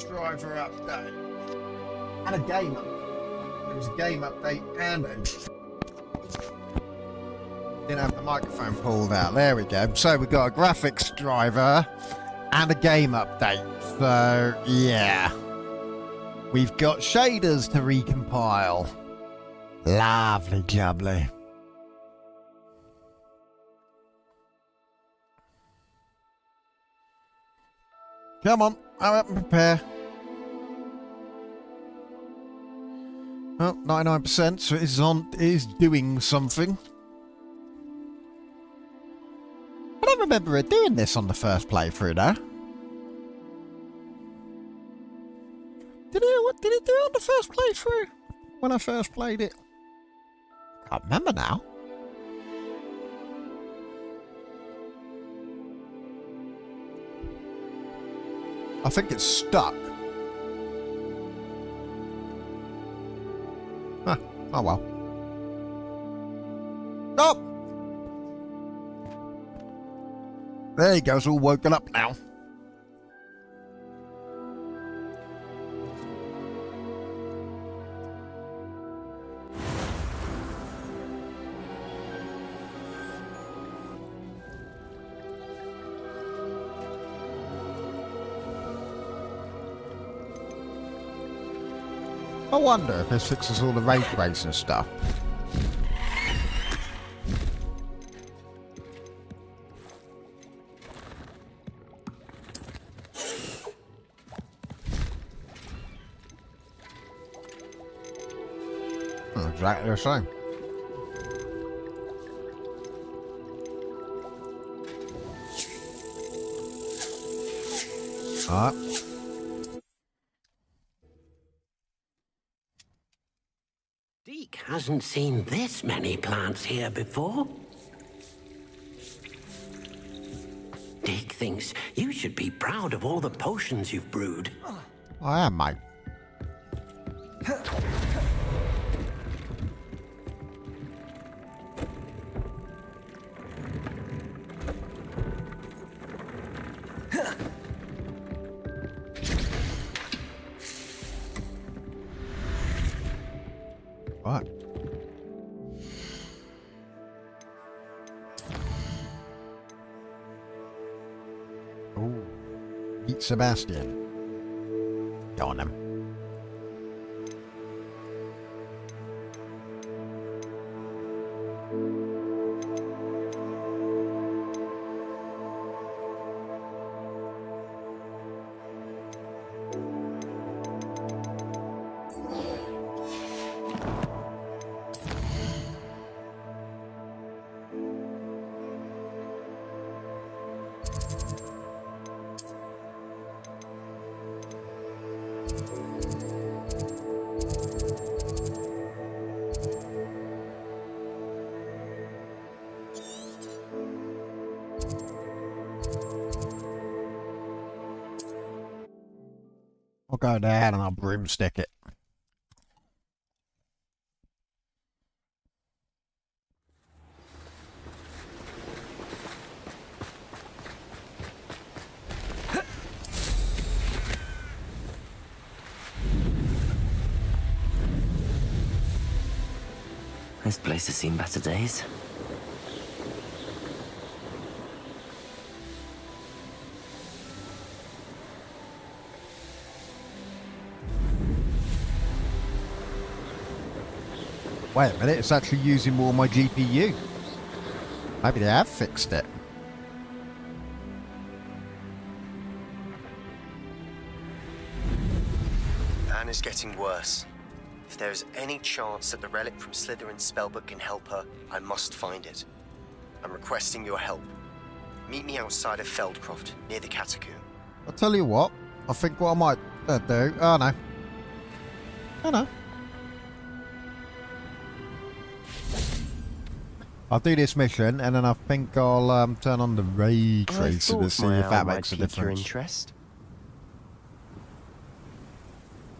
driver update. And a game update. There was a game update and a... Didn't have the microphone pulled out. There we go. So we've got a graphics driver and a game update. So, yeah. We've got shaders to recompile. Lovely jubbly. Come on, hurry up and prepare. Oh, 99%, so it is doing something. I don't remember it doing this on the first playthrough, though. What did it do on the first playthrough? When I first played it? I can't remember now. I think it's stuck. Huh. Oh well. Oh! There he goes, all woken up now. I wonder if this fixes all the rage racing stuff. Exactly the same. Alright. Deke hasn't seen this many plants here before. Deke thinks you should be proud of all the potions you've brewed. I am, mate. What? Oh, eat Sebastian. Go on him. I'll go down and I'll broomstick it. This place has seen better days. Wait a minute, it's actually using more of my GPU. Maybe they have fixed it. Anne is getting worse. If there is any chance that the relic from Slytherin's spellbook can help her, I must find it. I'm requesting your help. Meet me outside of Feldcroft, near the catacomb. I'll tell you what, I think what I might do... Oh no. Oh no. I'll do this mission, and then I think I'll turn on the ray tracer to see if that makes a difference. Your interest.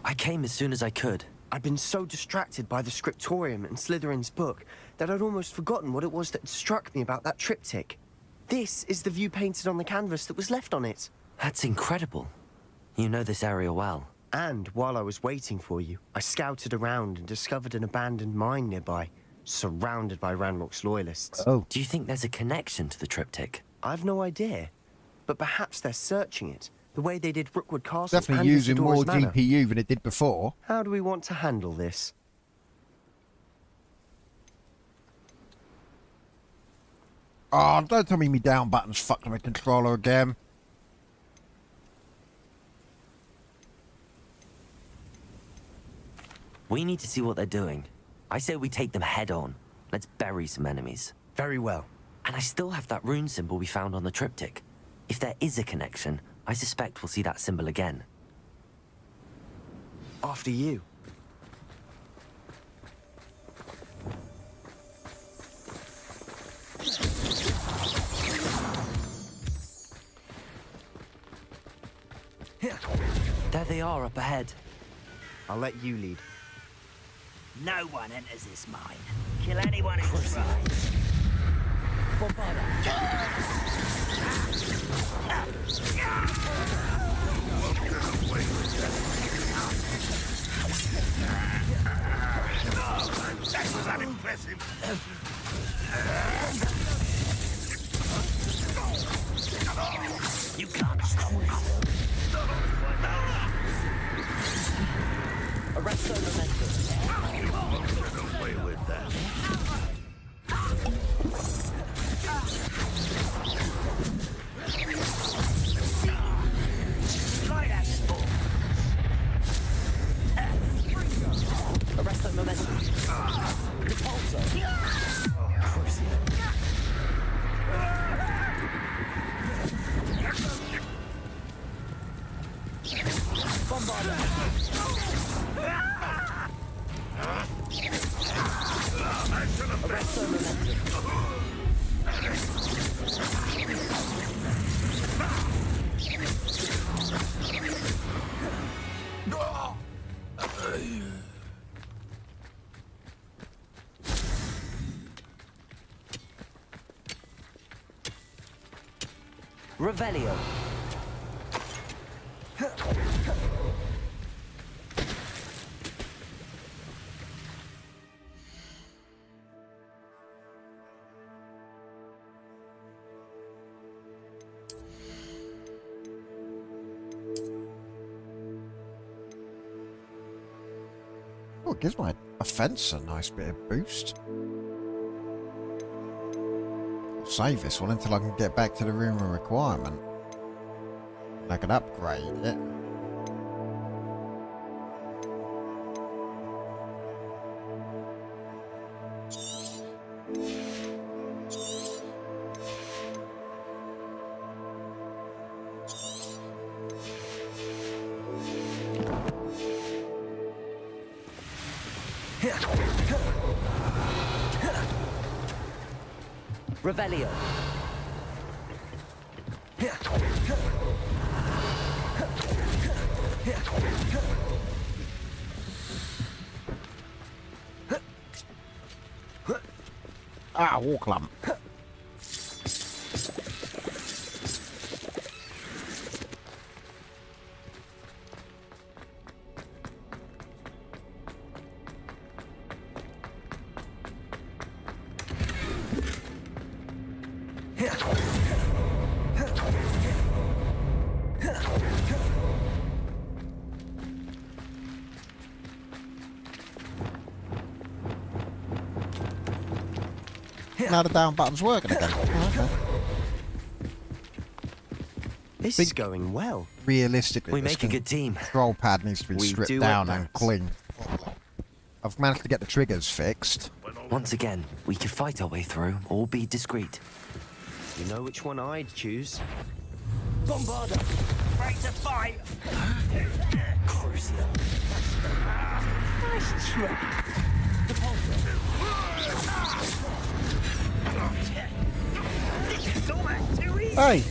I came as soon as I could. I'd been so distracted by the scriptorium and Slytherin's book that I'd almost forgotten what it was that struck me about that triptych. This is the view painted on the canvas that was left on it. That's incredible. You know this area well. And while I was waiting for you, I scouted around and discovered an abandoned mine nearby, surrounded by Ranrock's loyalists. Oh. Do you think there's a connection to the triptych? I've no idea, but perhaps they're searching it, the way they did Rookwood Castle Definitely and using Isidora's more Manor. GPU than it did before. How do we want to handle this? Oh, don't tell me down button's fucked with my controller again. We need to see what they're doing. I say we take them head on. Let's bury some enemies. Very well. And I still have that rune symbol we found on the triptych. If there is a connection, I suspect we'll see that symbol again. After you. There they are up ahead. I'll let you lead. No one enters this mine. Kill anyone who tries. That was unimpressive. You can't stop us. Arrest their momentum. Get away with that. Light axe full. Arrest their momentum. Repulsor. Arrest their momentum. Revelio. Oh, it gives my offence a nice bit of boost. I'll save this one until I can get back to the room of requirement. And I can upgrade it. Revelio. Ah, war clump. Now the down button's working again. Oh, okay. This is going well. Realistically, We this make a good team. control pad needs to be We stripped do down it and best. clean. I've managed to get the triggers fixed. Once again, we can fight our way through or be discreet. You know which one I'd choose. Bombarda. Ready to fight. Crucio. Nice try. This is almost too easy. Hey!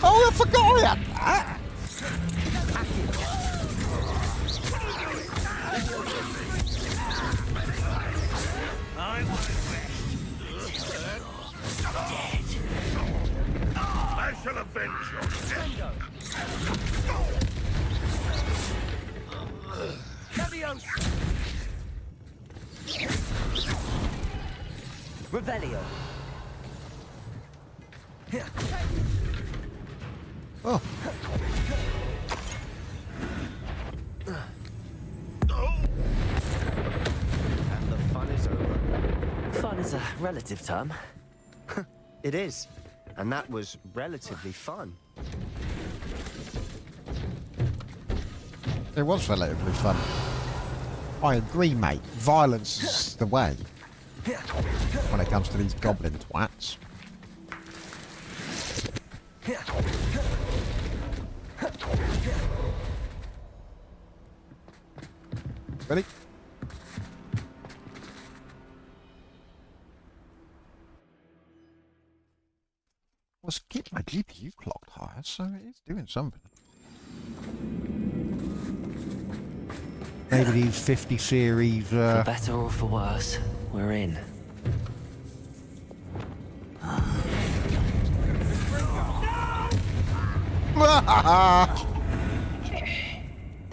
Oh, I forgot I had that! I won't rest. shall avenge your death. Revelio. Oh. And the fun is over. Fun is a relative term. It is. And that was relatively fun. It was relatively fun. I agree, mate. Violence is the way when it comes to these goblin twats. Ready? Let's keep my GPU clocked higher, so it is doing something. Maybe these 50 series, For better or for worse, we're in.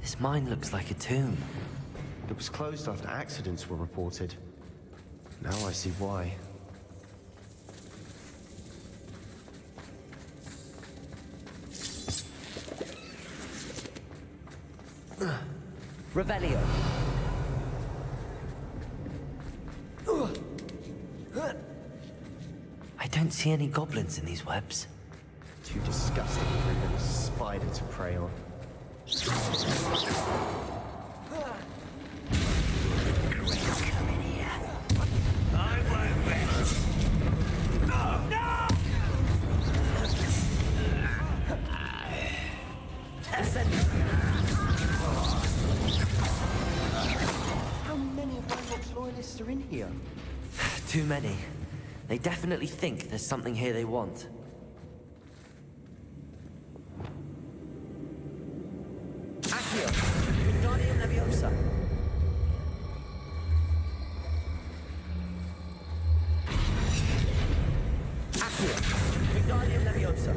This mine looks like a tomb. It was closed after accidents were reported. Now I see why. Revelio. I don't see any goblins in these webs. Too disgusting for even a spider to prey on. I won't rest. How many of Ranrock's loyalists are in here? Too many. They definitely think there's something here they want. Accio! Guardian Leviosa! Accio! Guardian Leviosa!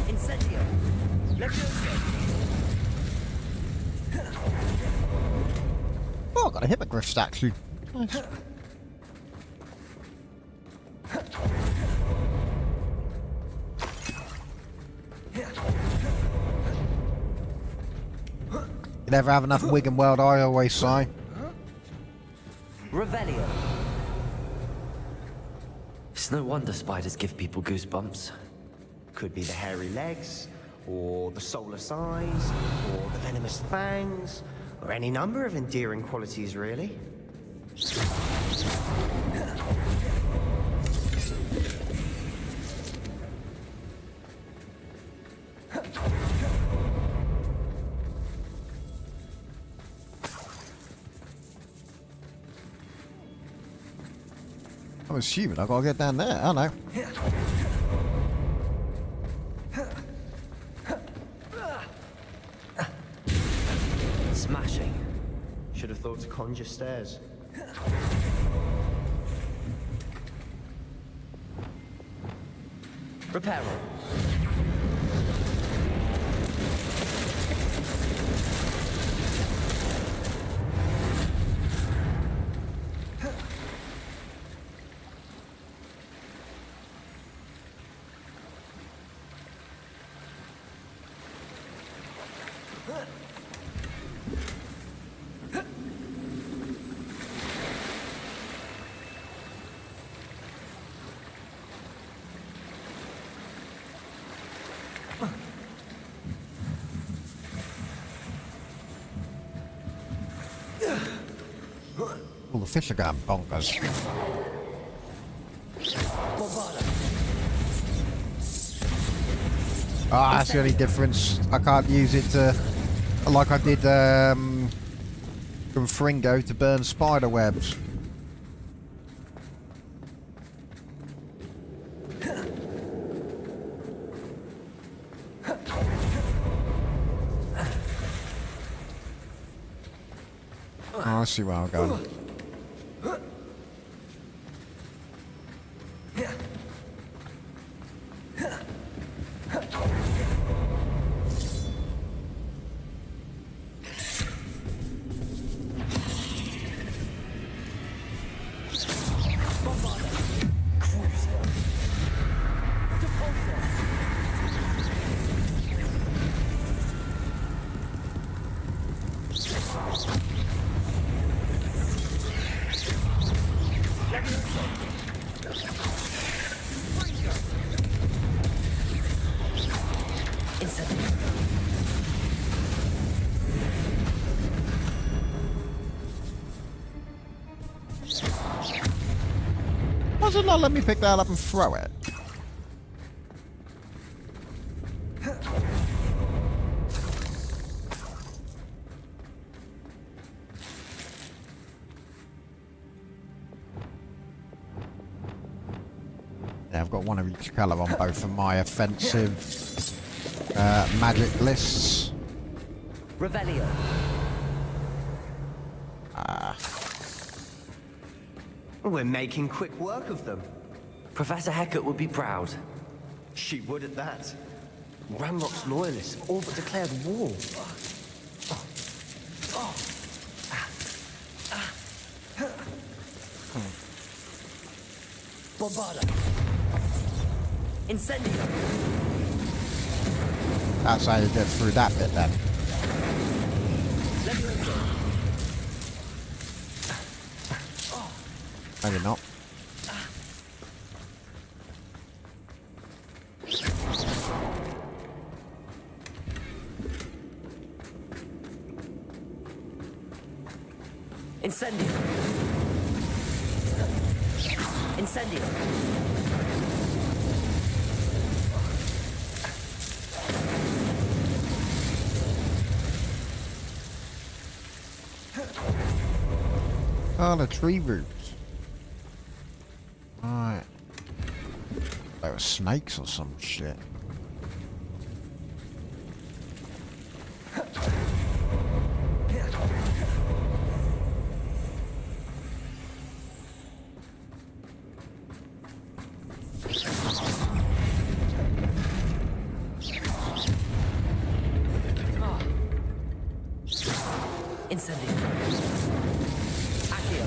Incendio! Leviosa! oh, I got a hippogriff statue. Nice. You never have enough Wigan World, I always say. Revelio. It's no wonder spiders give people goosebumps. Could be the hairy legs, or the soulless eyes, or the venomous fangs, or any number of endearing qualities, really. I'm assuming I've got to get down there. I know. Smashing. Should have thought to conjure stairs. Reparo. All the fish are going bonkers. Ah, that's the only difference. I can't use it to, like I did from Fringo to burn spider webs. Oh, I see where I'm going. does it not let me pick that up and throw it? Yeah, I've got one of each colour on both of my offensive magic lists. Revelio. We're making quick work of them. Professor Hecat would be proud. She would at that. Ranrock's loyalists have all but declared war. Bombarda. Incendio. That's how you get through that bit then. Maybe not. Incendio. Incendio. Oh, the tree roots. Right. They were snakes or some shit. Incendio. Accio.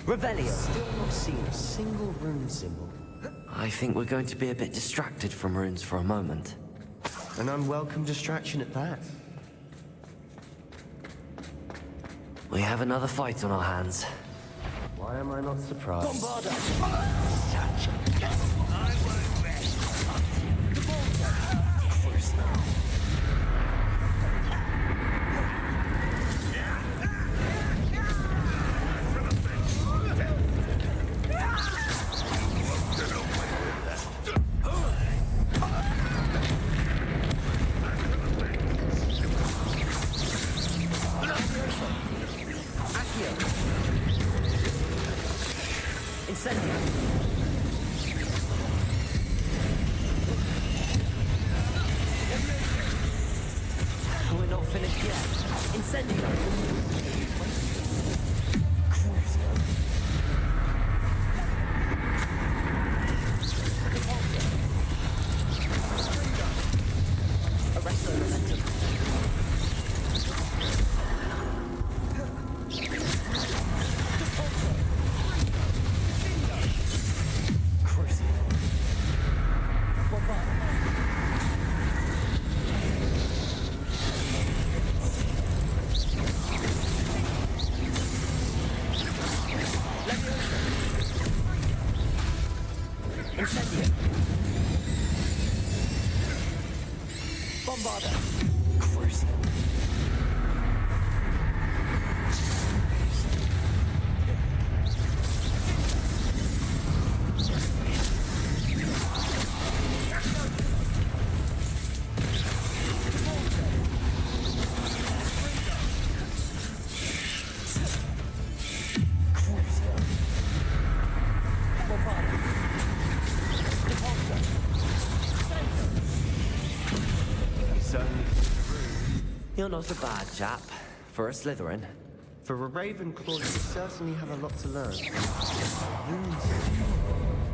Revelio. Still not seen a single rune symbol. I think we're going to be a bit distracted from runes for a moment. An unwelcome distraction at that. We have another fight on our hands. Why am I not surprised? Bombarda! I won't rest. Incendio. We're not finished yet. Incendio. Arresto momentum. Incendio. Bombarda. Crucio. You're not a bad chap. For a Slytherin. For a Ravenclaw, you certainly have a lot to learn. Runes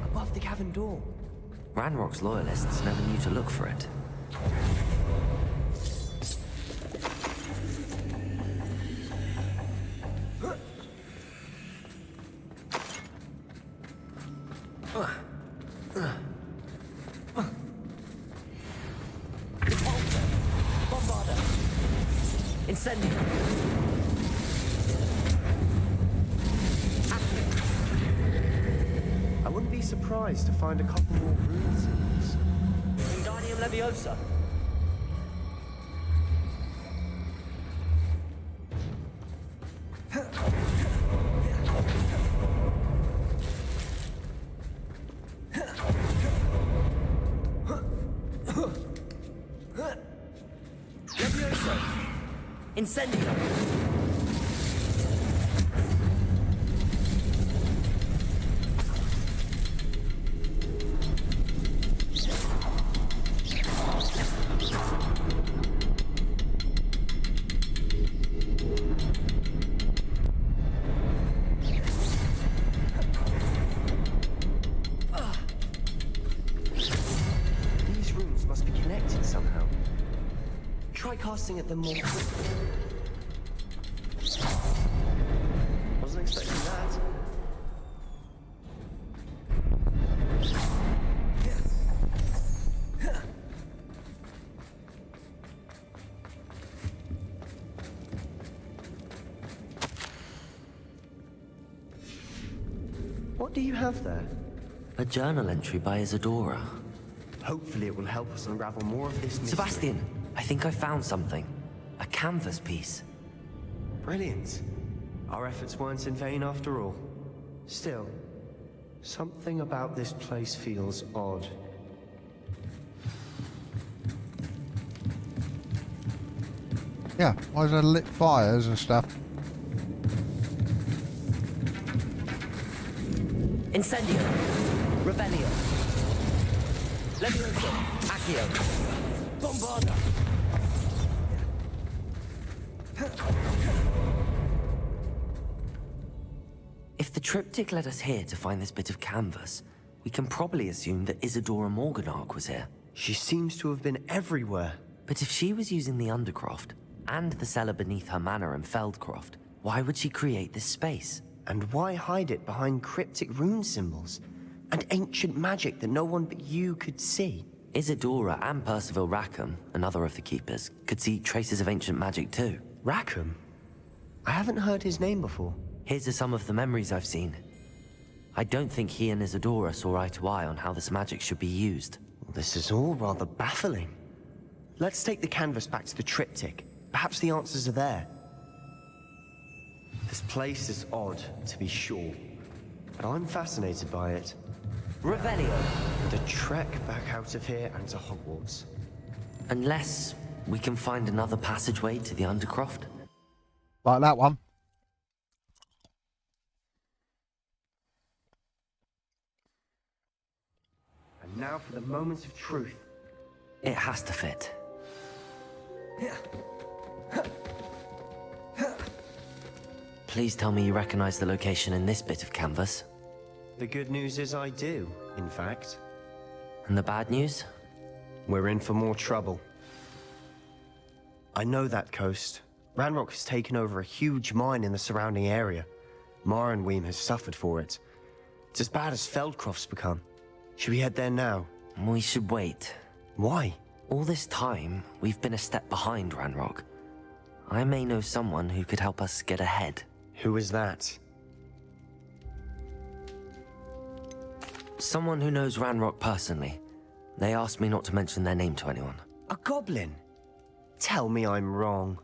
above the cavern door. Ranrock's loyalists never knew to look for it. Bombarda. Incendio. I wouldn't be surprised to find a couple more rune symbols. Leviosa. Leviosa. Incendio. These runes must be connected somehow. Try casting at them more quickly. Wasn't expecting that. What do you have there? A journal entry by Isadora. Hopefully it will help us unravel more of this mystery. Sebastian, I think I found something. A canvas piece. Brilliant. Our efforts weren't in vain after all. Still, something about this place feels odd. Yeah, why is there lit fires and stuff? Incendio. Revelio. Leviosa. Accio. Bombarda. If the triptych led us here to find this bit of canvas, we can probably assume that Isadora Morganark was here. She seems to have been everywhere. But if she was using the Undercroft, and the cellar beneath her manor in Feldcroft, why would she create this space? And why hide it behind cryptic rune symbols? And ancient magic that no one but you could see? Isadora and Percival Rackham, another of the Keepers, could see traces of ancient magic too. Rackham? I haven't heard his name before. Here's are some of the memories I've seen. I don't think he and Isadora saw eye to eye on how this magic should be used. This is all rather baffling. Let's take the canvas back to the triptych. Perhaps the answers are there. This place is odd, to be sure, but I'm fascinated by it. Revelio. The trek back out of here and to Hogwarts. Unless we can find another passageway to the Undercroft. Like that one. And now for the moments of truth. It has to fit. Please tell me you recognize the location in this bit of canvas. The good news is I do, in fact. And the bad news? We're in for more trouble. I know that coast. Ranrock has taken over a huge mine in the surrounding area. Mornweem has suffered for it. It's as bad as Feldcroft's become. Should we head there now? We should wait. Why? All this time, we've been a step behind Ranrock. I may know someone who could help us get ahead. Who is that? Someone who knows Ranrock personally. They asked me not to mention their name to anyone. A goblin? Tell me I'm wrong.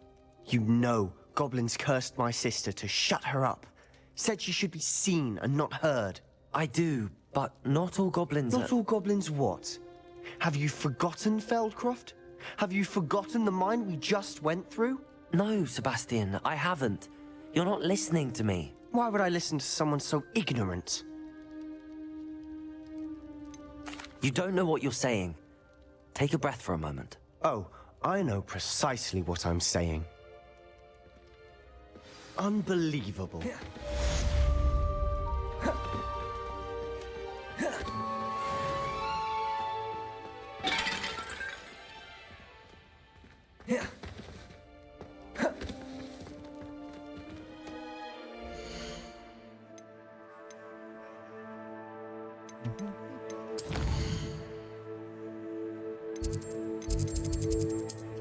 You know goblins cursed my sister to shut her up. Said she should be seen and not heard. I do, but not all goblins Not all goblins what? Have you forgotten Feldcroft? Have you forgotten the mine we just went through? No, Sebastian, I haven't. You're not listening to me. Why would I listen to someone so ignorant? You don't know what you're saying. Take a breath for a moment. Oh, I know precisely what I'm saying. Unbelievable.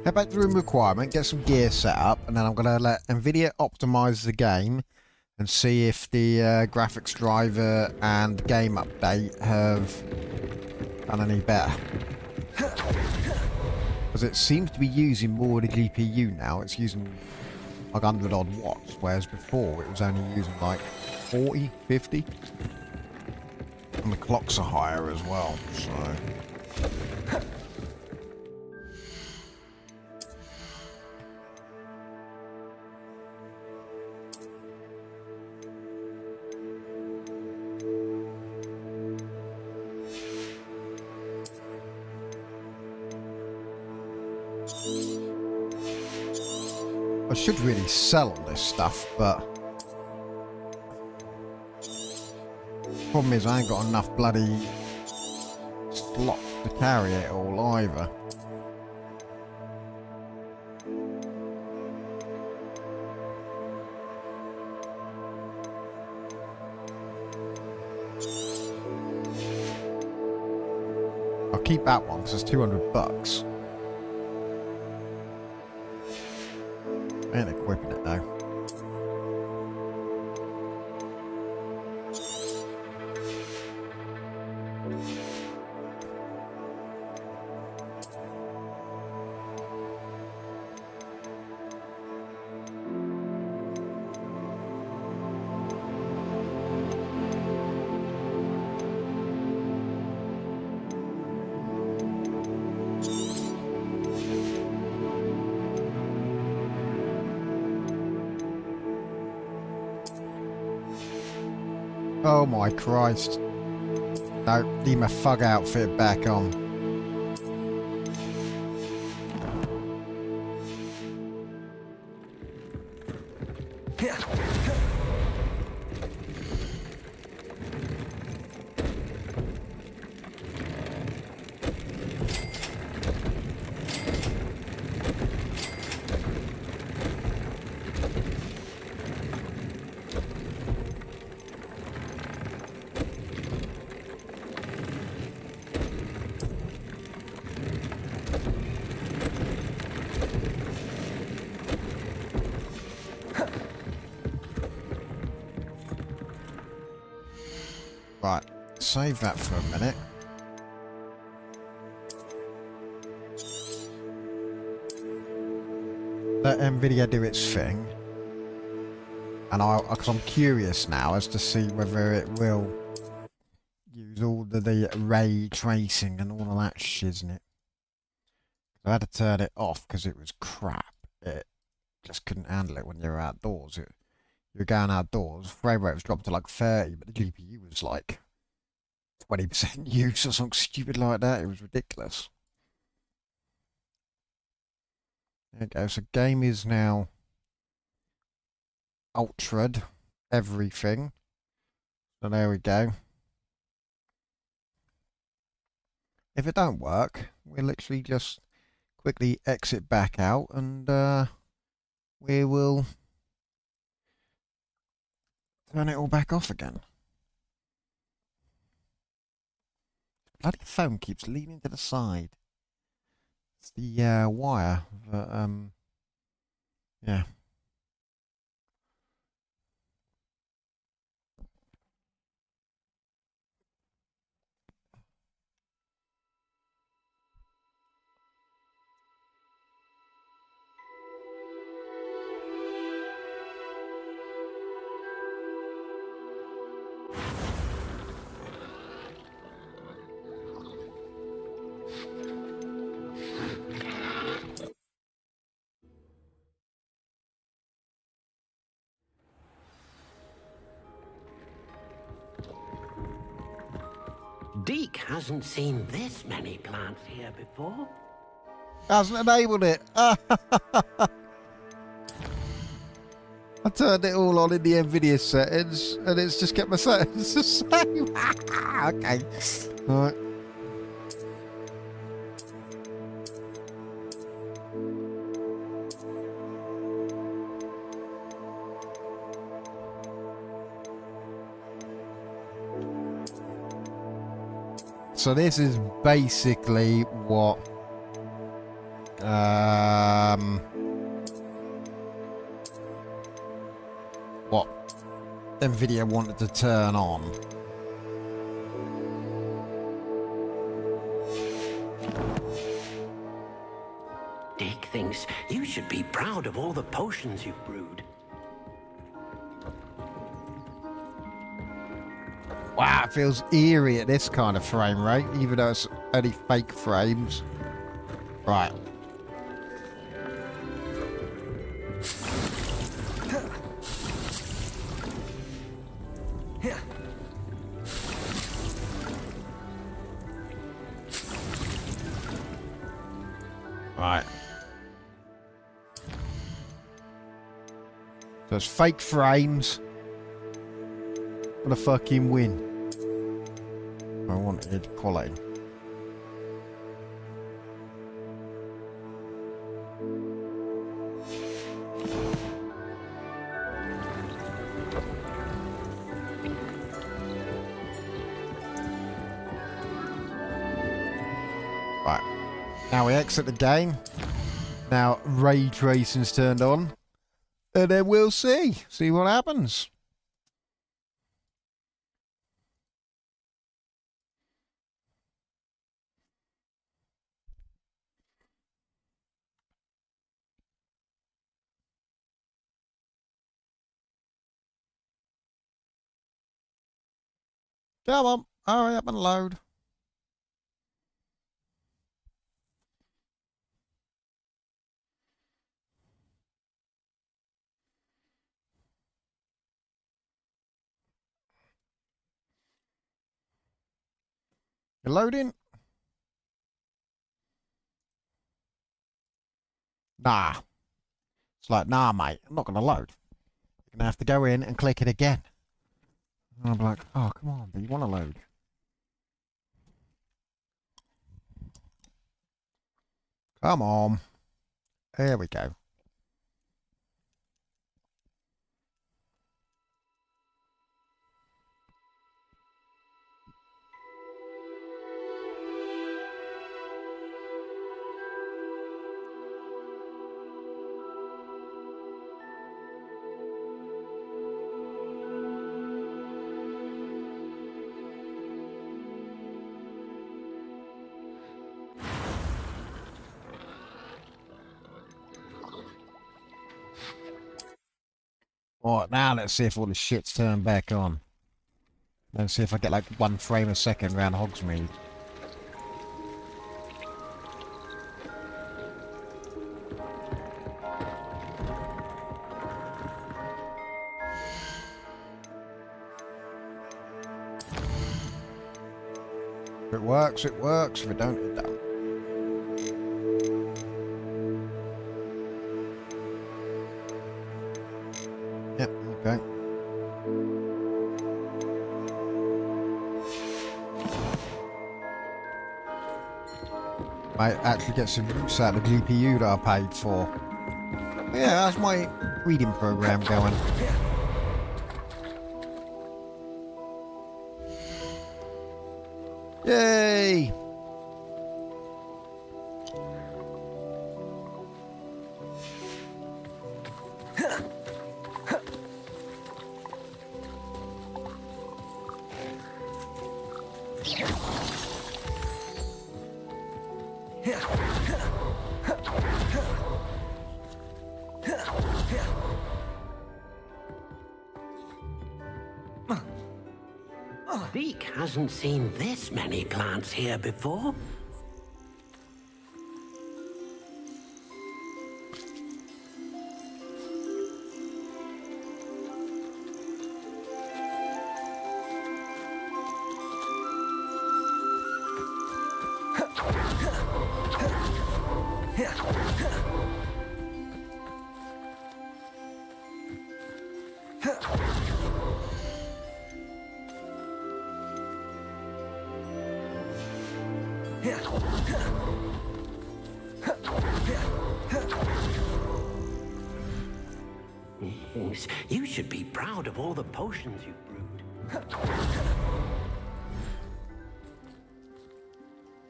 Head back to room requirement, get some gear set up, and then I'm going to let NVIDIA optimize the game and see if the graphics driver and game update have done any better. Because it seems to be using more of the GPU now. It's using like 100 odd watts, whereas before it was only using like 40, 50. And the clocks are higher as well, so... I should really sell all this stuff, but problem is I ain't got enough bloody slots to carry it all either. I'll keep that one because it's $200. I ain't equipping it though. Oh my Christ. No, need my fug outfit back on. Right, save that for a minute. Let NVIDIA do its thing. And because I'm curious now as to see whether it will use all the ray tracing and all of that shiznit. I had to turn it off because it was crap. It just couldn't handle it when you were outdoors. You were going outdoors, frame rate was dropped to like 30, but the GPU was like 20% use or something stupid like that. It was ridiculous. There you go. So game is now ultra'd everything. So there we go. If it don't work, we'll literally just quickly exit back out and we will turn it all back off again. Bloody phone keeps leaning to the side. It's the wire, but yeah. Deke hasn't seen this many plants here before. Hasn't enabled it. I turned it all on in the NVIDIA settings and it's just kept my settings the same. Okay. Alright. So this is basically what NVIDIA wanted to turn on. things. You should be proud of all the potions you've brewed. Wow, it feels eerie at this kind of frame rate, even though it's only fake frames. Right. Right. So it's fake frames for the fucking win. I wanted quality. Right. Now we exit the game. Now ray tracing's turned on. And then we'll see. See what happens. Come on, hurry up and load. You loading? Nah. It's like, nah, mate, I'm not going to load. You're going to have to go in and click it again. And I'm like, oh, come on, but you want to load. Come on. There we go. Alright, now let's see if all the shit's turned back on. Let's see if I get like 1 frame a second around Hogsmeade. If it works, it works. If it don't, it don't. Yep, okay. Might actually get some use out of the GPU that I paid for. Yeah, that's my reading program going. Yay! Beak hasn't seen this many plants here before. Things. You should be proud of all the potions you've brewed.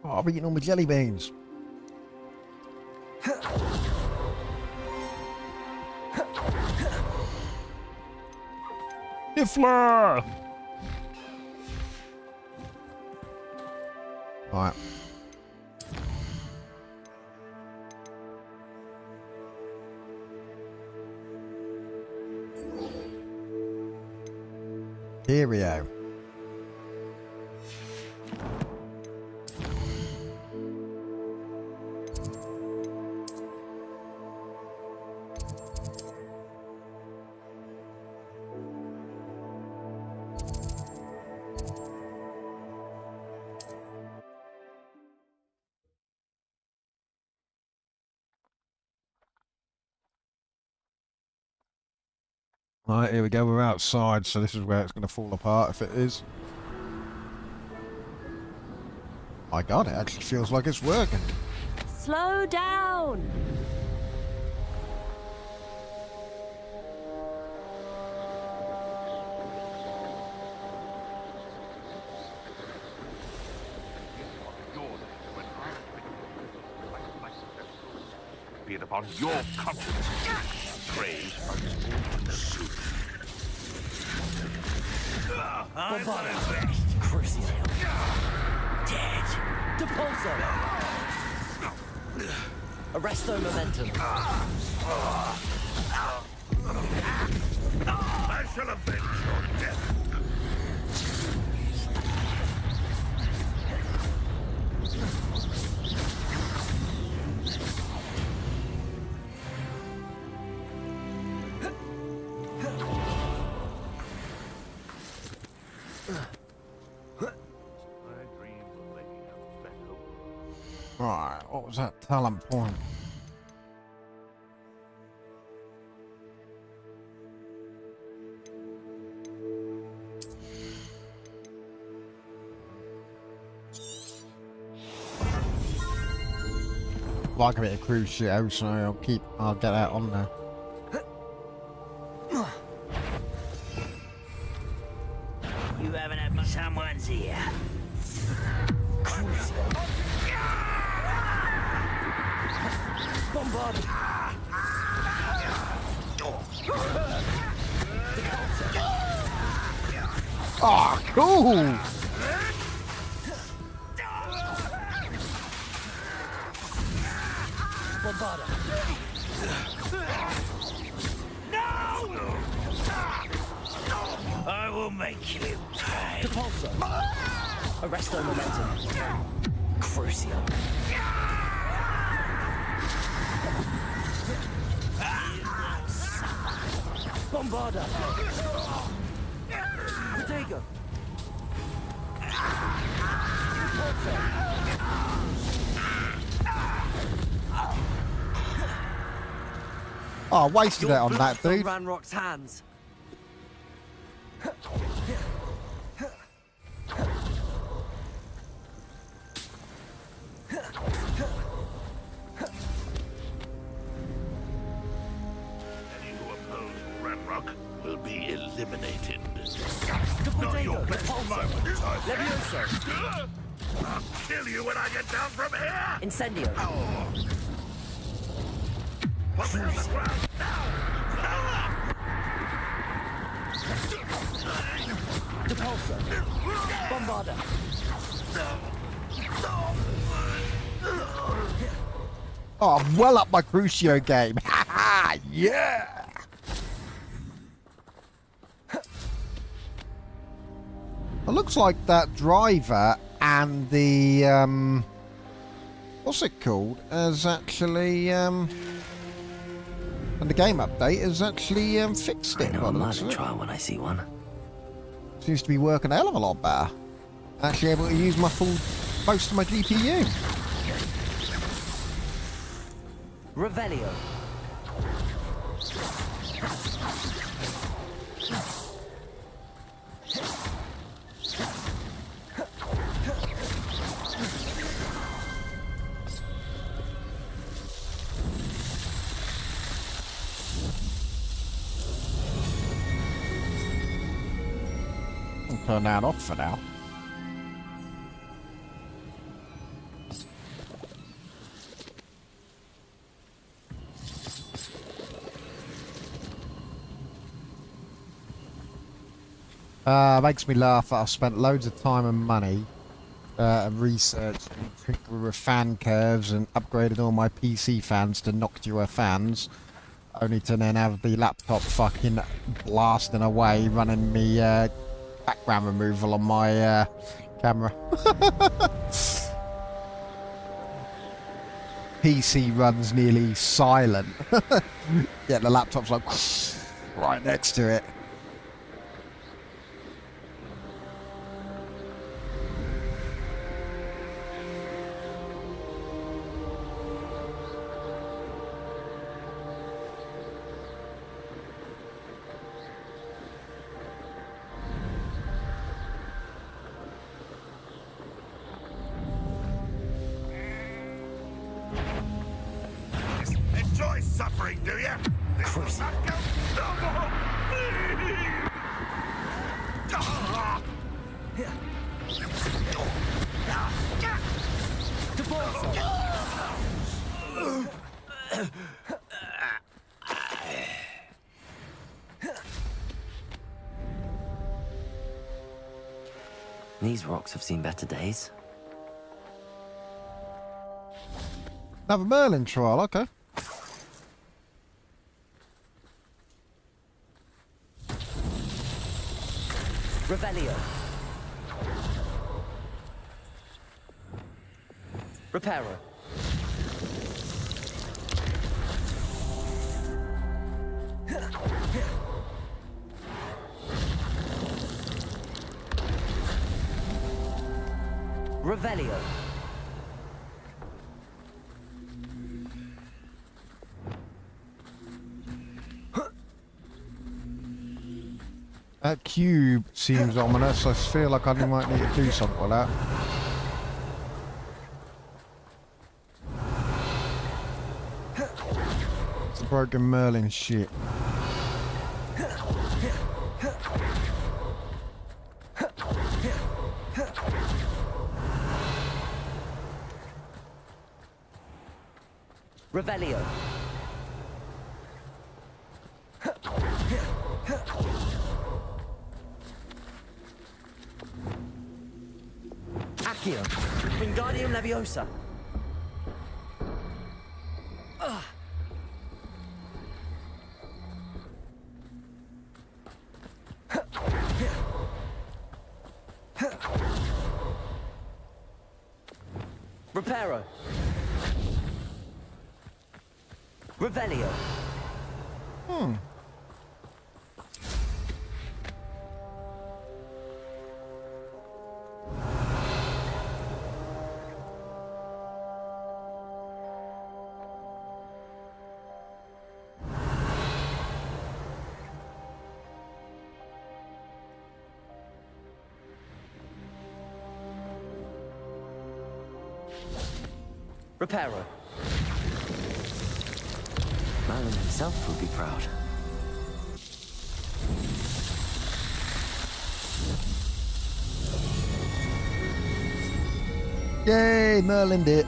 Oh, I'm eating all my jelly beans. Niffler! Right. Cheerio. Right, here we go. We're outside, so this is where it's going to fall apart if it is. My God, it actually feels like it's working. Slow down! Be it upon your conscience. Praise but all too soon. I'm best. Crucial. Dead. Depulso! Arresto momentum. I shall avenge your death. Right, what was that talent point? Like a bit of Crucio, so I'll get that on there. You haven't had much. Someone's here. Bombard! Oh, cool! Bombarda! I will make you pay. Depulso! Arresto momentum. Crucial. Bombarda! Protego! Oh, I wasted it on that dude. Ranrock's hands. Any who oppose Ranrock will be eliminated. Not your best moment, I say. Levioso! I'll kill you when I get down from here! Incendio! Put me on the ground now! Depulso! Bombarda! Oh, I'm well up my Crucio game. Ha ha! Yeah! It looks like that driver and the what's it called? Is actually and the game update has actually fixed I it. know by a the looks murder of it. trial when I see one. Seems to be working a hell of a lot better. Actually able to use most of my GPU. Revelio! I'll turn that off for now. Makes me laugh that I've spent loads of time and money and research and tinkered with fan curves and upgraded all my PC fans to Noctua fans, only to then have the laptop fucking blasting away running me background removal on my camera. PC runs nearly silent. Yeah, the laptop's like right next to it. Enjoy suffering, do you? This will not go no more. These rocks have seen better days. Another Merlin trial, okay. Revelio. Reparo. Revelio. That cube seems ominous. I feel like I might need to do something with that. It's a broken Merlin shit. Revelio. Accio. Wingardium Leviosa. Reparo. Revelio. Reparo. Merlin himself would be proud. Yay, Merlin did.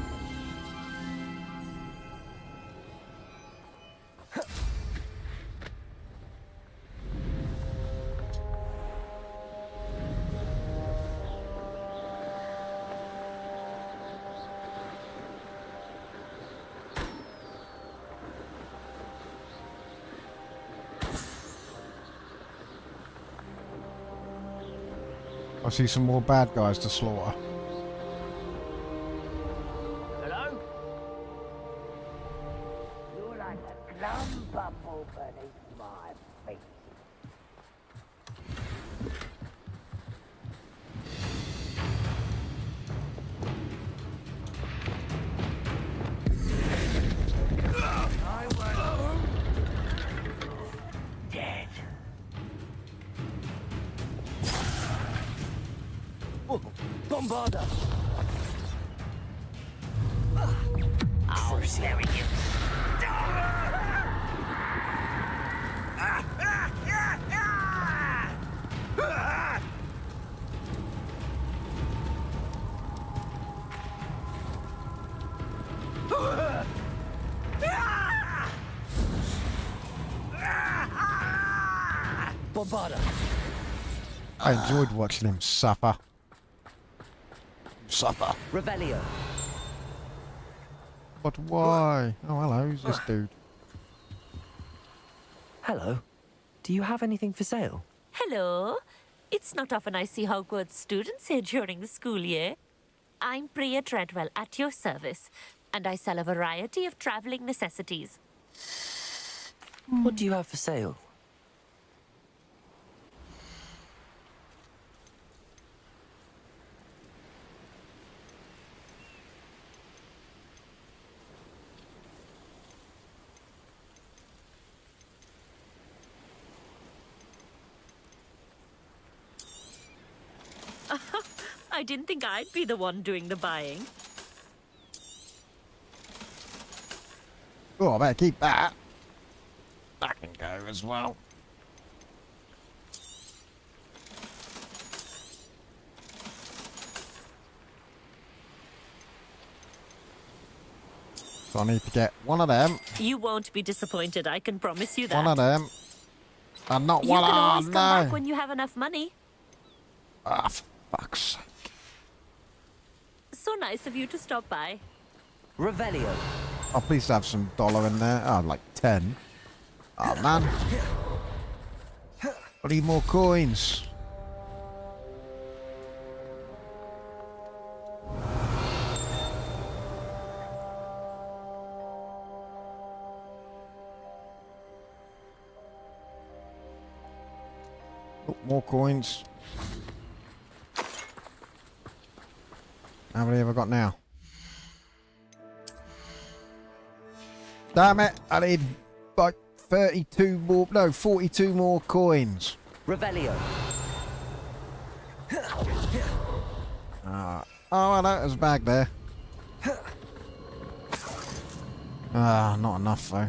I see some more bad guys to slaughter. Hello? You're like a clump of bubble beneath my feet. I will. Dead. Bombarda! Oh, there he is. Bombarda! I enjoyed watching him suffer. Suffer. Revelio. But why? Oh, hello, who's this dude? Hello. Do you have anything for sale? Hello. It's not often I see Hogwarts students here during the school year. I'm Priya Treadwell, at your service, and I sell a variety of traveling necessities. What do you have for sale? I didn't think I'd be the one doing the buying. Oh, I better keep that. That can go as well. So I need to get one of them, You won't be disappointed, I can promise you that. one of them, and not You one. can Oh, always come back no. when you have enough money. Ah, for fuck's sake. So nice of you to stop by. Revelio. Oh, please have some dollar in there. Oh, like 10. Oh, man. I need more coins. Oh, more coins. How many have I got now? Damn it, I need like 32 more, no, 42 more coins. Revelio. Oh, I know, there's a bag there. Ah, not enough though.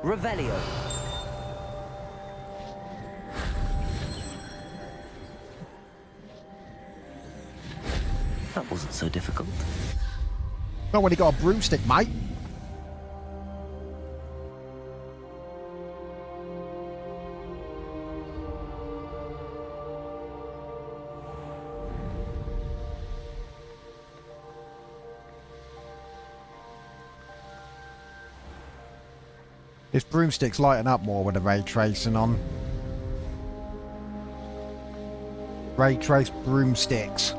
Revelio. That wasn't so difficult. Not when you got a broomstick, mate. This broomstick's lighting up more with the ray tracing on. Ray trace broomsticks.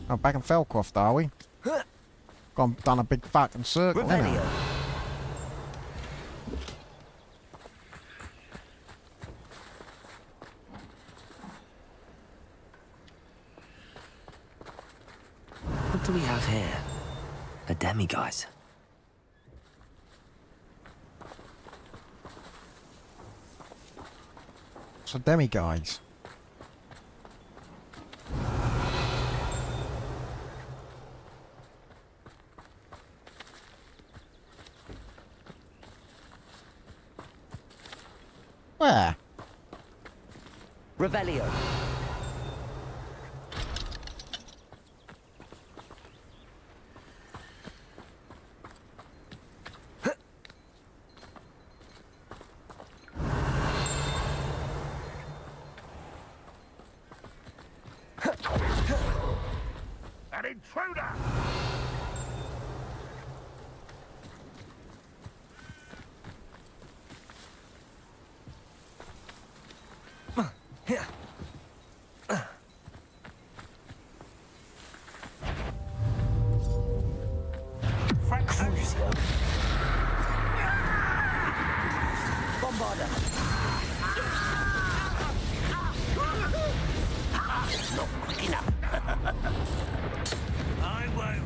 Oh, back in Felcroft, are we? Gone done a big fucking circle, haven't Revelio. we? What do we have here? A demiguise. So demiguise. Where? Revelio. An intruder! Crucio. Bombarder. Not quick enough. I won't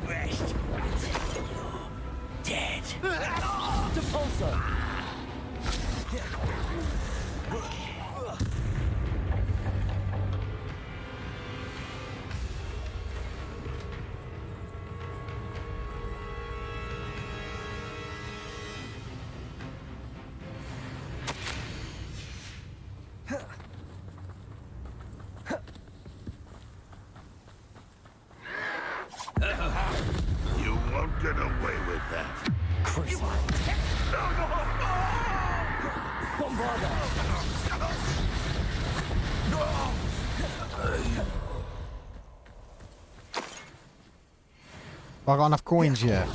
I got enough coins yet?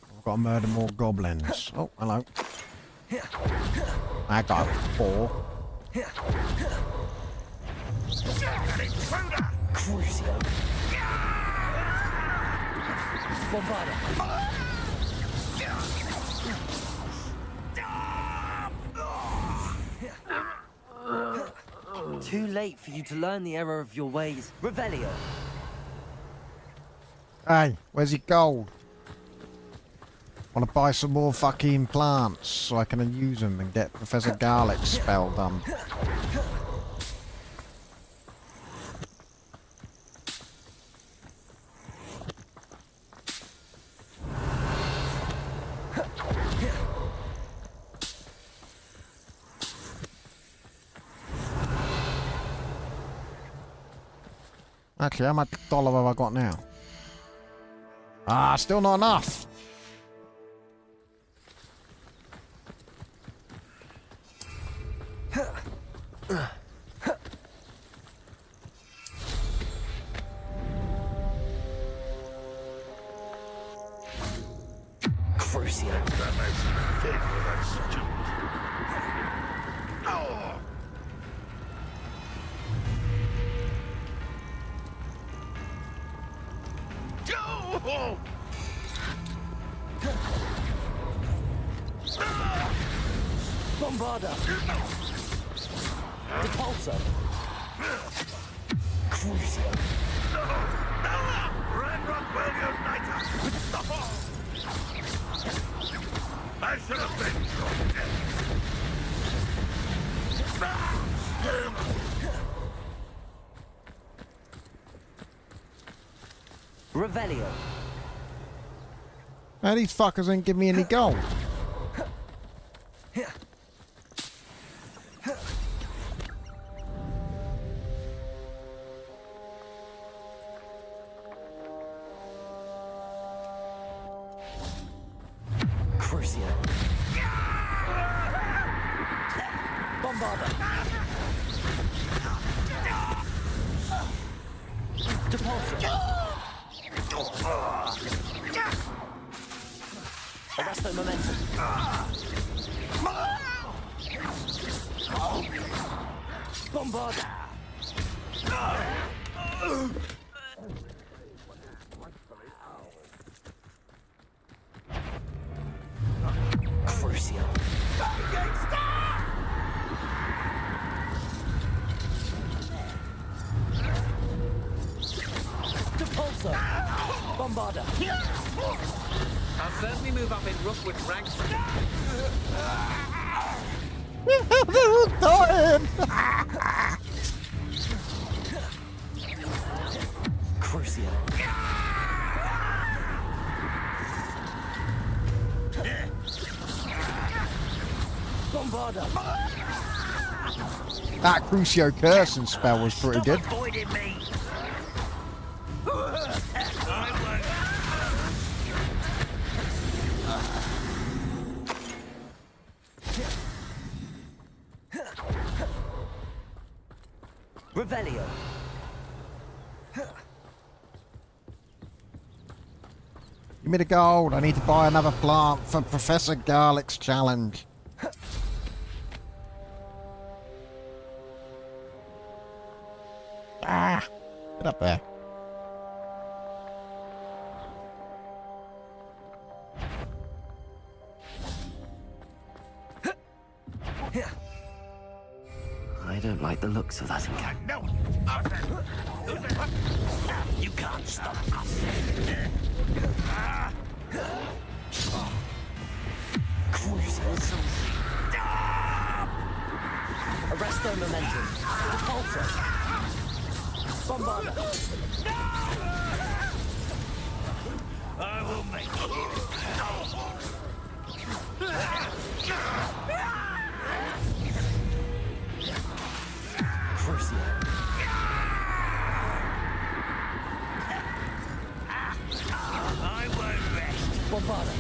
I've got to murder more goblins. Oh, hello. I got 4. Crucio. Bombarda. Too late for you to learn the error of your ways. Revelio. Hey, where's your gold? Want to buy some more fucking plants so I can use them and get Professor Garlick's spell done. Actually, how much dollar have I got now? Ah, still not enough. Crucio. That makes me think that's stupid. Oh! Go! Bombarda. Repulsor. Crucio. Ranrock will unite us! I should have been so dead. Revelio. Now these fuckers ain't give me any gold. Crucio. Bombarda. Depulsor. Arresto momentum. Bombarda. Crucio. Depulsor. Bombarda. I'll certainly move up in Rookwood's ranks. Crucio. Bombarda. That Crucio cursing spell was pretty good. Avoiding me. Revelio. Give me the gold. I need to buy another plant for Professor Garlick's challenge. Ah, get up there. I don't like the looks of that encounter. No! You can't stop us. Crucio. Arresto momentum. Repulsor. Bombarda. I will make Crucio. I won't rest. Bombarda.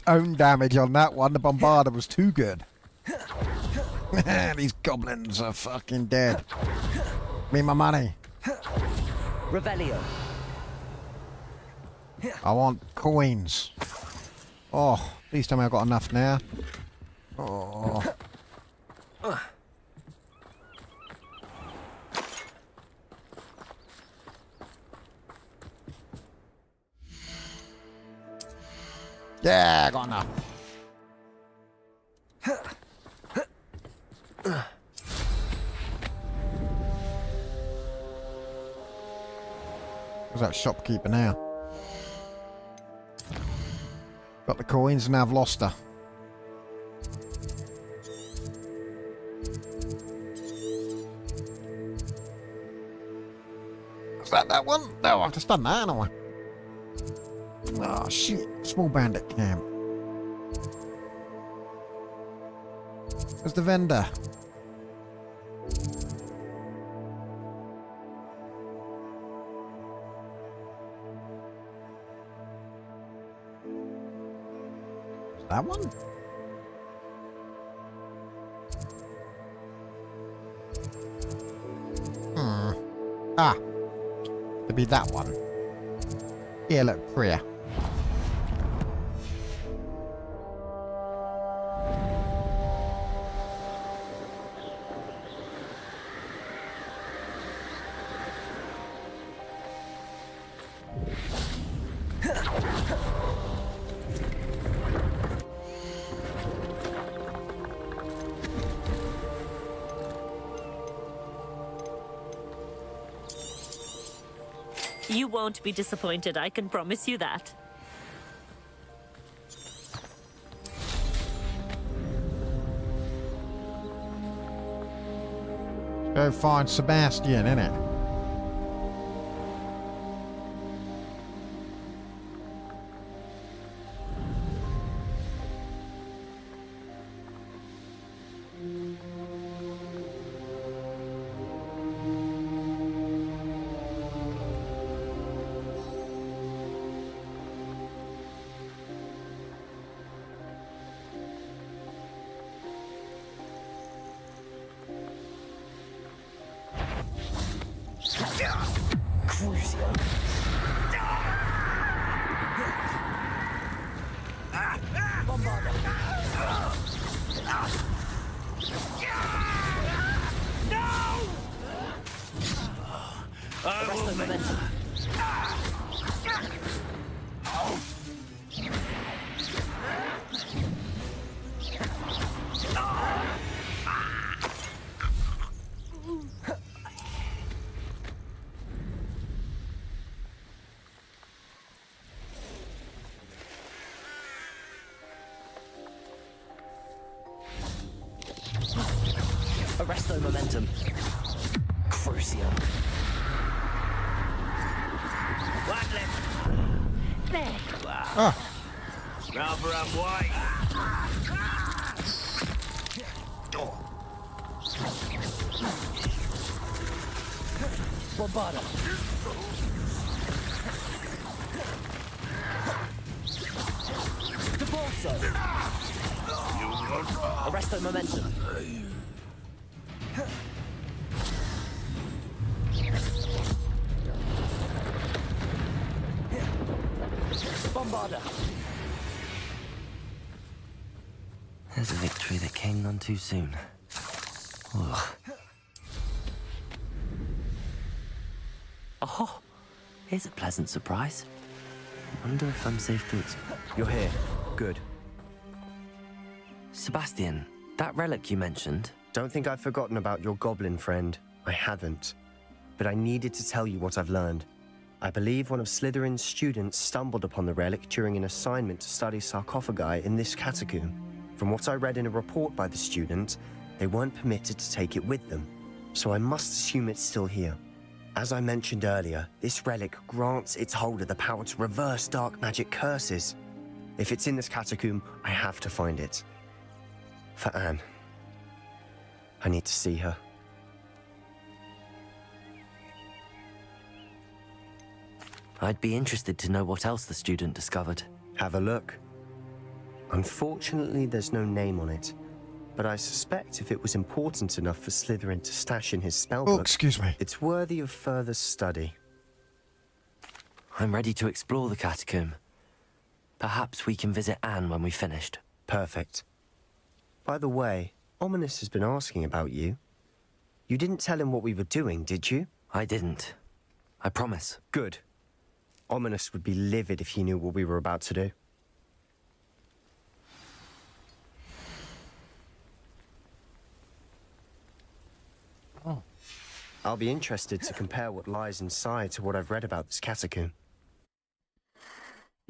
Own damage on that one. The bombarder was too good. These goblins are fucking dead. Me my money. Revelio. I want coins. Oh, please tell me I've got enough now. Oh. Yeah, I got enough. Where's that shopkeeper now? Got the coins and I've lost her. Is that one? No, I've just done that, haven't I? Oh, shit. Small bandit camp. Where's the vendor? Is that one? Ah. To be that one. Yeah, look, Priya. You won't be disappointed, I can promise you that. Go find Sebastian, innit? Arresto momentum. Crucial. One left. There. Ah. Rather unwise. Bombarda. Debolso. Arresto momentum. Bombarda. There's a victory that came none too soon. Ugh. Oh, here's a pleasant surprise. Wonder if I'm safe to You're here. Good. Sebastian, that relic you mentioned. Don't think I've forgotten about your goblin friend. I haven't. But I needed to tell you what I've learned. I believe one of Slytherin's students stumbled upon the relic during an assignment to study sarcophagi in this catacomb. From what I read in a report by the student, they weren't permitted to take it with them, so I must assume it's still here. As I mentioned earlier, this relic grants its holder the power to reverse dark magic curses. If it's in this catacomb, I have to find it. For Anne. I need to see her. I'd be interested to know what else the student discovered. Have a look. Unfortunately, there's no name on it, but I suspect if it was important enough for Slytherin to stash in his Oh, spellbook, excuse me. it's worthy of further study. I'm ready to explore the catacomb. Perhaps we can visit Anne when we've finished. Perfect. By the way, Ominous has been asking about you. You didn't tell him what we were doing, did you? I didn't. I promise. Good. Ominous would be livid if he knew what we were about to do. Oh. I'll be interested to compare what lies inside to what I've read about this catacomb.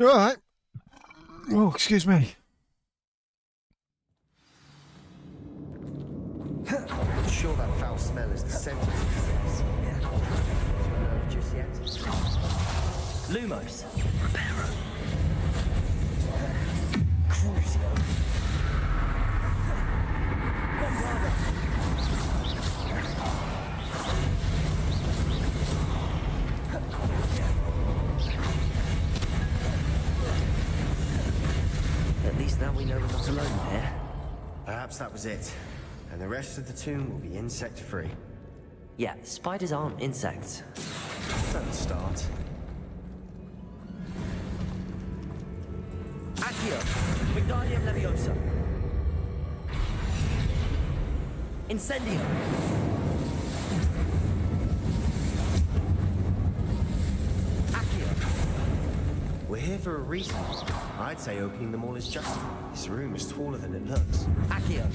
All right. Oh, excuse me. I'm sure that foul smell is the scent of success. Just yet? Lumos. Reparo. Crucio. Bombarda. At least now we know we're not alone here. Perhaps that was it. And the rest of the tomb will be insect-free. Yeah, spiders aren't insects. Don't start. Accio. Wingardium Leviosa. Incendio. Accio. We're here for a reason. I'd say opening them all is justified. This room is taller than it looks. Accio.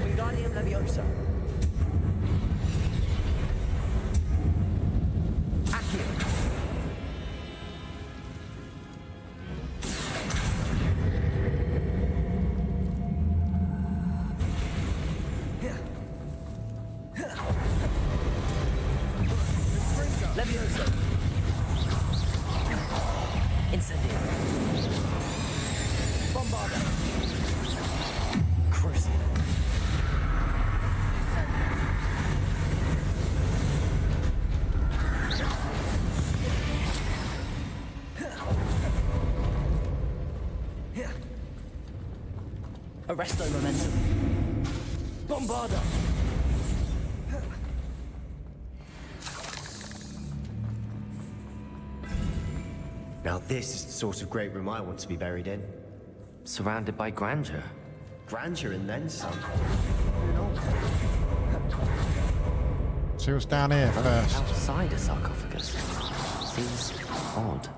Wingardium Leviosa. Accio. Leviosa. Incendio. Bombarda. Crucio. Arresto momentum. Bombarda. Now this is the sort of great room I want to be buried in. Surrounded by grandeur. Grandeur and then some. See what's down here first. Outside a sarcophagus. Seems odd.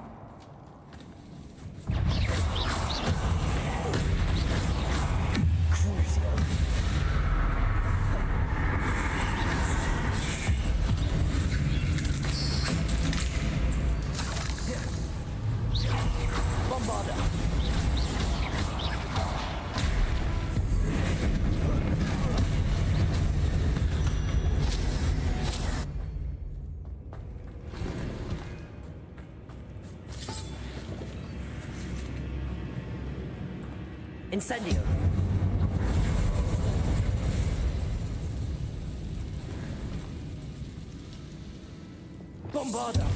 Bombarda. Incendio. Bombarda.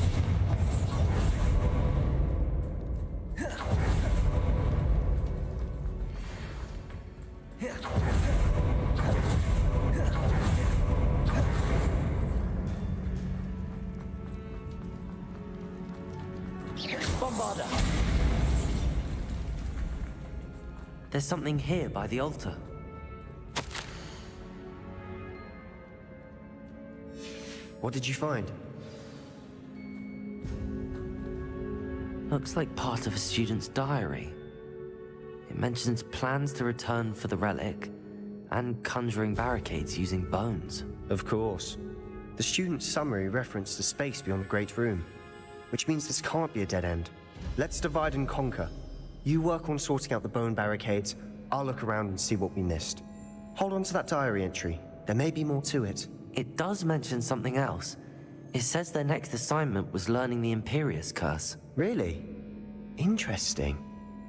Bombarda. There's something here by the altar. What did you find? Looks like part of a student's diary. It mentions plans to return for the relic and conjuring barricades using bones. Of course. The student's summary referenced the space beyond the Great Room, which means this can't be a dead end. Let's divide and conquer. You work on sorting out the bone barricades, I'll look around and see what we missed. Hold on to that diary entry. There may be more to it. It does mention something else. It says their next assignment was learning the Imperius Curse. Really? Interesting.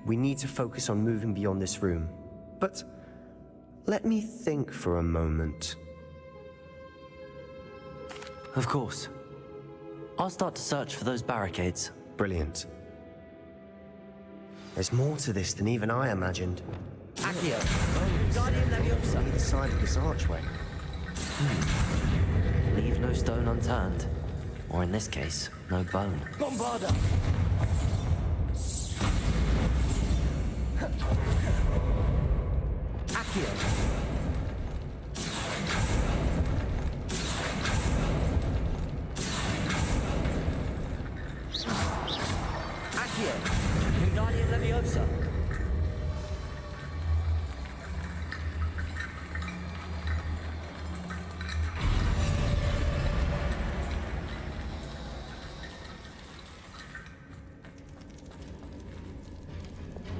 We need to focus on moving beyond this room. But let me think for a moment. Of course. I'll start to search for those barricades. Brilliant. There's more to this than even I imagined. Accio, Guardian Leviosa. Either side of this archway. Leave no stone unturned. Or in this case, no bone. Bombarda. Accio. Accio, Guardian Leviosa.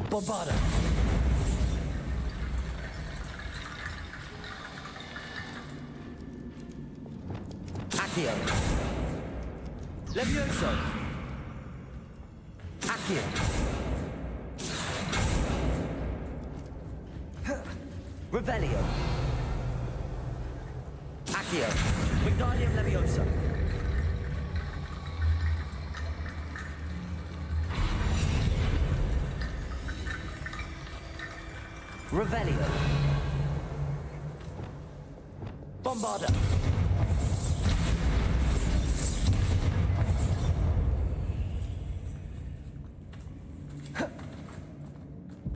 Bombarda. Accio. Levioso. Accio. Revelio. Accio. Wingardium Leviosa. Revelio. Bombarda.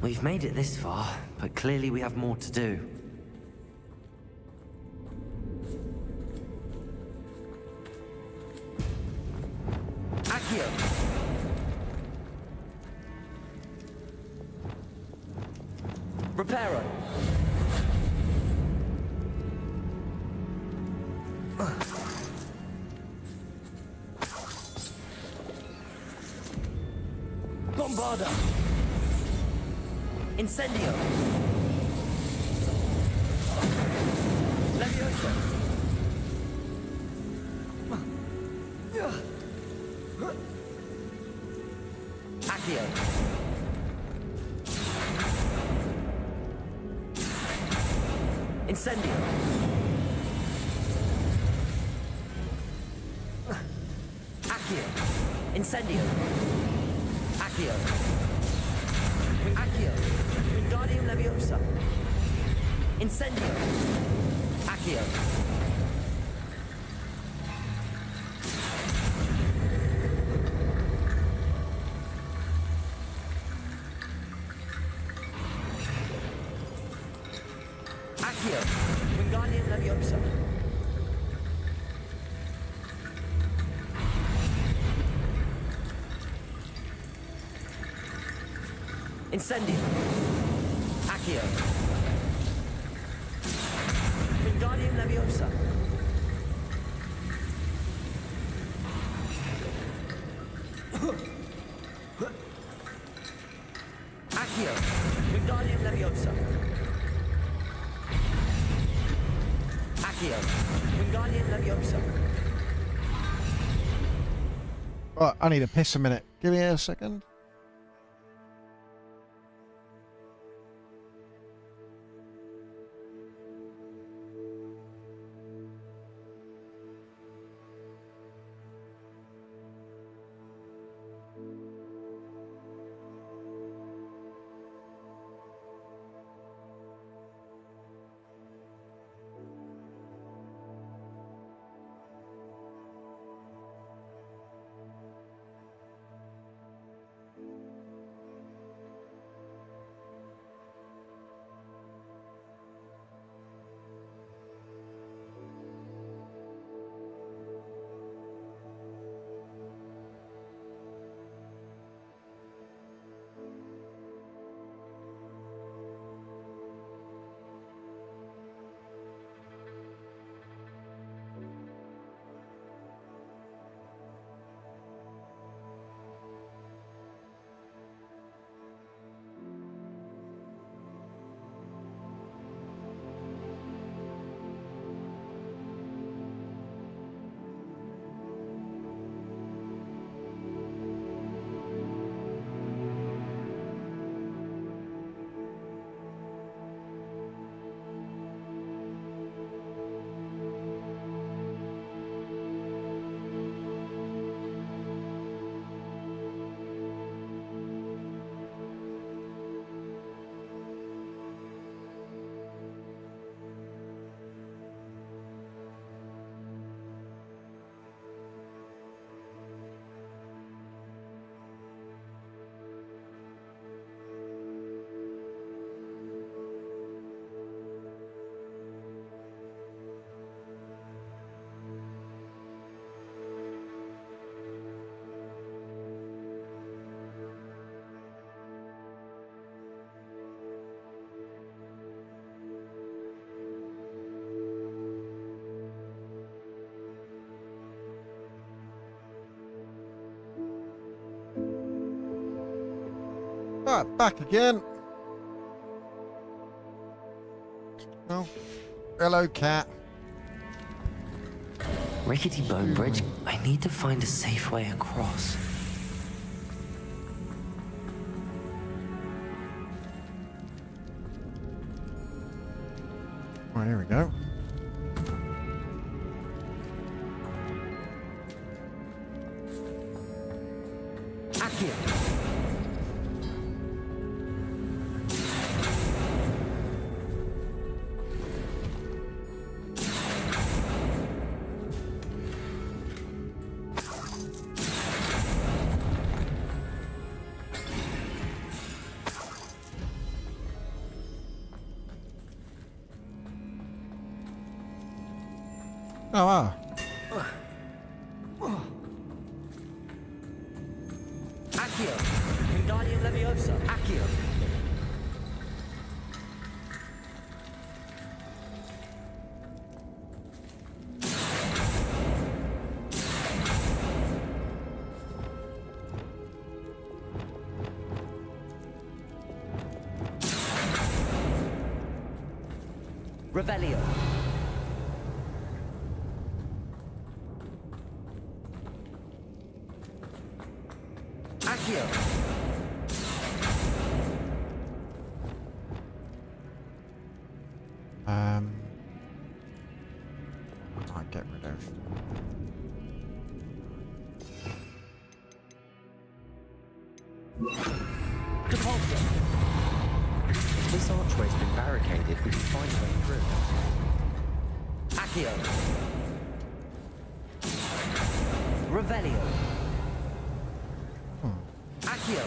We've made it this far, but clearly we have more to do. Accio. Reparo. Bombarda. Incendio. Levioso. Accio. Incendio. Accio. Incendio. Accio. Accio. Wingardium Leviosa. Incendio. Accio. Accio. Wingardium Leviosa. Incendio. Accio. Wingardium Leviosa. Accio. Wingardium Leviosa. Accio. Wingardium Leviosa. Right, I need to piss a minute. Give me a second. Right, back again. Oh, hello, cat. Rickety bone bridge. I need to find a safe way across. Oh, here we go. Accio. Oh, wow. Accio. Wingardium Leviosa. Accio. Revelio. Accio. I might get rid of. Depulso. If this archway's been barricaded, we can find a way through. Accio. Revelio. Accio.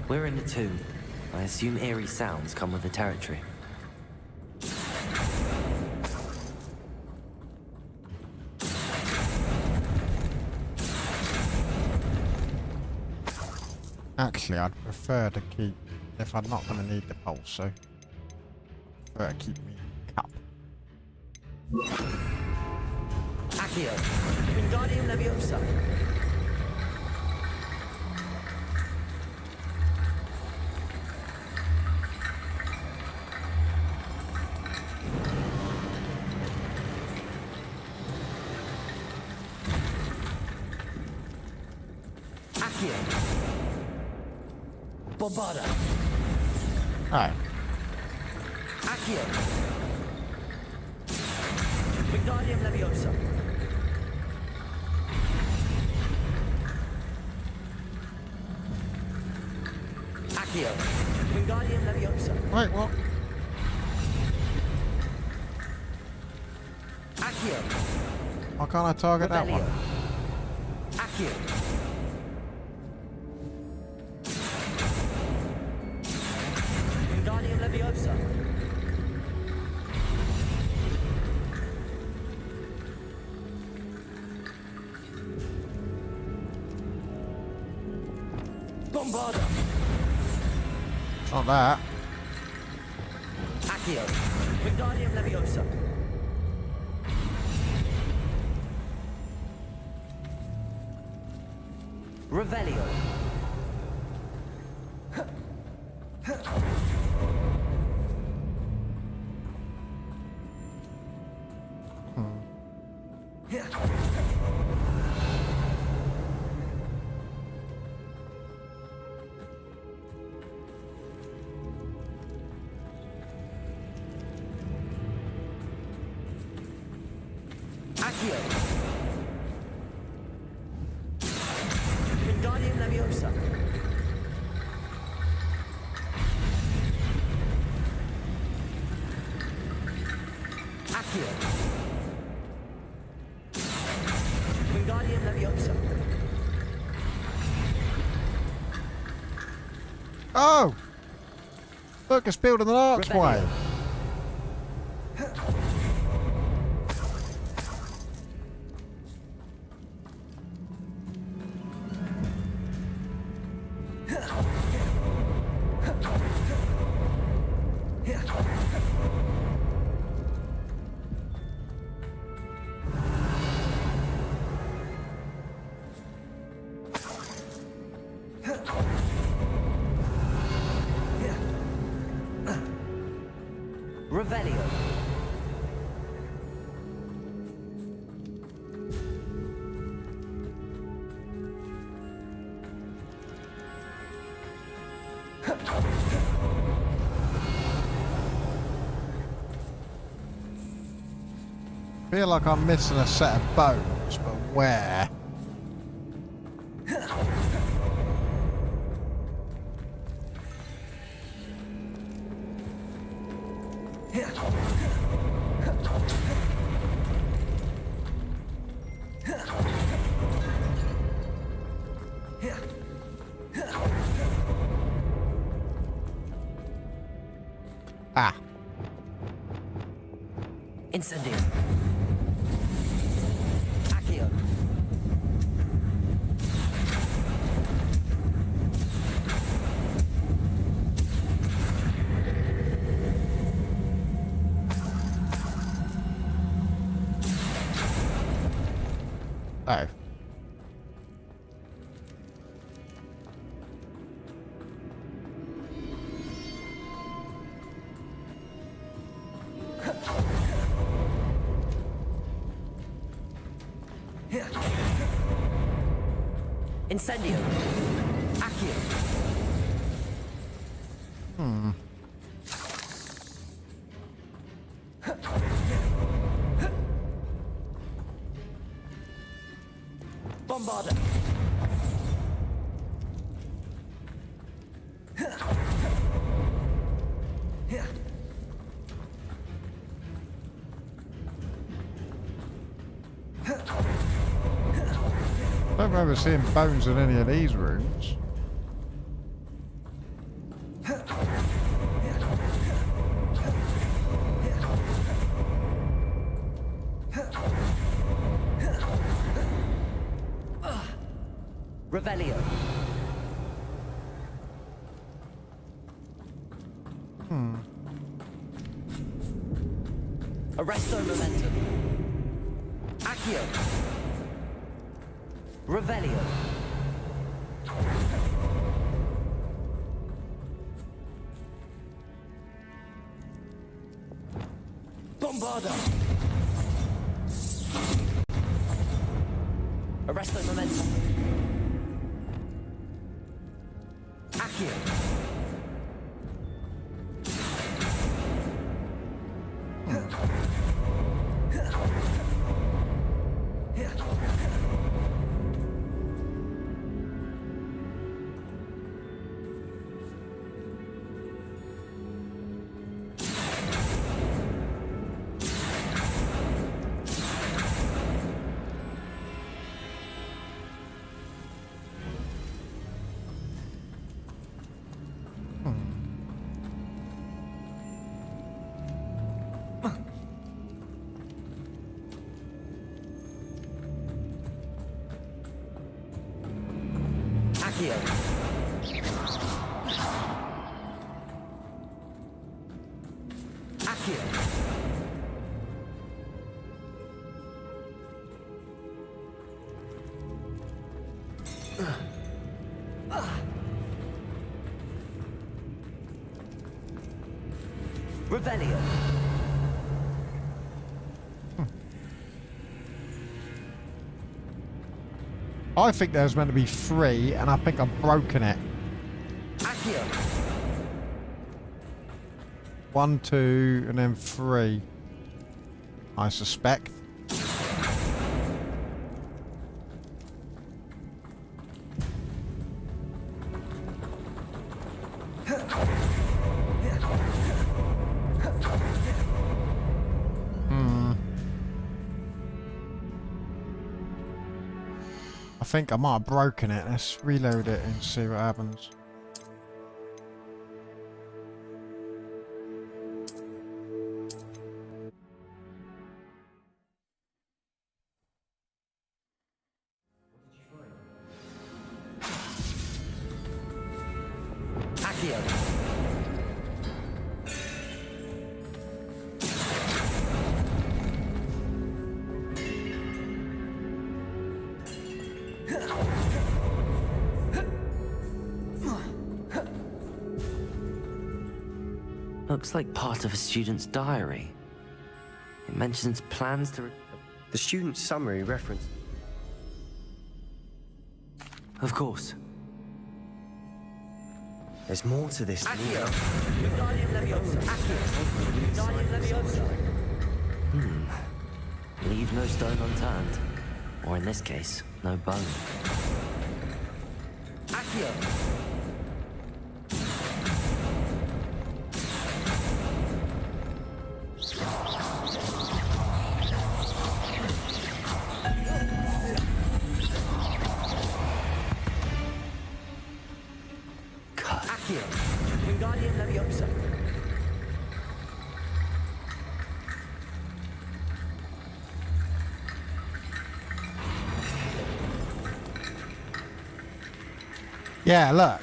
We're in the tomb. I assume eerie sounds come with the territory. Actually, I'd prefer to keep, if I'm not going to need the pulse, so I'd prefer to keep me cup. Accio. Wingardium Leviosa. Accio. Bombarda. Alright. Accio. Wingardium Leviosa. Accio. Wingardium Leviosa. Wait, what? Accio. Why can't I target that Revelio. one? Accio. Wingardium Leviosa. Bombarda. Not that. Accio. Wingardium Leviosa. Revelio. Accio. Wingardium Leviosa. Accio. Wingardium Leviosa. Oh! Look, it's building an archway. Feel like I'm missing a set of bones, but where? Ah. Incendio. Accio. Oh. Incendio. Accio. Bombarda. I don't remember seeing bones in any of these rooms. Revelio. Arresto momentum. Accio. Revelio. Bombarda. Arresto momentum. Accio. Accio. Accio. Revelio. I think there's meant to be 3, and I think I've broken it. Accio. 1, 2, and then 3. I suspect. I think I might have broken it. Let's reload it and see what happens. Accio. Looks like part of a student's diary. It mentions plans to... The student's summary reference. Of course. There's more to this than Accio. leave no stone unturned. Or in this case, no bone. Accio! Cut. Accio! Wingardium Leviosa! Yeah, look.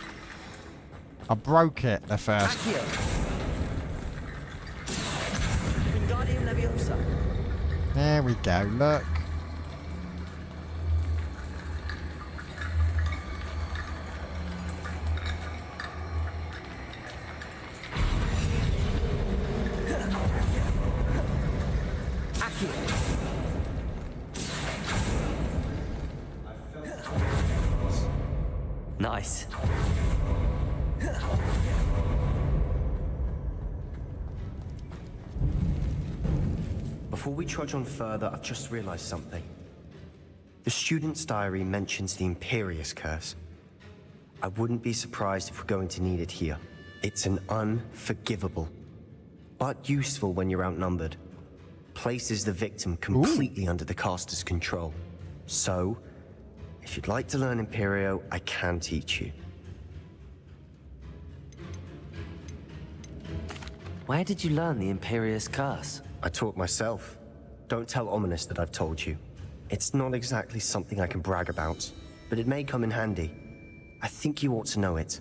I broke it the first. Accio! Wingardium Leviosa! There we go, look. Accio! Nice. Before we trudge on further, I've just realized something. The student's diary mentions the Imperious Curse. I wouldn't be surprised if we're going to need it here. It's an unforgivable, but useful when you're outnumbered. Places the victim completely under the caster's control. So, if you'd like to learn Imperio, I can teach you. Where did you learn the Imperious Curse? I taught myself. Don't tell Ominous that I've told you. It's not exactly something I can brag about, but it may come in handy. I think you ought to know it.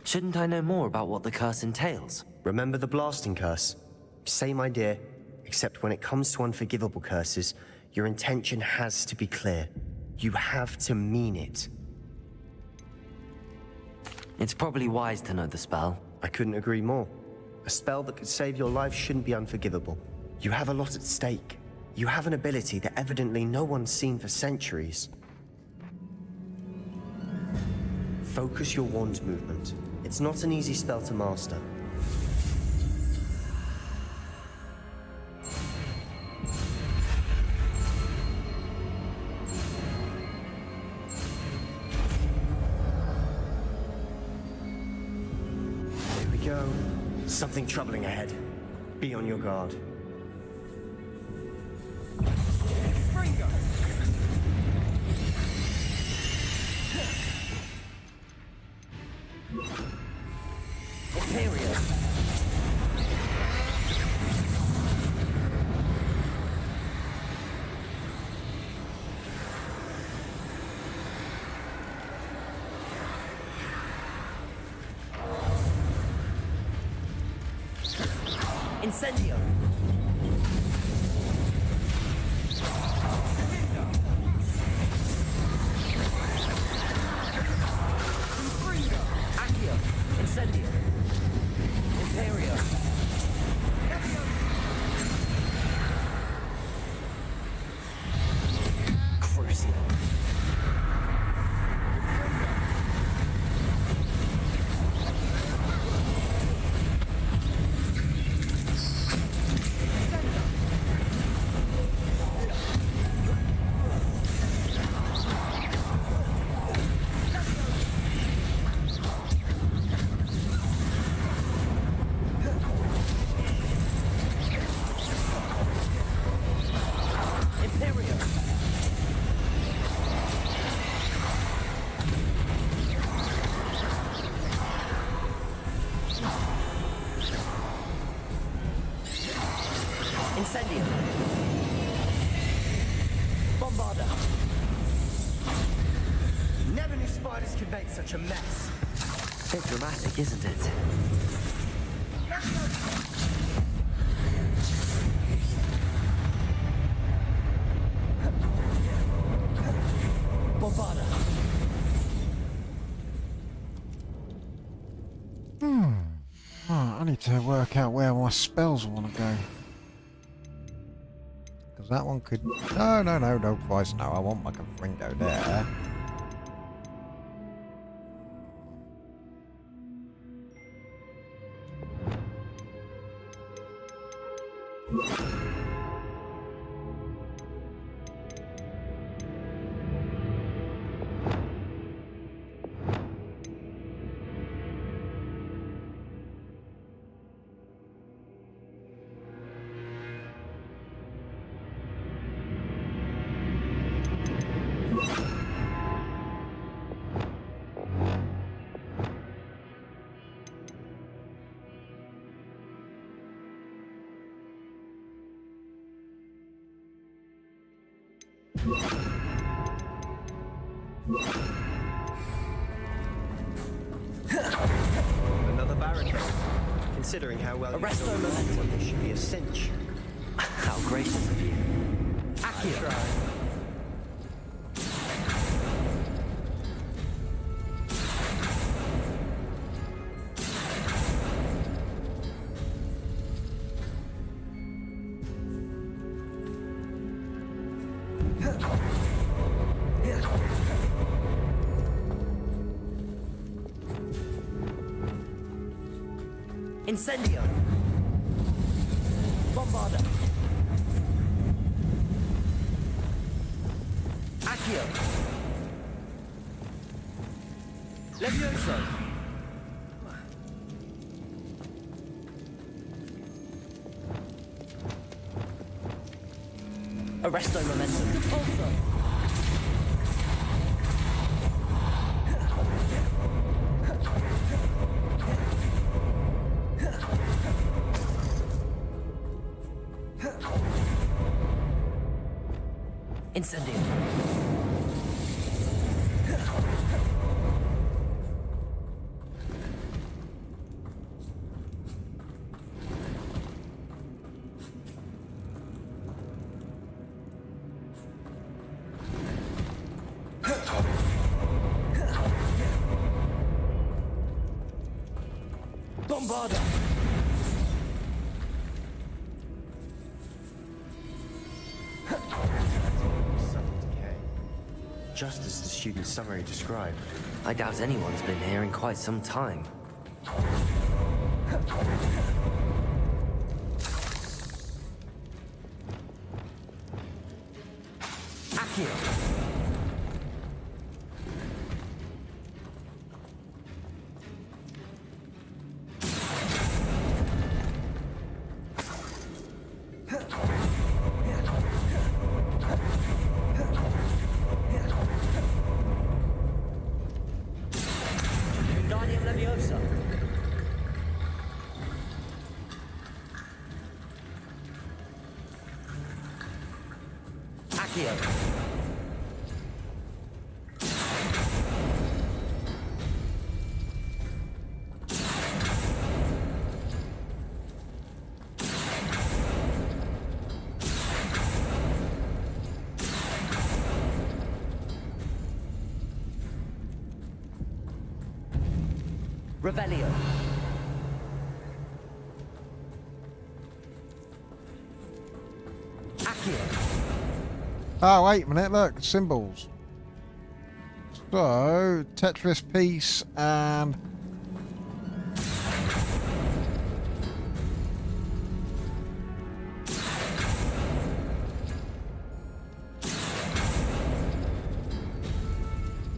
Shouldn't I know more about what the curse entails? Remember the blasting curse? Same idea, except when it comes to unforgivable curses, your intention has to be clear. You have to mean it. It's probably wise to know the spell. I couldn't agree more. A spell that could save your life shouldn't be unforgivable. You have a lot at stake. You have an ability that evidently no one's seen for centuries. Focus your wand movement. It's not an easy spell to master. Here we go. Something troubling ahead. Be on your guard. Imperio! Incendio! Accio! Incendio! Imperio! Crucio! Imperio! Incendio! Bombarda! Never knew spiders could make such a mess. Bit dramatic, isn't it? Bombarda! Oh, I need to work out where my spells want to go. Because that one could... No, twice no. I want my Confringo there. Another barricade. Considering how well Arrest you know them. momentum, this should be a cinch. How gracious of you. I Accio. try. Incendio. Bombarda. Accio. Levioso. Arresto momentum. Also. Incendio. Bombarda. Subtle decay. Just as the student's summary described. I doubt anyone's been here in quite some time. Accio. Wingardium Leviosa. Accio. Revelio. Accio. Oh, wait a minute, look, symbols. So, Tetris piece and...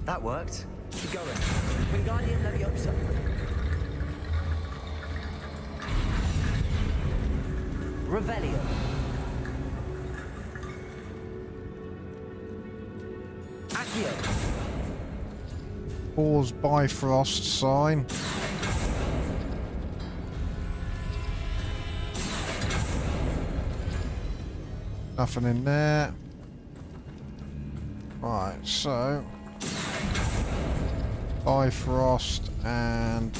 That worked. Keep going. Wingardium Leviosa. Revelio. Accio. Pause Bifrost sign. Nothing in there. Right, so... Bifrost and...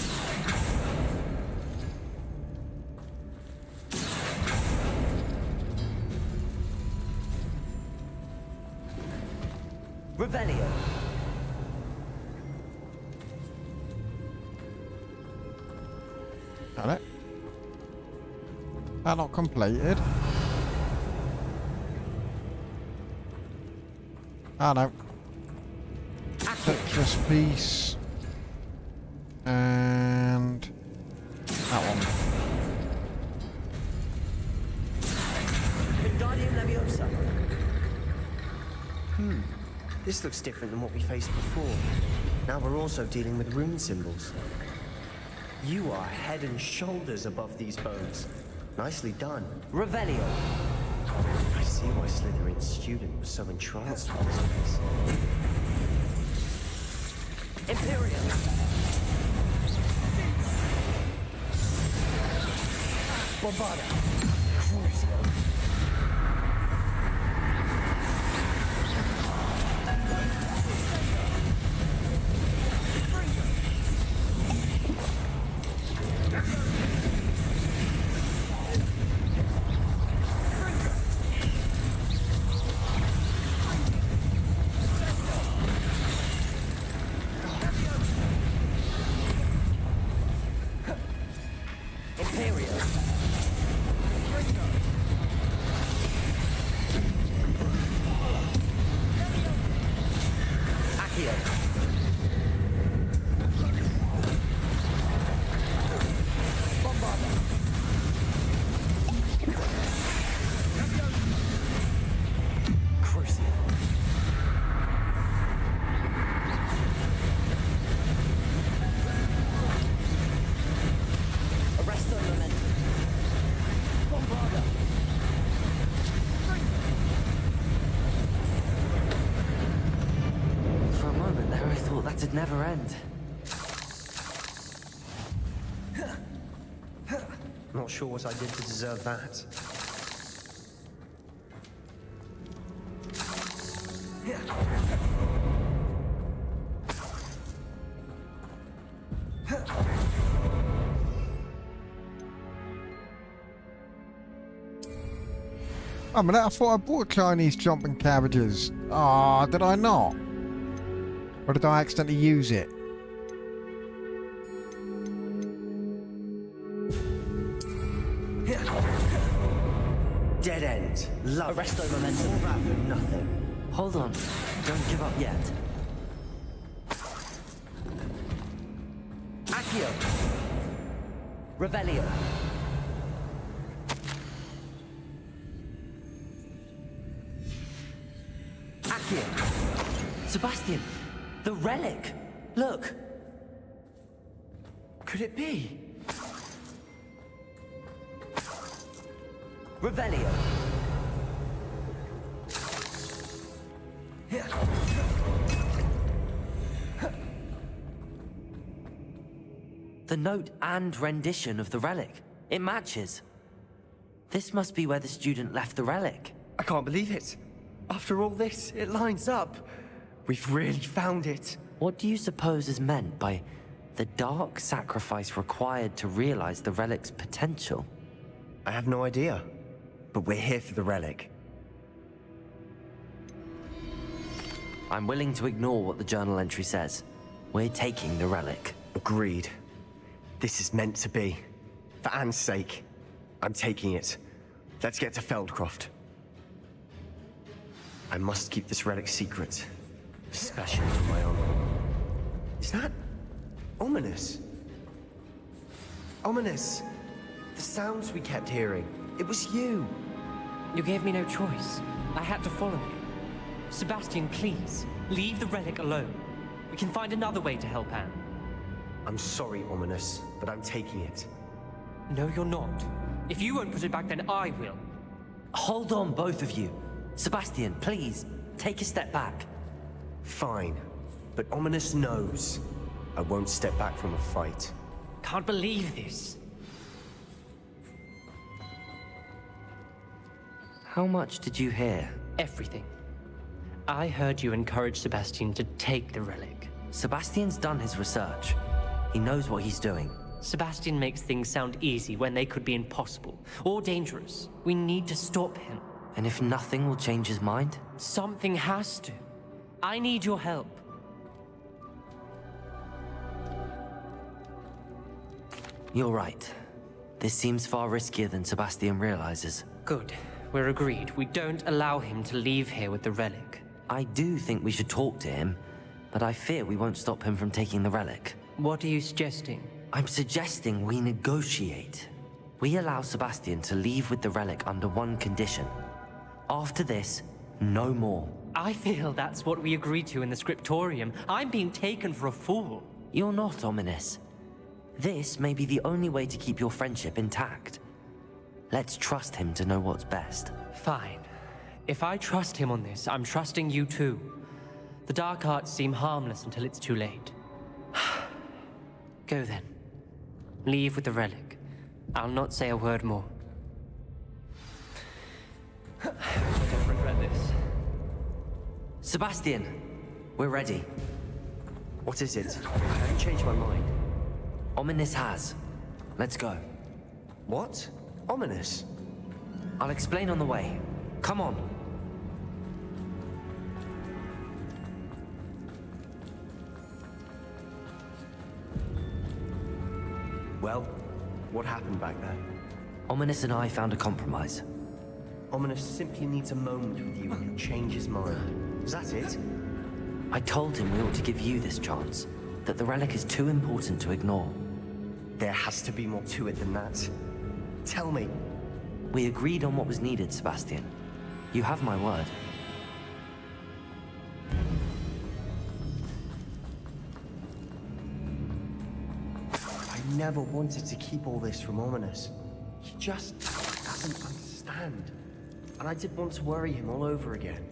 Revelio. Got it. That not completed. Oh no. Tetris piece. And that one. Wingardium Leviosa. This looks different than what we faced before. Now we're also dealing with rune symbols. You are head and shoulders above these bones. Nicely done. Revelio. I see why Slytherin's student was so entranced with this place. Imperium. Bombarda. Crucio. That'd never end. Not sure what I did to deserve that. Oh, man, I thought I bought Chinese jumping cabbages. Ah, did I not? Or did I accidentally use it? Dead end. Love Arresto momentum. All that for nothing. Hold on. Don't give up yet. Accio. Revelio. Accio. Sebastian. The relic. Look. Could it be? Revelio. The note and rendition of the relic. It matches. This must be where the student left the relic. I can't believe it. After all this, it lines up. We've really found it. What do you suppose is meant by the dark sacrifice required to realize the relic's potential? I have no idea. But we're here for the relic. I'm willing to ignore what the journal entry says. We're taking the relic. Agreed. This is meant to be. For Anne's sake, I'm taking it. Let's get to Feldcroft. I must keep this relic secret. Especially from my uncle. Is that ominous? Ominous! The sounds we kept hearing. It was you! You gave me no choice. I had to follow you. Sebastian, please, leave the relic alone. We can find another way to help Anne. I'm sorry, Ominous, but I'm taking it. No, you're not. If you won't put it back, then I will. Hold on, both of you. Sebastian, please, take a step back. Fine, but Ominous knows I won't step back from a fight. Can't believe this. How much did you hear? Everything. I heard you encourage Sebastian to take the relic. Sebastian's done his research. He knows what he's doing. Sebastian makes things sound easy when they could be impossible or dangerous. We need to stop him. And if nothing will change his mind? Something has to. I need your help. You're right. This seems far riskier than Sebastian realizes. Good. We're agreed. We don't allow him to leave here with the relic. I do think we should talk to him, but I fear we won't stop him from taking the relic. What are you suggesting? I'm suggesting we negotiate. We allow Sebastian to leave with the relic under one condition. After this, no more. I feel that's what we agreed to in the scriptorium. I'm being taken for a fool. You're not, Ominous. This may be the only way to keep your friendship intact. Let's trust him to know what's best. Fine. If I trust him on this, I'm trusting you too. The dark arts seem harmless until it's too late. Go then. Leave with the relic. I'll not say a word more. I don't regret this. Sebastian, we're ready. What is it? I haven't changed my mind. Ominous has. Let's go. What? Ominous? I'll explain on the way. Come on. Well, what happened back there? Ominous and I found a compromise. Ominous simply needs a moment with you and he'll change his mind. Is that it? I told him we ought to give you this chance, that the relic is too important to ignore. There has to be more to it than that. Tell me. We agreed on what was needed, Sebastian. You have my word. I never wanted to keep all this from Ominous. He just doesn't understand. And I didn't want to worry him all over again.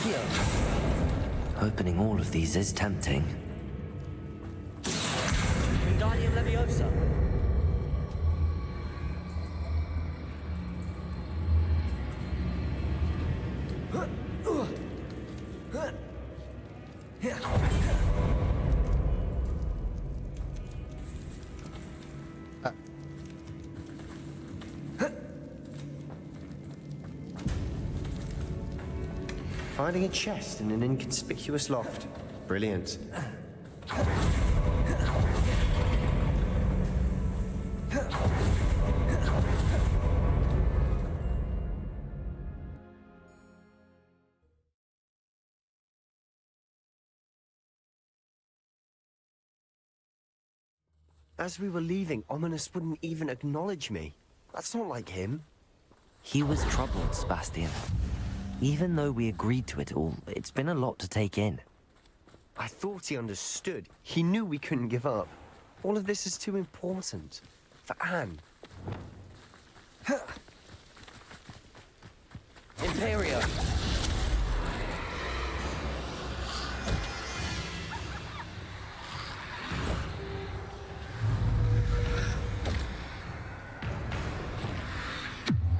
Accio. Opening all of these is tempting. Wingardium Leviosa. Finding a chest in an inconspicuous loft. Brilliant. As we were leaving, Ominous wouldn't even acknowledge me. That's not like him. He was troubled, Sebastian. Even though we agreed to it all, it's been a lot to take in. I thought he understood. He knew we couldn't give up. All of this is too important. For Anne. Imperio.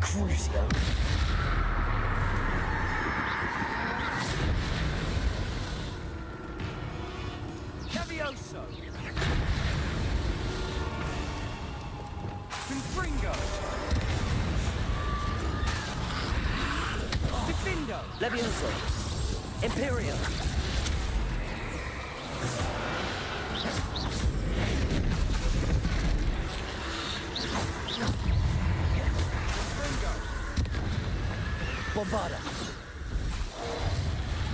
Crucio. Levioso! Confringo! Defendo! Levioso. Imperio. Bombarda.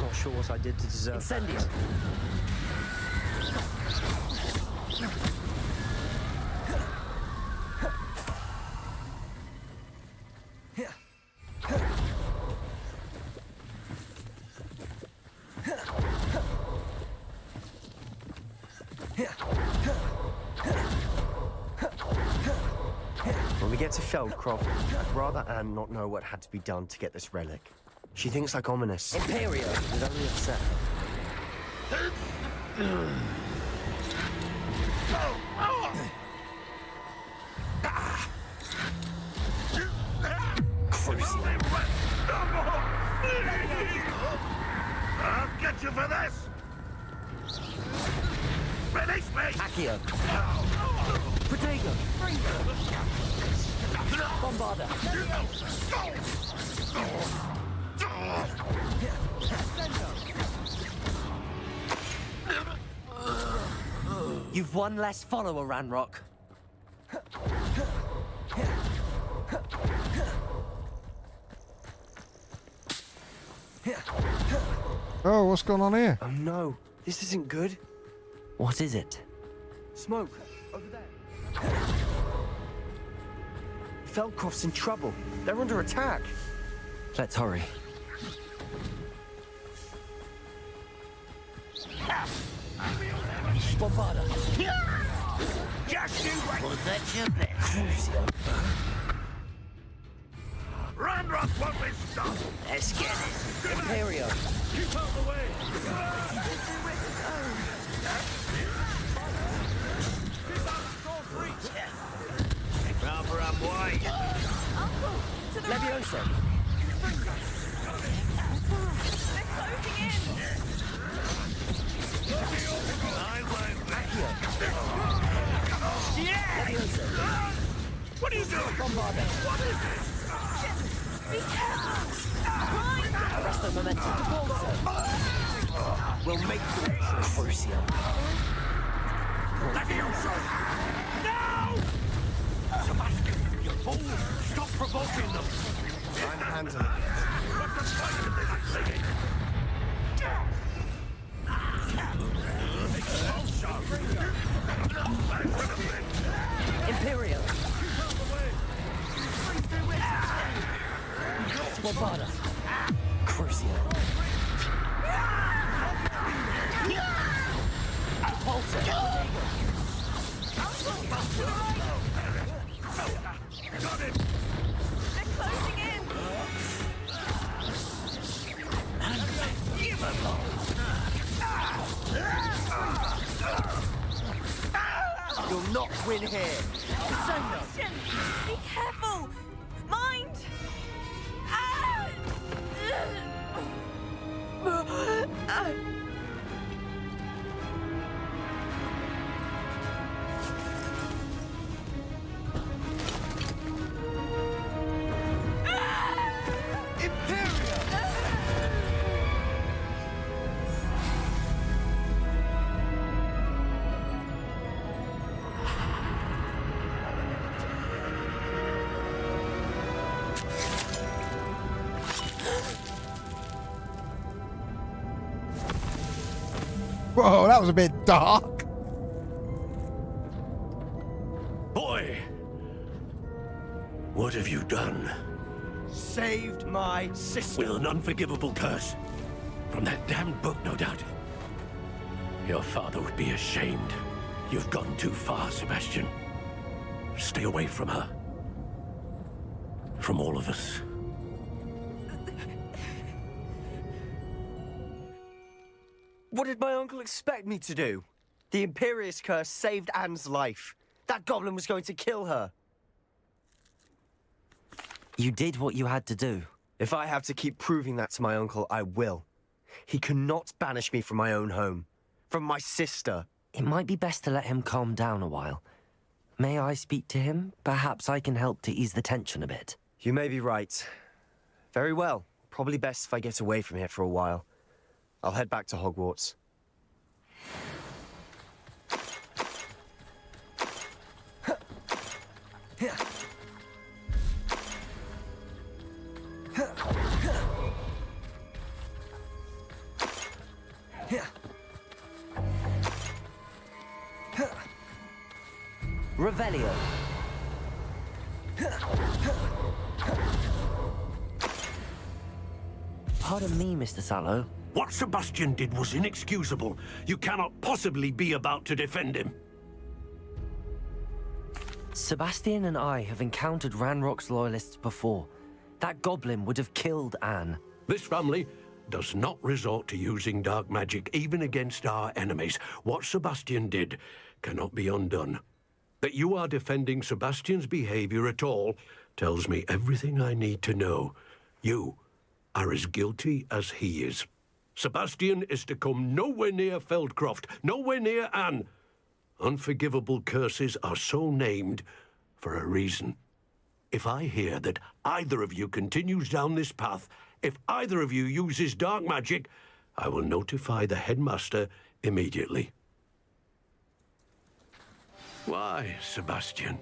Not sure what I did to deserve that. Incendio. When we get to Feldcroft, I'd rather Anne not know what had to be done to get this relic. She thinks like Ominous. Imperio. It only upset her. I'll get you for this! Release me! Accio. Protego. Bombarda. You've one less follower, Ranrock. Oh, what's going on here? Oh no, this isn't good. What is it? Smoke, over there. Feldcroft's in trouble. They're under attack. Let's hurry. Bombarda. Just you wait! Was that your best? Crucio. Ranrock won't be stopped! Let's get it. Imperio. Keep out the way! Rather I'm wide. Levioso. I won't let you. Levioso. What are you doing? Bombarda. What is this? Arresto momentum. Repulsor. We'll make the Crucio. Levioso! No! Sebastian, you fool! Stop provoking them! I'm handling it. What's the point of this thing? Imperio. Bombarda. Crucio. Repulsor. Got it! They're closing in. Sebastian! Be careful! Mind! Ah! Whoa, that was a bit dark. Boy! What have you done? Saved my sister. With an unforgivable curse. From that damned book, no doubt. Your father would be ashamed. You've gone too far, Sebastian. Stay away from her. From all of us. What did my uncle expect me to do? The Imperious curse saved Anne's life. That goblin was going to kill her. You did what you had to do. If I have to keep proving that to my uncle, I will. He cannot banish me from my own home. From my sister. It might be best to let him calm down a while. May I speak to him? Perhaps I can help to ease the tension a bit. You may be right. Very well. Probably best if I get away from here for a while. I'll head back to Hogwarts. Revelio. Pardon me, Mr. Sallow. What Sebastian did was inexcusable. You cannot possibly be about to defend him. Sebastian and I have encountered Ranrock's loyalists before. That goblin would have killed Anne. This family does not resort to using dark magic even against our enemies. What Sebastian did cannot be undone. That you are defending Sebastian's behavior at all tells me everything I need to know. You are as guilty as he is. Sebastian is to come nowhere near Feldcroft, nowhere near Anne. Unforgivable curses are so named for a reason. If I hear that either of you continues down this path, if either of you uses dark magic, I will notify the headmaster immediately. Why, Sebastian?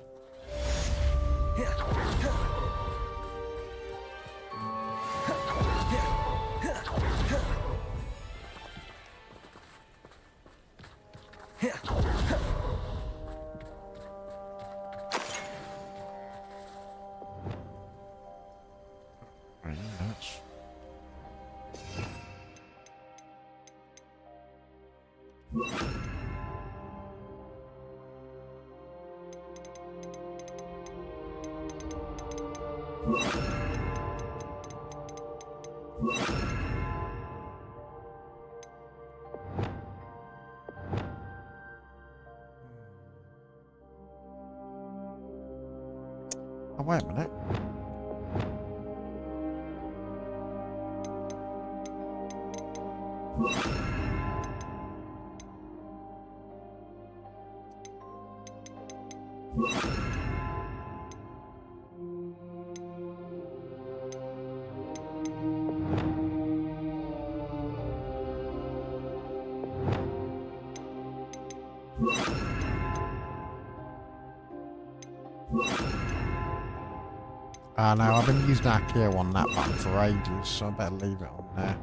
Oh, wait a minute. No, I've been using Akio on that button for ages, so I better leave it on there.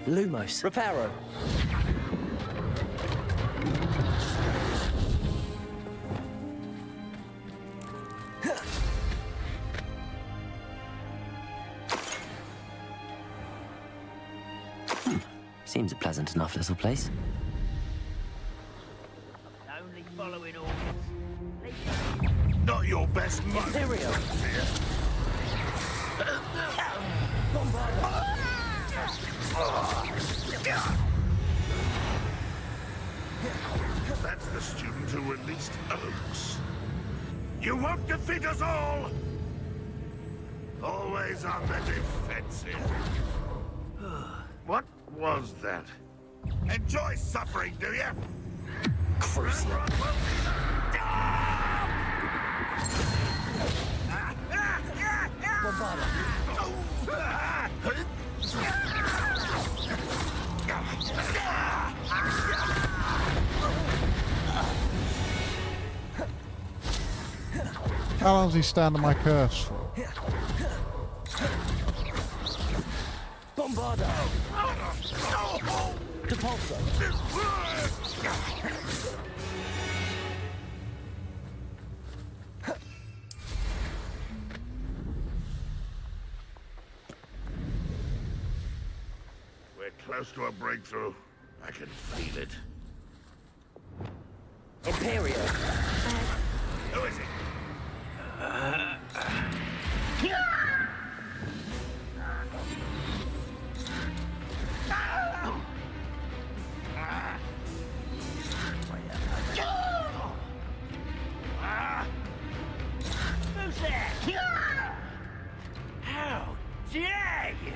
Lumos. Reparo. Seems a pleasant enough little place. Only following orders. Not your best moment. Imperio. That's the student who released Oaks. You won't defeat us all! Always on the defensive. What was that? Enjoy suffering, do you? Crucial. How long does he stand on my curse for? Bombardo. Depulso. We're close to a breakthrough. I can feel it. Imperio. Who is it? Who's there? How dare you?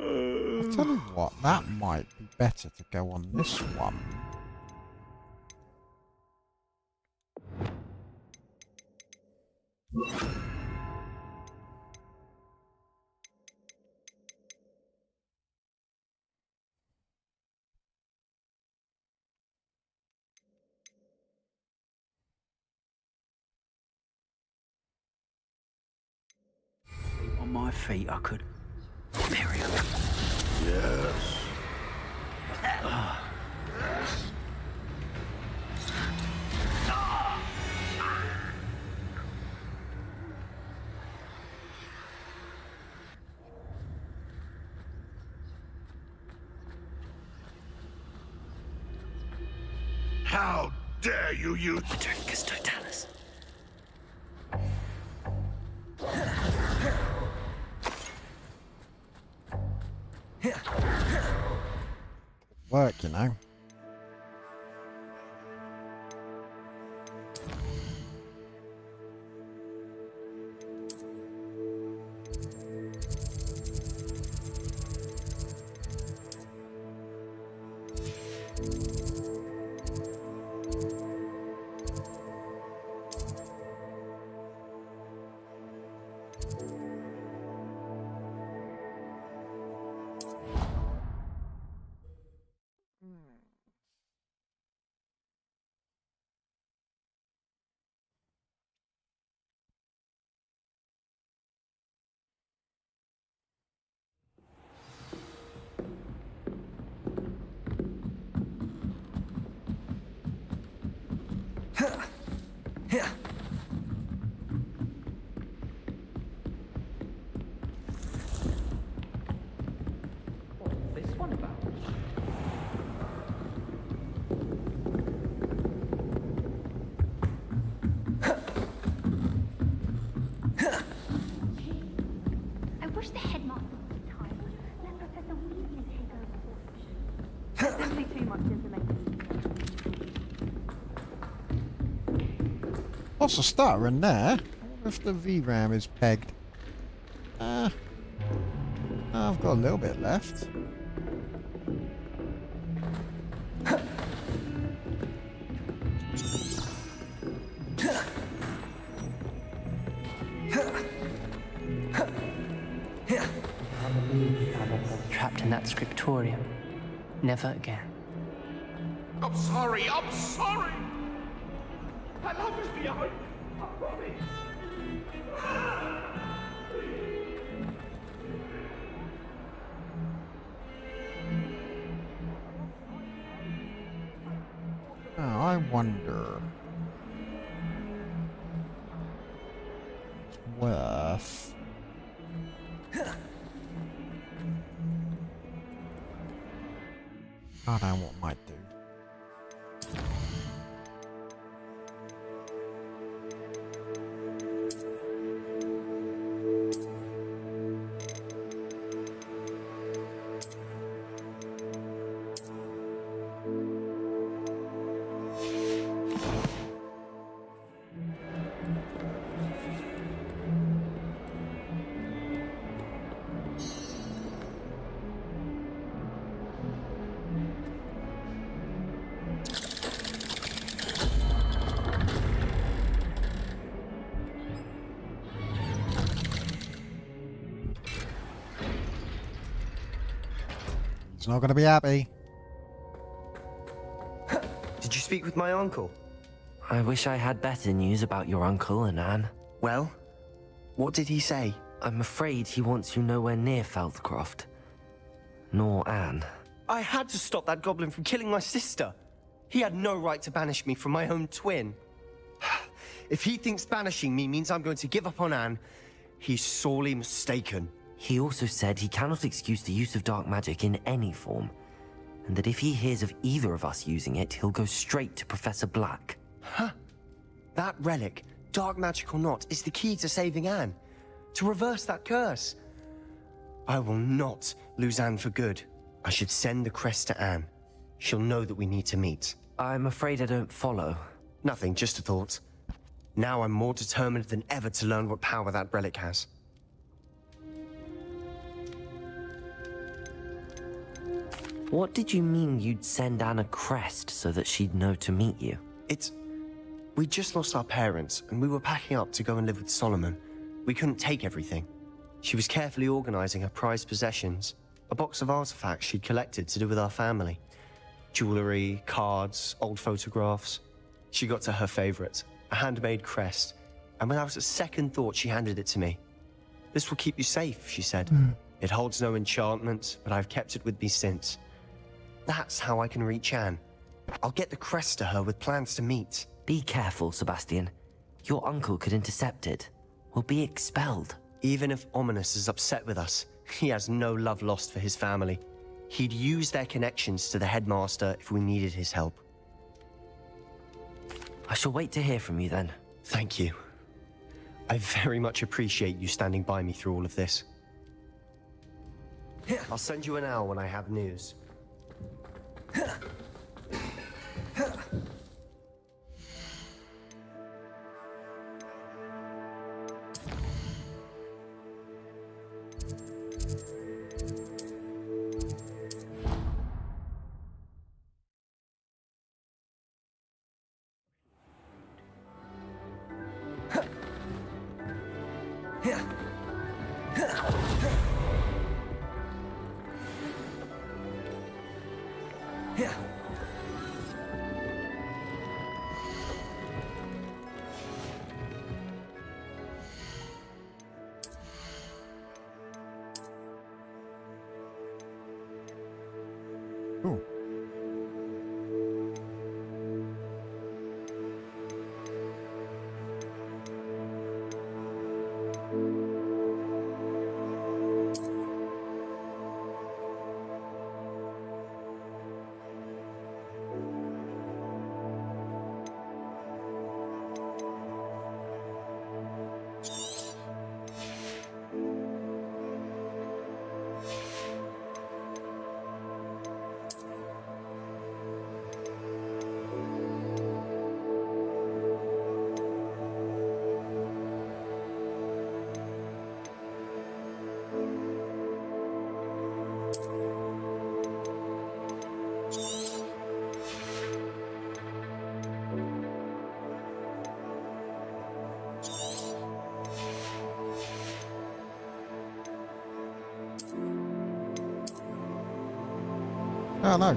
I'll tell you what, that might be better to go on this one. On my feet, I could. Imperial. Yes. How dare you use Paternicus totalis. Work, you know. What's this one about? I wish the headmaster would be time. Let Professor Weasley take over. There's simply too much information. What's a starter in there? I wonder if the VRAM is pegged. I've got a little bit left. Trapped in that scriptorium. Never again. I'm sorry, I'm sorry! My love is behind. wonder. It's worth. I don't know what I might do. He's not going to be happy. Did you speak with my uncle? I wish I had better news about your uncle and Anne. Well, what did he say? I'm afraid he wants you nowhere near Feldcroft. Nor Anne. I had to stop that goblin from killing my sister. He had no right to banish me from my own twin. If he thinks banishing me means I'm going to give up on Anne, he's sorely mistaken. He also said he cannot excuse the use of dark magic in any form, and that if he hears of either of us using it, he'll go straight to Professor Black. Huh? That relic, dark magic or not, is the key to saving Anne. To reverse that curse. I will not lose Anne for good. I should send the crest to Anne. She'll know that we need to meet. I'm afraid I don't follow. Nothing, just a thought. Now I'm more determined than ever to learn what power that relic has. What did you mean you'd send Anne a crest so that she'd know to meet you? We just lost our parents, and we were packing up to go and live with Solomon. We couldn't take everything. She was carefully organizing her prized possessions, a box of artifacts she'd collected to do with our family. Jewelry, cards, old photographs. She got to her favorite, a handmade crest, and without a second thought, she handed it to me. "This will keep you safe," she said. "It holds no enchantment, but I've kept it with me since. That's how I can reach Anne. I'll get the crest to her with plans to meet." Be careful, Sebastian. Your uncle could intercept it. We'll be expelled. Even if Ominous is upset with us, he has no love lost for his family. He'd use their connections to the headmaster if we needed his help. I shall wait to hear from you then. Thank you. I very much appreciate you standing by me through all of this. I'll send you an owl when I have news. Cool. Oh no.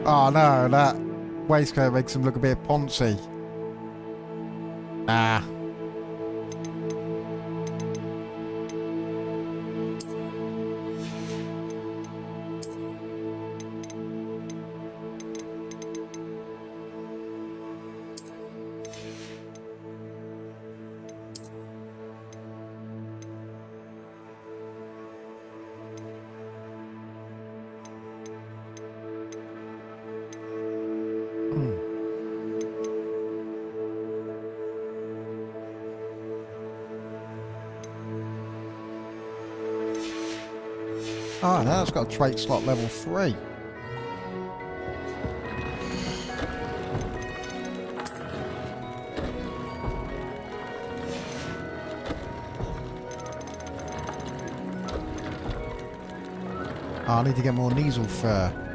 Oh no, that waistcoat makes him look a bit poncy. Nah. Oh, now it's got a trait slot level 3. Oh, I need to get more Kneasel fur.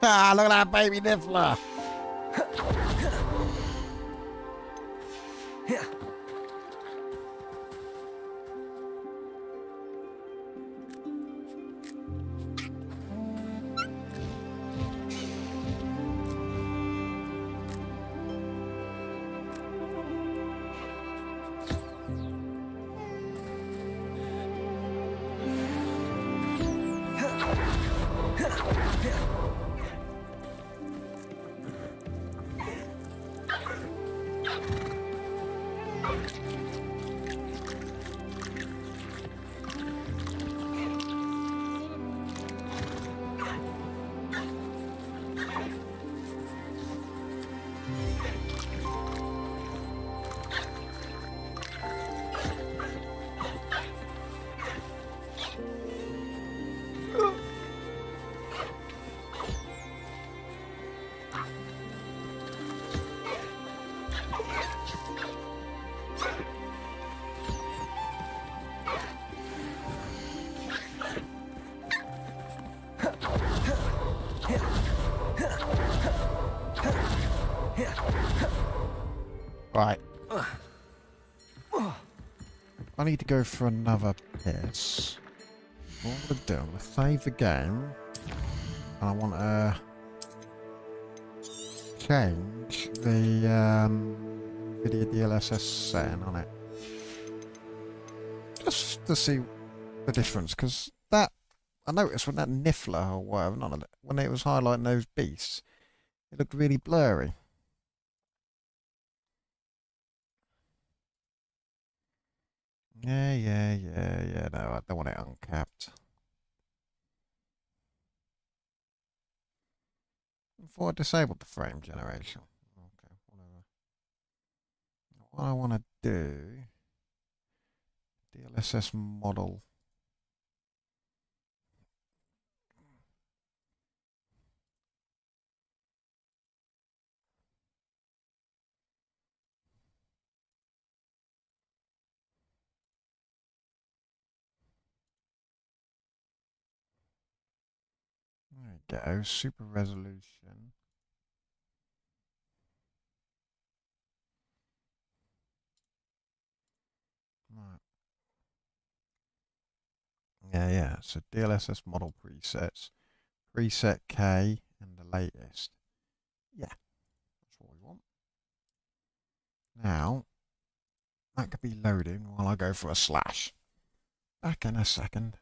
Ah, look at that baby Niffler. Right. I need to go for another piss. What I'm going to do, I'm going to save the game. And I want to change the video DLSS setting on it. Just to see the difference, because that, I noticed when that Niffler or whatever, when it was highlighting those beasts, it looked really blurry. Yeah. No, I don't want it uncapped. Before I disabled the frame generation. Okay, whatever. What I want to do, DLSS model. There we go, super resolution. Right. Yeah. So DLSS model presets, preset K, and the latest. Yeah, that's what we want. Now, that could be loading while I go for a slash. Back in a second.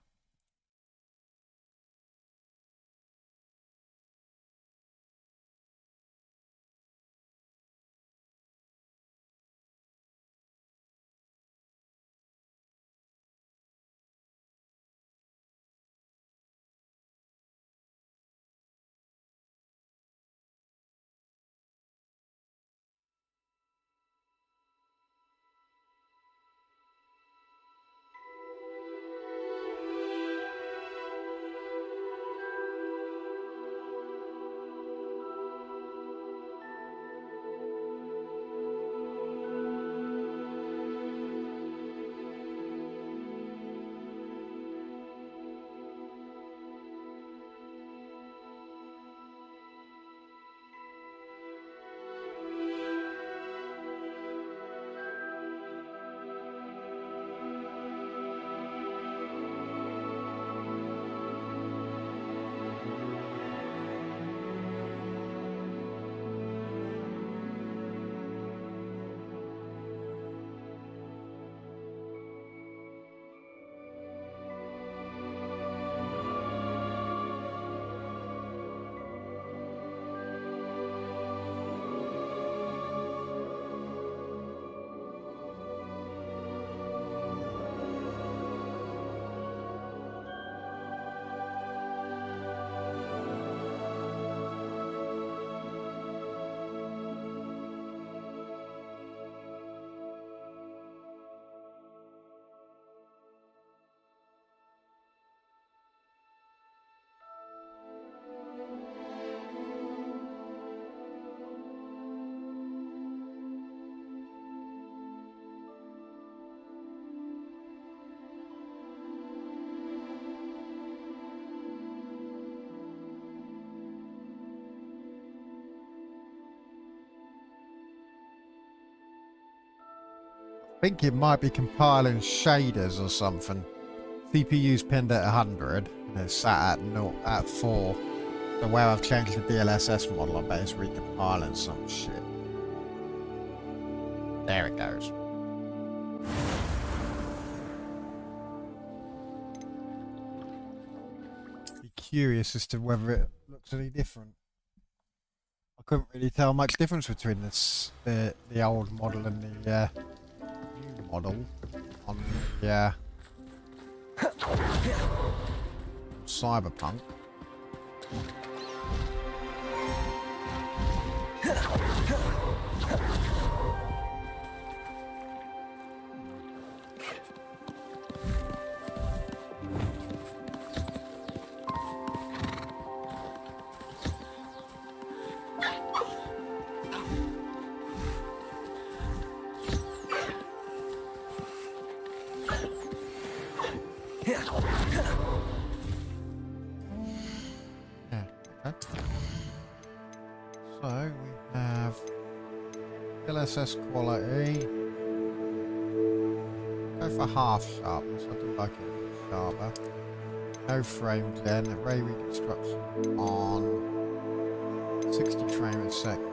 I think it might be compiling shaders or something. CPU's pinned at 100 and it's sat at 4. So where I've changed the DLSS model, I bet it's recompiling some shit. There it goes. Be curious as to whether it looks any different. I couldn't really tell much difference between this the old model and the new model on the Cyberpunk. So we have LSS quality. Go for half sharpness. I do like it a bit sharper. No frame gen. Ray reconstruction on 60 frames a second.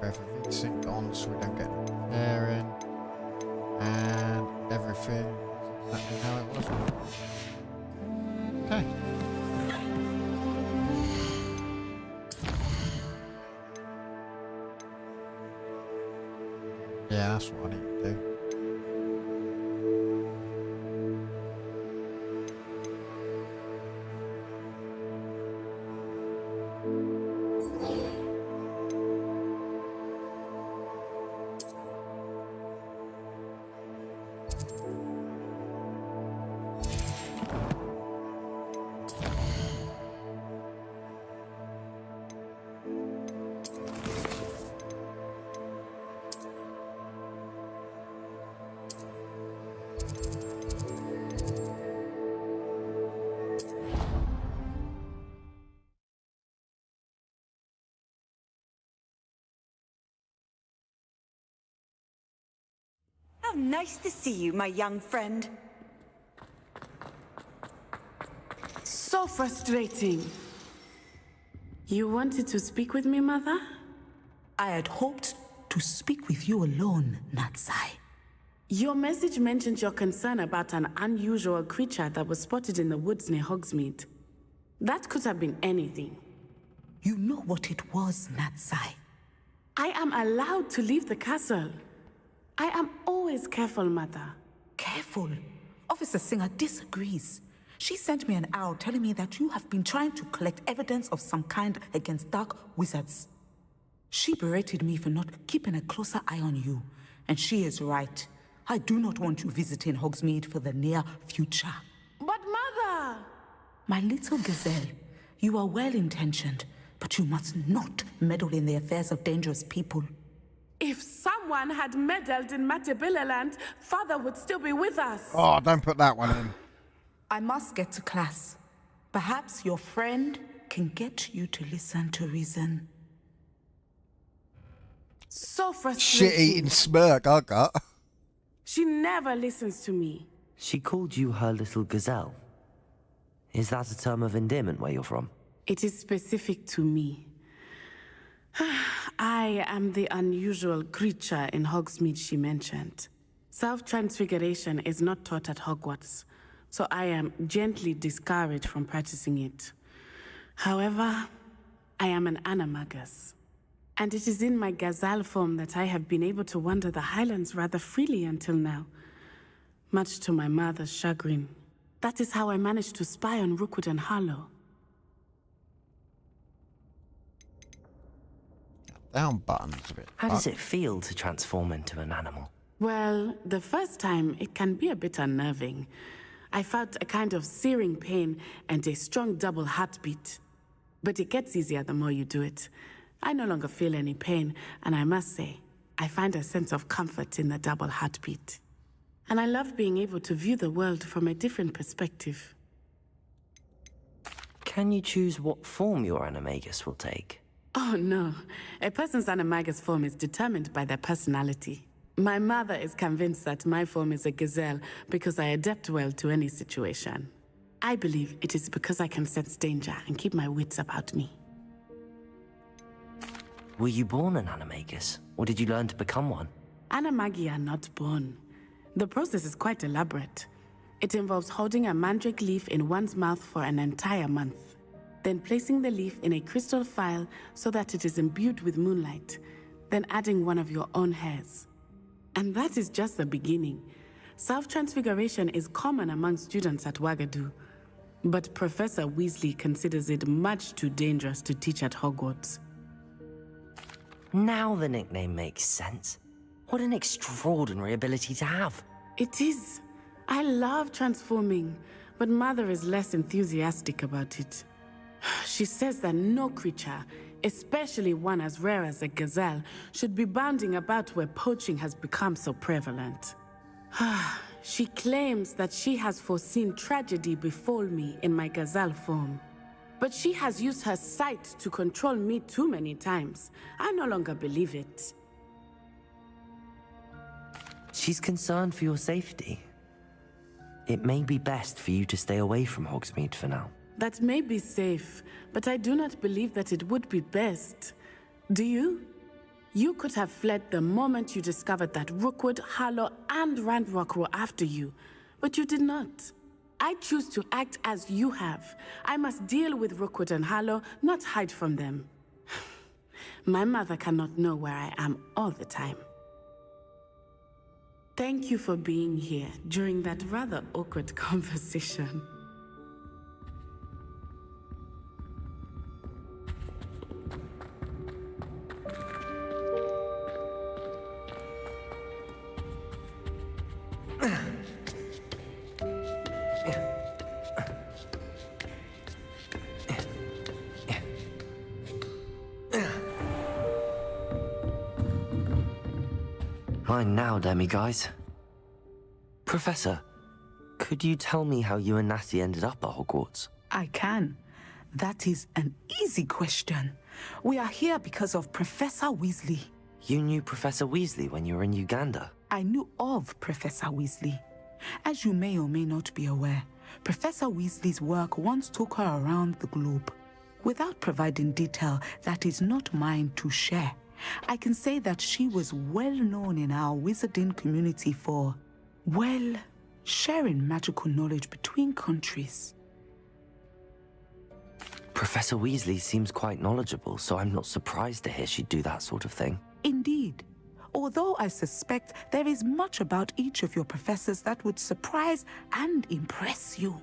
Go for VSync on so we don't get any pairing. And everything is exactly how it was. Okay. Yeah, that's what I need to do. How nice to see you, my young friend. So frustrating. You wanted to speak with me, Mother? I had hoped to speak with you alone, Natsai. Your message mentioned your concern about an unusual creature that was spotted in the woods near Hogsmeade. That could have been anything. You know what it was, Natsai. I am allowed to leave the castle. I am always careful, Mother. Careful? Officer Singer disagrees. She sent me an owl telling me that you have been trying to collect evidence of some kind against dark wizards. She berated me for not keeping a closer eye on you, and she is right. I do not want you visiting Hogsmeade for the near future. But Mother! My little gazelle, you are well-intentioned, but you must not meddle in the affairs of dangerous people. If someone had meddled in Matabeleland, Father would still be with us. Oh, don't put that one in. I must get to class. Perhaps your friend can get you to listen to reason. So frustrating. Shit-eating smirk I got. She never listens to me. She called you her little gazelle. Is that a term of endearment where you're from? It is specific to me. I am the unusual creature in Hogsmeade she mentioned. Self-transfiguration is not taught at Hogwarts, so I am gently discouraged from practicing it. However, I am an animagus, and it is in my gazelle form that I have been able to wander the Highlands rather freely until now, much to my mother's chagrin. That is how I managed to spy on Rookwood and Harlow. Down buttons a bit. How does it feel to transform into an animal? Well, the first time, it can be a bit unnerving. I felt a kind of searing pain and a strong double heartbeat. But it gets easier the more you do it. I no longer feel any pain, and I must say, I find a sense of comfort in the double heartbeat. And I love being able to view the world from a different perspective. Can you choose what form your animagus will take? Oh no, a person's animagus form is determined by their personality. My mother is convinced that my form is a gazelle because I adapt well to any situation. I believe it is because I can sense danger and keep my wits about me. Were you born an animagus, or did you learn to become one? Animagi are not born. The process is quite elaborate. It involves holding a mandrake leaf in one's mouth for an entire month, then placing the leaf in a crystal vial so that it is imbued with moonlight, then adding one of your own hairs. And that is just the beginning. Self-transfiguration is common among students at Wagadu, but Professor Weasley considers it much too dangerous to teach at Hogwarts. Now the nickname makes sense. What an extraordinary ability to have. It is. I love transforming, but Mother is less enthusiastic about it. She says that no creature, especially one as rare as a gazelle, should be bounding about where poaching has become so prevalent. She claims that she has foreseen tragedy befall me in my gazelle form. But she has used her sight to control me too many times. I no longer believe it. She's concerned for your safety. It may be best for you to stay away from Hogsmeade for now. That may be safe, but I do not believe that it would be best. Do you? You could have fled the moment you discovered that Rookwood, Harlow, and Ranrock were after you, but you did not. I choose to act as you have. I must deal with Rookwood and Harlow, not hide from them. My mother cannot know where I am all the time. Thank you for being here during that rather awkward conversation. Fine now, demi-guys. Professor, could you tell me how you and Natty ended up at Hogwarts? I can. That is an easy question. We are here because of Professor Weasley. You knew Professor Weasley when you were in Uganda? I knew of Professor Weasley. As you may or may not be aware, Professor Weasley's work once took her around the globe. Without providing detail that is not mine to share, I can say that she was well known in our wizarding community for, well, sharing magical knowledge between countries. Professor Weasley seems quite knowledgeable, so I'm not surprised to hear she'd do that sort of thing. Indeed. Although I suspect there is much about each of your professors that would surprise and impress you.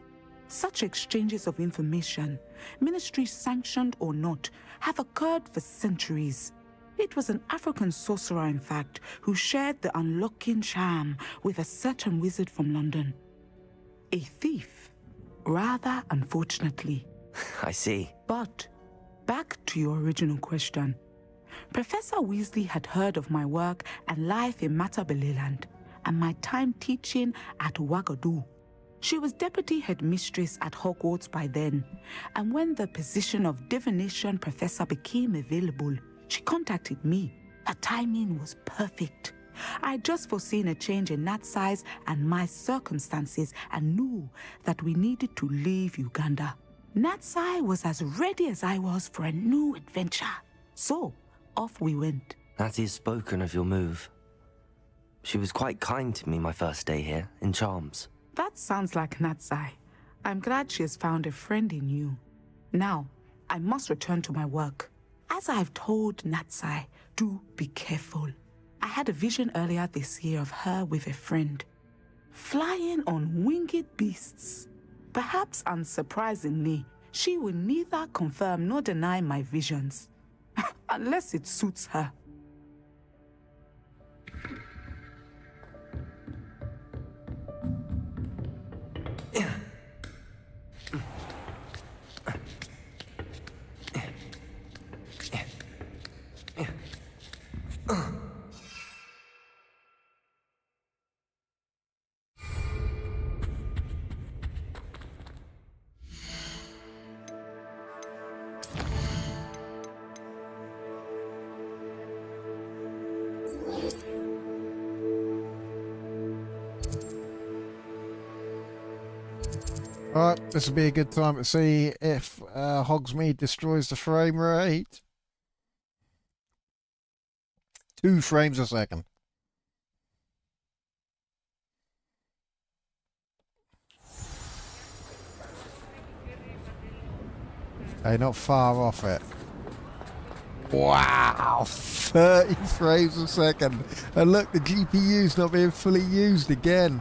Such exchanges of information, ministry sanctioned or not, have occurred for centuries. It was an African sorcerer, in fact, who shared the unlocking charm with a certain wizard from London. A thief, rather unfortunately. I see. But, back to your original question. Professor Weasley had heard of my work and life in Matabeleland, and my time teaching at Ouagadougou. She was deputy headmistress at Hogwarts by then, and when the position of divination professor became available, she contacted me. Her timing was perfect. I'd just foreseen a change in Nat's size and my circumstances and knew that we needed to leave Uganda. Natsai was as ready as I was for a new adventure. So, off we went. Natty's spoken of your move. She was quite kind to me my first day here, in Charms. That sounds like Natsai. I'm glad she has found a friend in you. Now, I must return to my work. As I've told Natsai, do be careful. I had a vision earlier this year of her with a friend, flying on winged beasts. Perhaps unsurprisingly, she will neither confirm nor deny my visions, unless it suits her. Right, this will be a good time to see if Hogsmeade destroys the frame rate. 2 frames a second. Okay, not far off it. Wow, 30 frames a second. And look, the GPU's not being fully used again.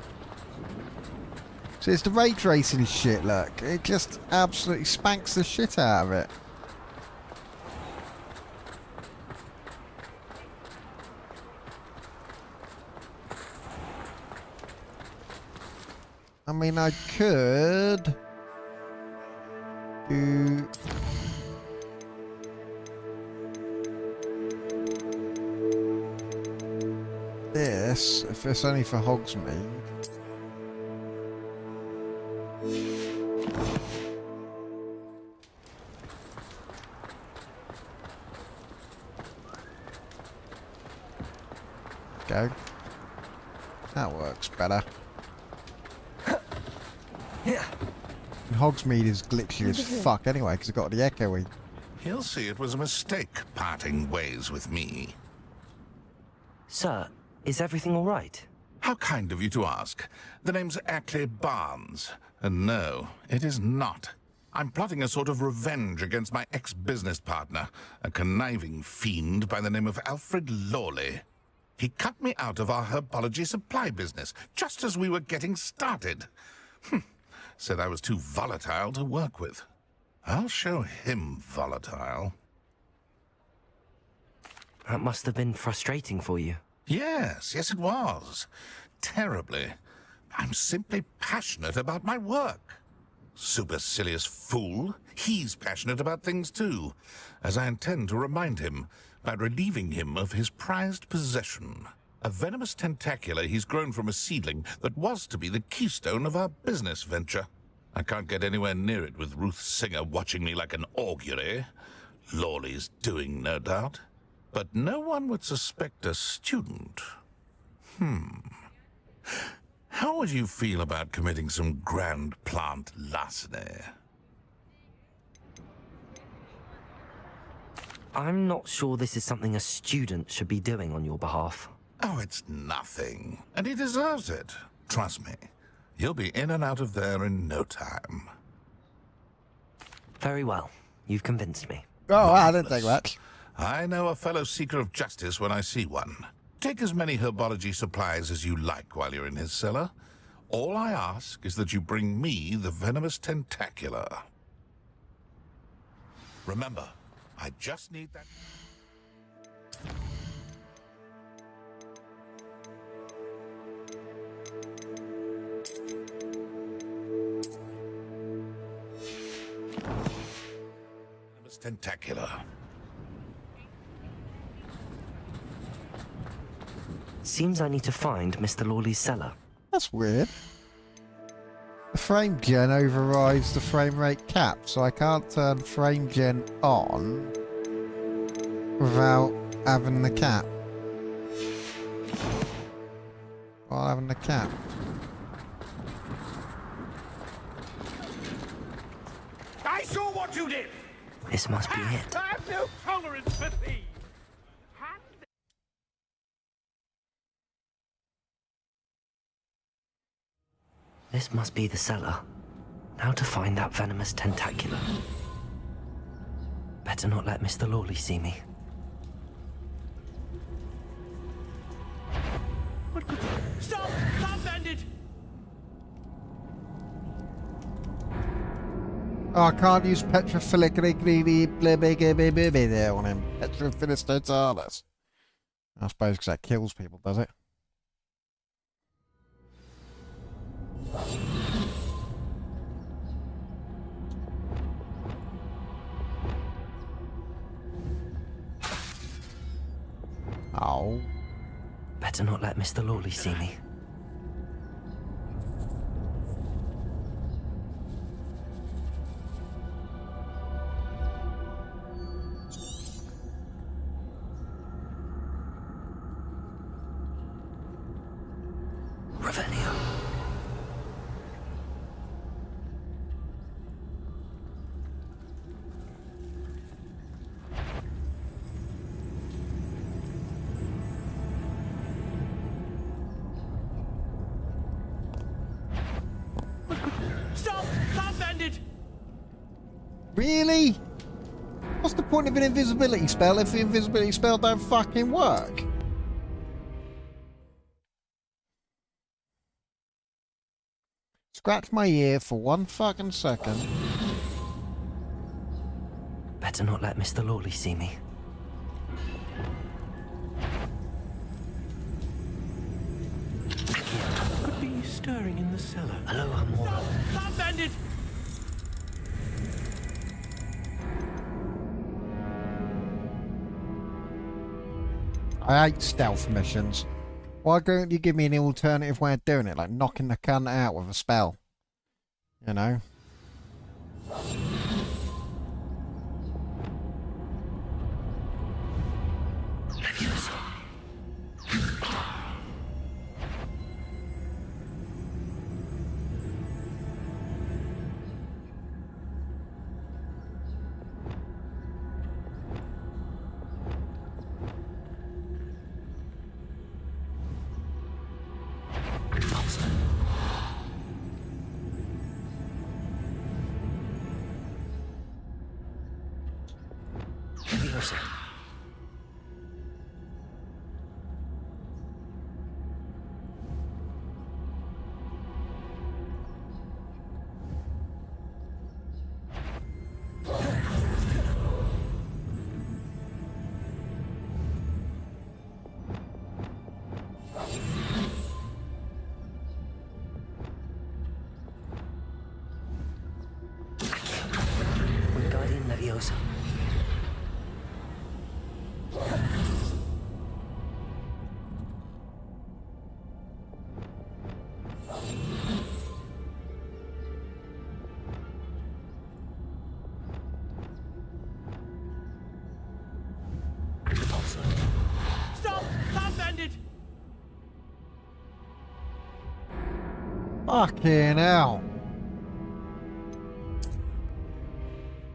So it's the ray tracing shit, look. It just absolutely spanks the shit out of it. I mean, I could do... this, if it's only for Hogsmeade. Go. That works better. And Hogsmeade is glitchy as fuck anyway, because it got the echoey. He'll see it was a mistake parting ways with me. Sir, is everything all right? How kind of you to ask. The name's Ackley Barnes. And no, it is not. I'm plotting a sort of revenge against my ex-business partner, a conniving fiend by the name of Alfred Lawley. He cut me out of our herbology supply business, just as we were getting started. Said I was too volatile to work with. I'll show him volatile. That must have been frustrating for you. Yes, it was. Terribly. I'm simply passionate about my work. Supercilious fool. He's passionate about things too, as I intend to remind him by relieving him of his prized possession. A venomous tentacula he's grown from a seedling that was to be the keystone of our business venture. I can't get anywhere near it with Ruth Singer watching me like an augury. Lawley's doing, no doubt. But no one would suspect a student. How would you feel about committing some grand plant larceny? I'm not sure this is something a student should be doing on your behalf. Oh, it's nothing. And he deserves it. Trust me. You'll be in and out of there in no time. Very well. You've convinced me. Oh, I didn't think that. I know a fellow seeker of justice when I see one. Take as many herbology supplies as you like while you're in his cellar. All I ask is that you bring me the venomous tentacula. Remember, I just need that... venomous tentacula. Seems I need to find Mr. Lawley's cellar. That's weird. The frame gen overrides the frame rate cap, so I can't turn frame gen on without having the cap. While having the cap. I saw what you did! This must be it. I have no tolerance for thieves! This must be the cellar. Now to find that venomous tentacula. Better not let Mr. Lawley see me. Stop! Stop, bandit! Oh, I can't use petrophilic on him. Petrophilus totalis. I suppose because that kills people, does it? Oh. Better not let Mr. Lawley see me. Revelio. Stop! Stop, bandit! Really? What's the point of an invisibility spell if the invisibility spell don't fucking work? Scratch my ear for 1 fucking second. Better not let Mr. Lawley see me. Could be stirring in the cellar. Hello, Amor. Stop! Stop, bandit! I hate stealth missions. Why don't you give me an alternative way of doing it, like knocking the cunt out with a spell? You know? Fucking hell.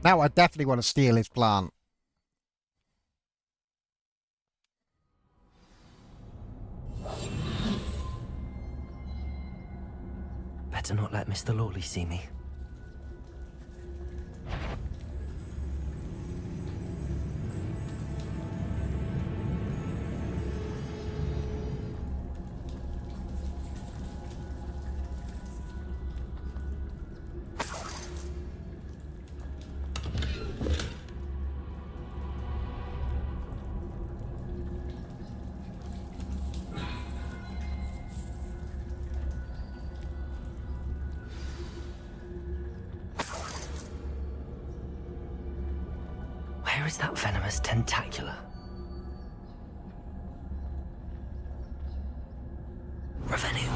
Now I definitely want to steal his plant. Better not let Mr. Lawley see me. Where is that venomous tentacula? Revenue.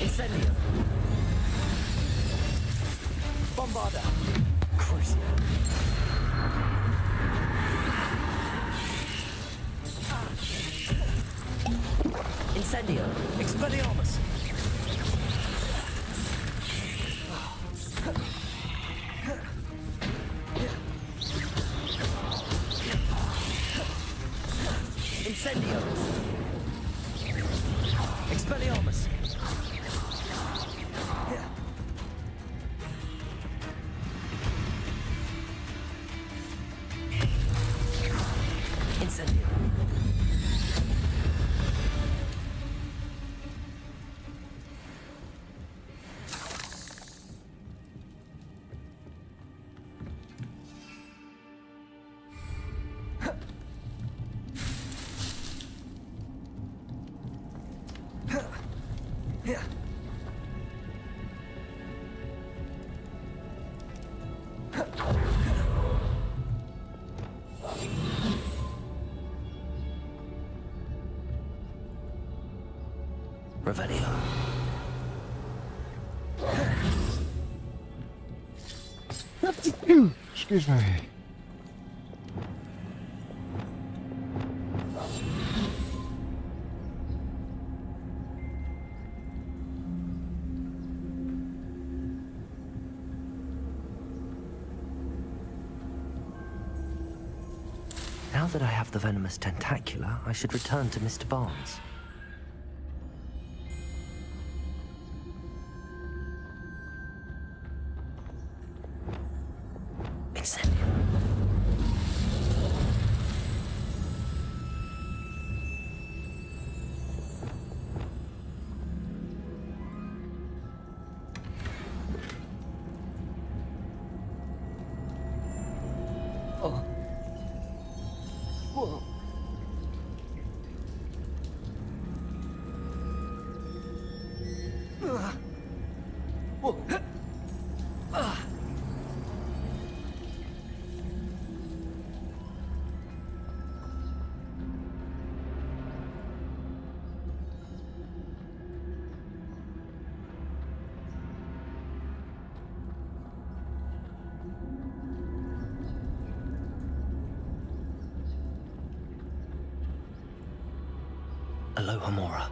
Incendio. Bombarda. Crucia. Incendio. Expelliarmus. Incendio. Expelliarmus. Incendio. Revelio. Excuse me. Now that I have the venomous tentacula, I should return to Mr. Barnes. Aloha Mora.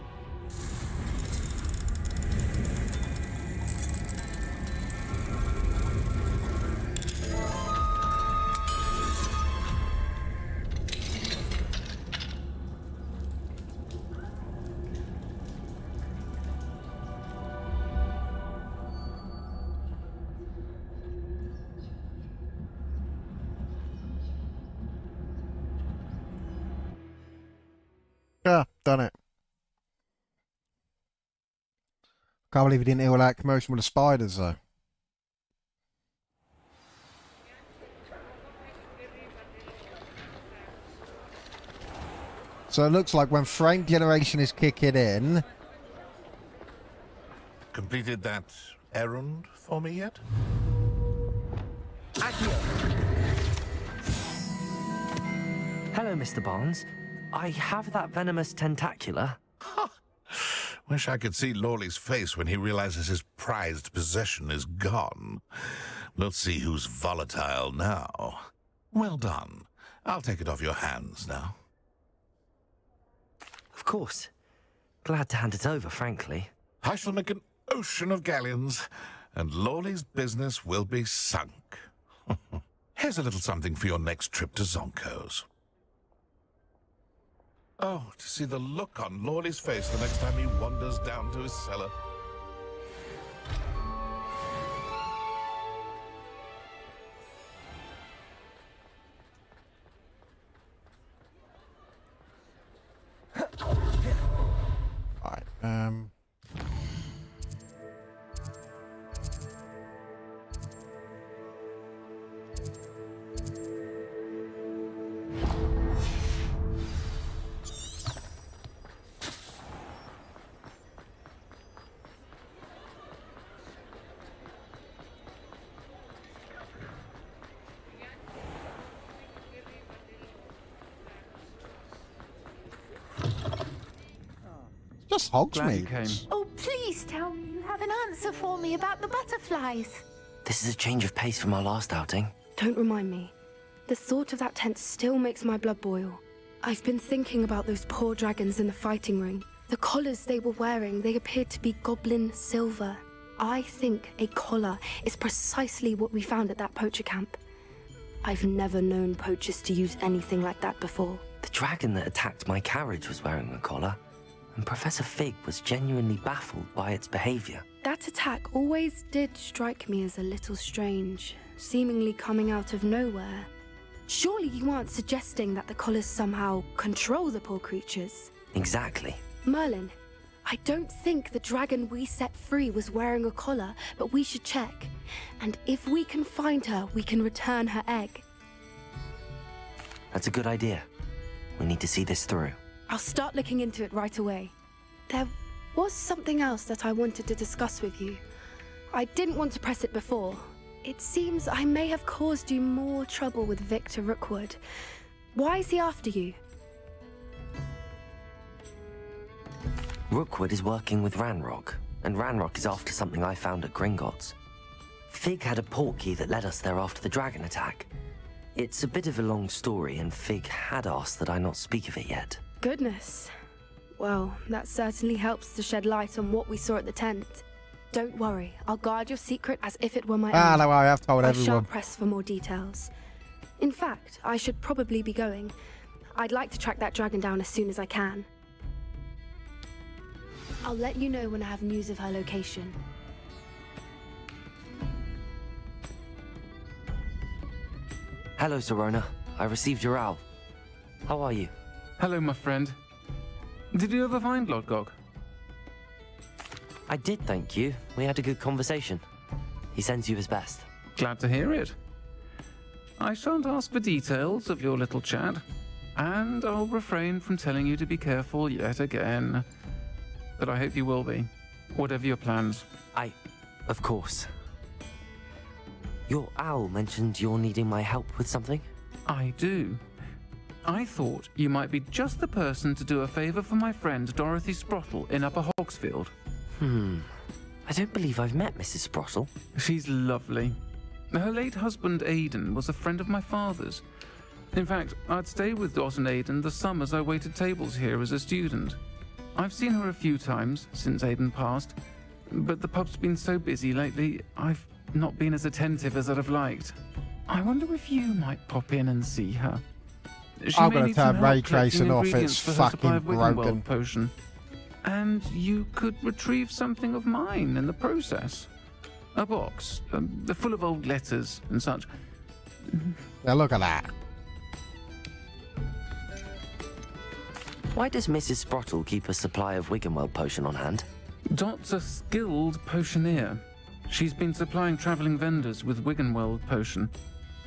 Yeah, done it. Can't believe he didn't hear all that commotion with the spiders, though. So it looks like when frame generation is kicking in... Completed that errand for me yet? Hello, Mr. Barnes. I have that venomous tentacula. Wish I could see Lawley's face when he realizes his prized possession is gone. Let's see who's volatile now. Well done. I'll take it off your hands now. Of course. Glad to hand it over, frankly. I shall make an ocean of galleons, and Lawley's business will be sunk. Here's a little something for your next trip to Zonko's. Oh, to see the look on Lawley's face the next time he wanders down to his cellar. Right, just Hogsmeade. Oh, please tell me you have an answer for me about the butterflies. This is a change of pace from our last outing. Don't remind me. The thought of that tent still makes my blood boil. I've been thinking about those poor dragons in the fighting ring. The collars they were wearing, they appeared to be goblin silver. I think a collar is precisely what we found at that poacher camp. I've never known poachers to use anything like that before. The dragon that attacked my carriage was wearing a collar, and Professor Fig was genuinely baffled by its behavior. That attack always did strike me as a little strange, seemingly coming out of nowhere. Surely you aren't suggesting that the collars somehow control the poor creatures? Exactly. Merlin, I don't think the dragon we set free was wearing a collar, but we should check. And if we can find her, we can return her egg. That's a good idea. We need to see this through. I'll start looking into it right away. There was something else that I wanted to discuss with you. I didn't want to press it before. It seems I may have caused you more trouble with Victor Rookwood. Why is he after you? Rookwood is working with Ranrock, and Ranrock is after something I found at Gringotts. Fig had a portkey that led us there after the dragon attack. It's a bit of a long story, and Fig had asked that I not speak of it yet. Goodness. Well, that certainly helps to shed light on what we saw at the tent. Don't worry, I'll guard your secret as if it were my own. No, I have told I everyone. shan't press for more details. In fact, I should probably be going. I'd like to track that dragon down as soon as I can. I'll let you know when I have news of her location. Hello, Serona. I received your owl. How are you? Hello, my friend. Did you ever find Lord Gog? I did, thank you. We had a good conversation. He sends you his best. Glad to hear it. I shan't ask for details of your little chat, and I'll refrain from telling you to be careful yet again. But I hope you will be, whatever your plans. Of course. Your owl mentioned you're needing my help with something? I do. I thought you might be just the person to do a favor for my friend Dorothy Sprottle in Upper Hogsfield. I don't believe I've met Mrs. Sprottle. She's lovely. Her late husband Aidan was a friend of my father's. In fact, I'd stay with Dawson Aidan the summers I waited tables here as a student. I've seen her a few times since Aidan passed, but the pub's been so busy lately, I've not been as attentive as I'd have liked. I wonder if you might pop in and see her. I'm going to turn ray tracing off, it's fucking broken. Potion. And you could retrieve something of mine in the process. A box, full of old letters and such. Now look at that. Why does Mrs. Sprottle keep a supply of Wiggenweld potion on hand? Dot's a skilled potioneer. She's been supplying traveling vendors with Wiggenweld potion,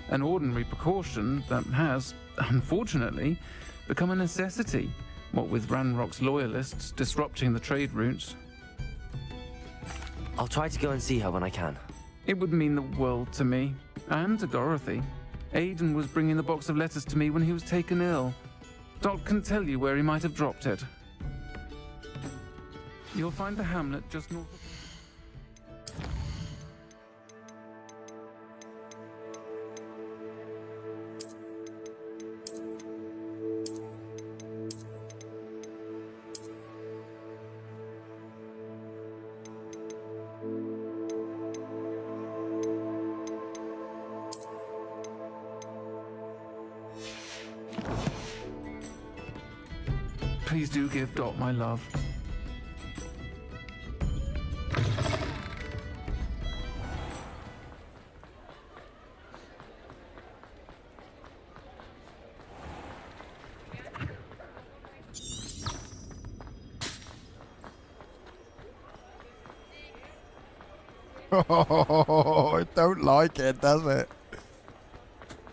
an ordinary precaution that has, unfortunately, become a necessity, what with Ranrock's loyalists disrupting the trade routes. I'll try to go and see her when I can. It would mean the world to me, and to Dorothy. Aiden was bringing the box of letters to me when he was taken ill. Dot can tell you where he might have dropped it. You'll find the hamlet just north of... Please do give Dot my love. Oh, I don't like it, does it?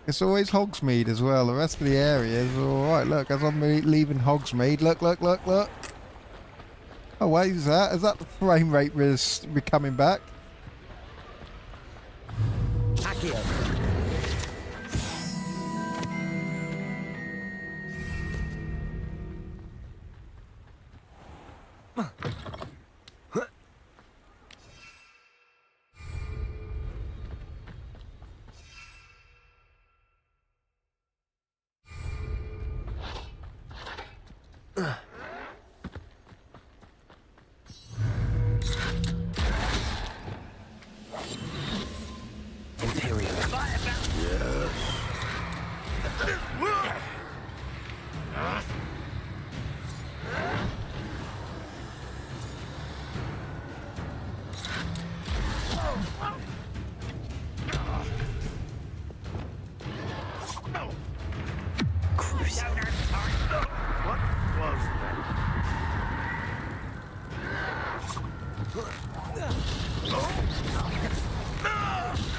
It's always Hogsmeade as well. The rest of the area is alright. Look, as I'm leaving Hogsmeade, look. Oh, wait, is that the frame rate coming back? Accio.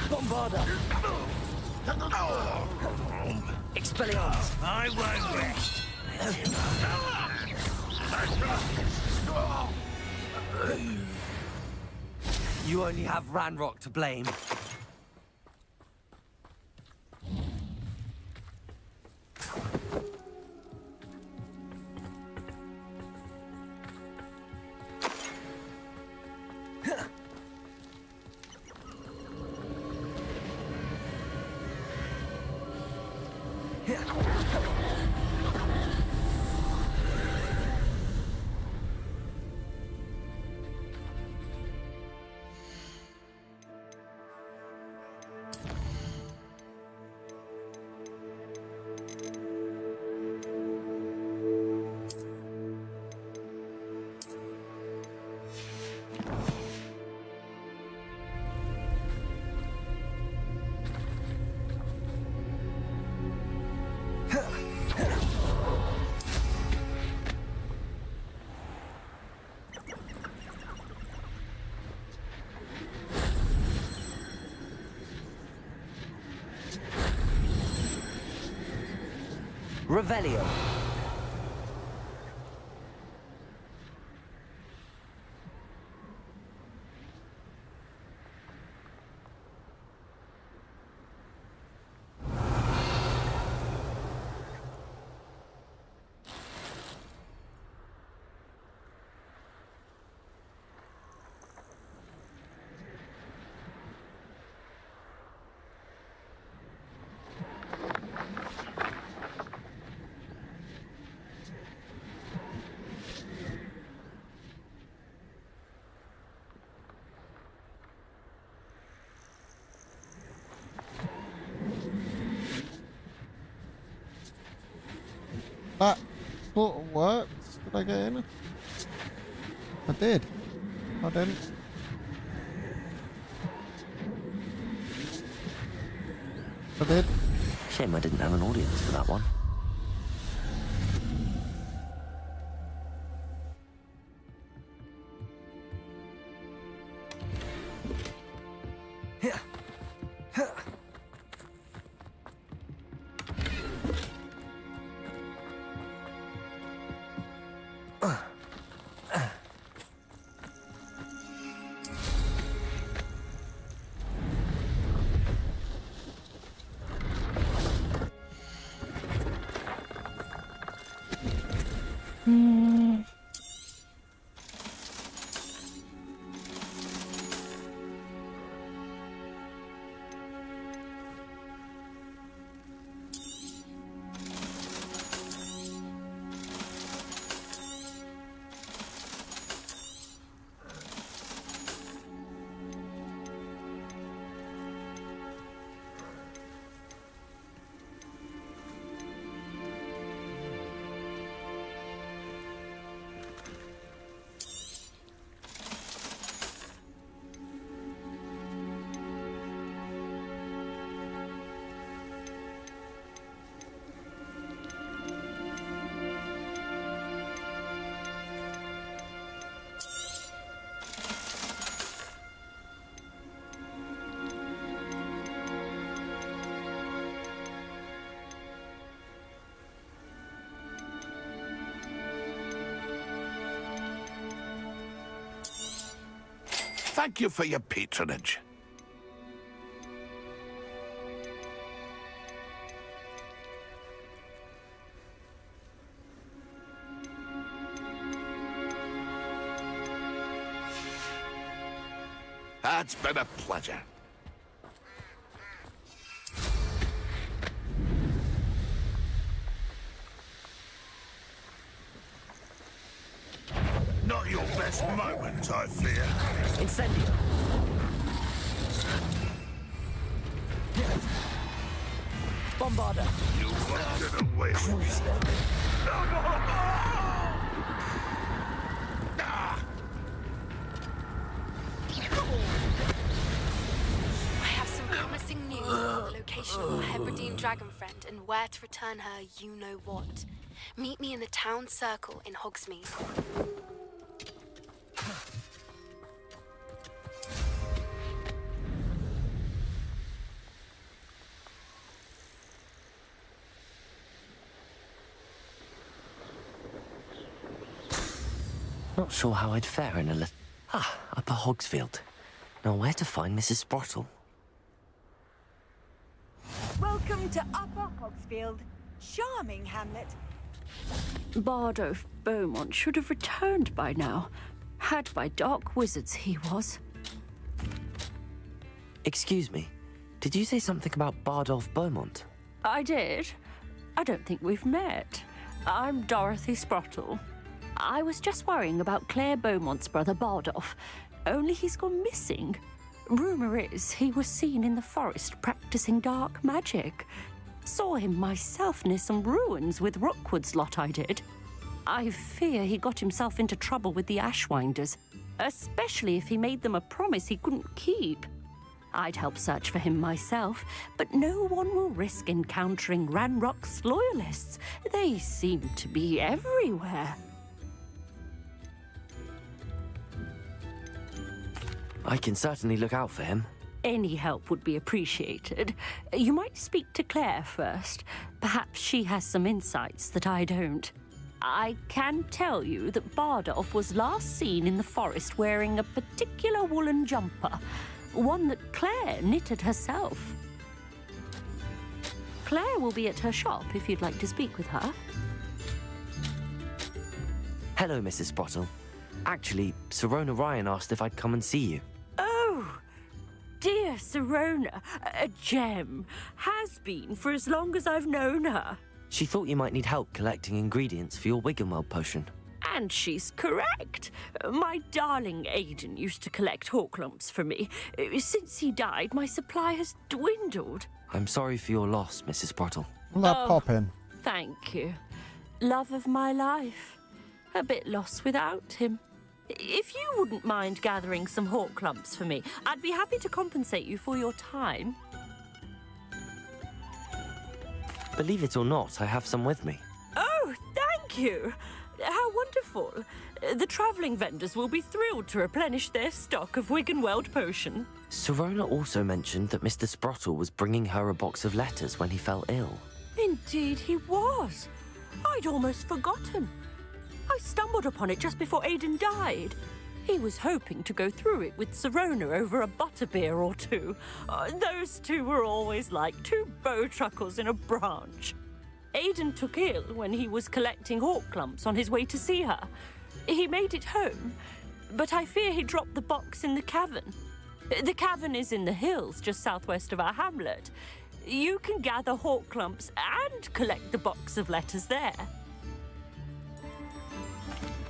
Bombarda! Expelliarmus! I won't rest! You only have Ranrock to blame. Revelio. That sort of works. Did I get in? I did. I didn't. I did. Shame I didn't have an audience for that one. Thank you for your patronage. It's been a pleasure. Not your best moment, I fear. Incendio. Bombarda. You wanted away with it. I have some promising news about the location of my Hebridean dragon friend and where to return her you-know-what. Meet me in the town circle in Hogsmeade. Not sure how I'd fare in a little... Upper Hogsfield. Now where to find Mrs. Sprottle? Welcome to Upper Hogsfield. Charming hamlet. Bardolph Beaumont should have returned by now. Had by dark wizards he was. Excuse me, did you say something about Bardolph Beaumont? I did. I don't think we've met. I'm Dorothy Sprottle. I was just worrying about Claire Beaumont's brother Bardolph, only he's gone missing. Rumour is he was seen in the forest practicing dark magic. Saw him myself near some ruins with Rookwood's lot I did. I fear he got himself into trouble with the Ashwinders, especially if he made them a promise he couldn't keep. I'd help search for him myself, but no one will risk encountering Ranrock's loyalists. They seem to be everywhere. I can certainly look out for him. Any help would be appreciated. You might speak to Claire first. Perhaps she has some insights that I don't. I can tell you that Bardolph was last seen in the forest wearing a particular woolen jumper, one that Claire knitted herself. Claire will be at her shop if you'd like to speak with her. Hello, Mrs. Sprottle. Actually, Sirona Ryan asked if I'd come and see you. Oh, dear Sirona, a gem. Has been for as long as I've known her. She thought you might need help collecting ingredients for your Wiggenweld potion. And she's correct. My darling Aidan used to collect hawk lumps for me. Since he died, my supply has dwindled. I'm sorry for your loss, Mrs. Sprottle. Let pop in. Thank you. Love of my life. A bit lost without him. If you wouldn't mind gathering some hawk lumps for me, I'd be happy to compensate you for your time. Believe it or not, I have some with me. Oh, thank you. How wonderful. The travelling vendors will be thrilled to replenish their stock of Wiggenweld potion. Sirona also mentioned that Mr. Sprottle was bringing her a box of letters when he fell ill. Indeed he was. I'd almost forgotten. I stumbled upon it just before Aidan died. He was hoping to go through it with Sirona over a butterbeer or two. Those two were always like two bowtruckles in a branch. Aidan took ill when he was collecting hawk lumps on his way to see her. He made it home, but I fear he dropped the box in the cavern. The cavern is in the hills just southwest of our hamlet. You can gather hawk lumps and collect the box of letters there.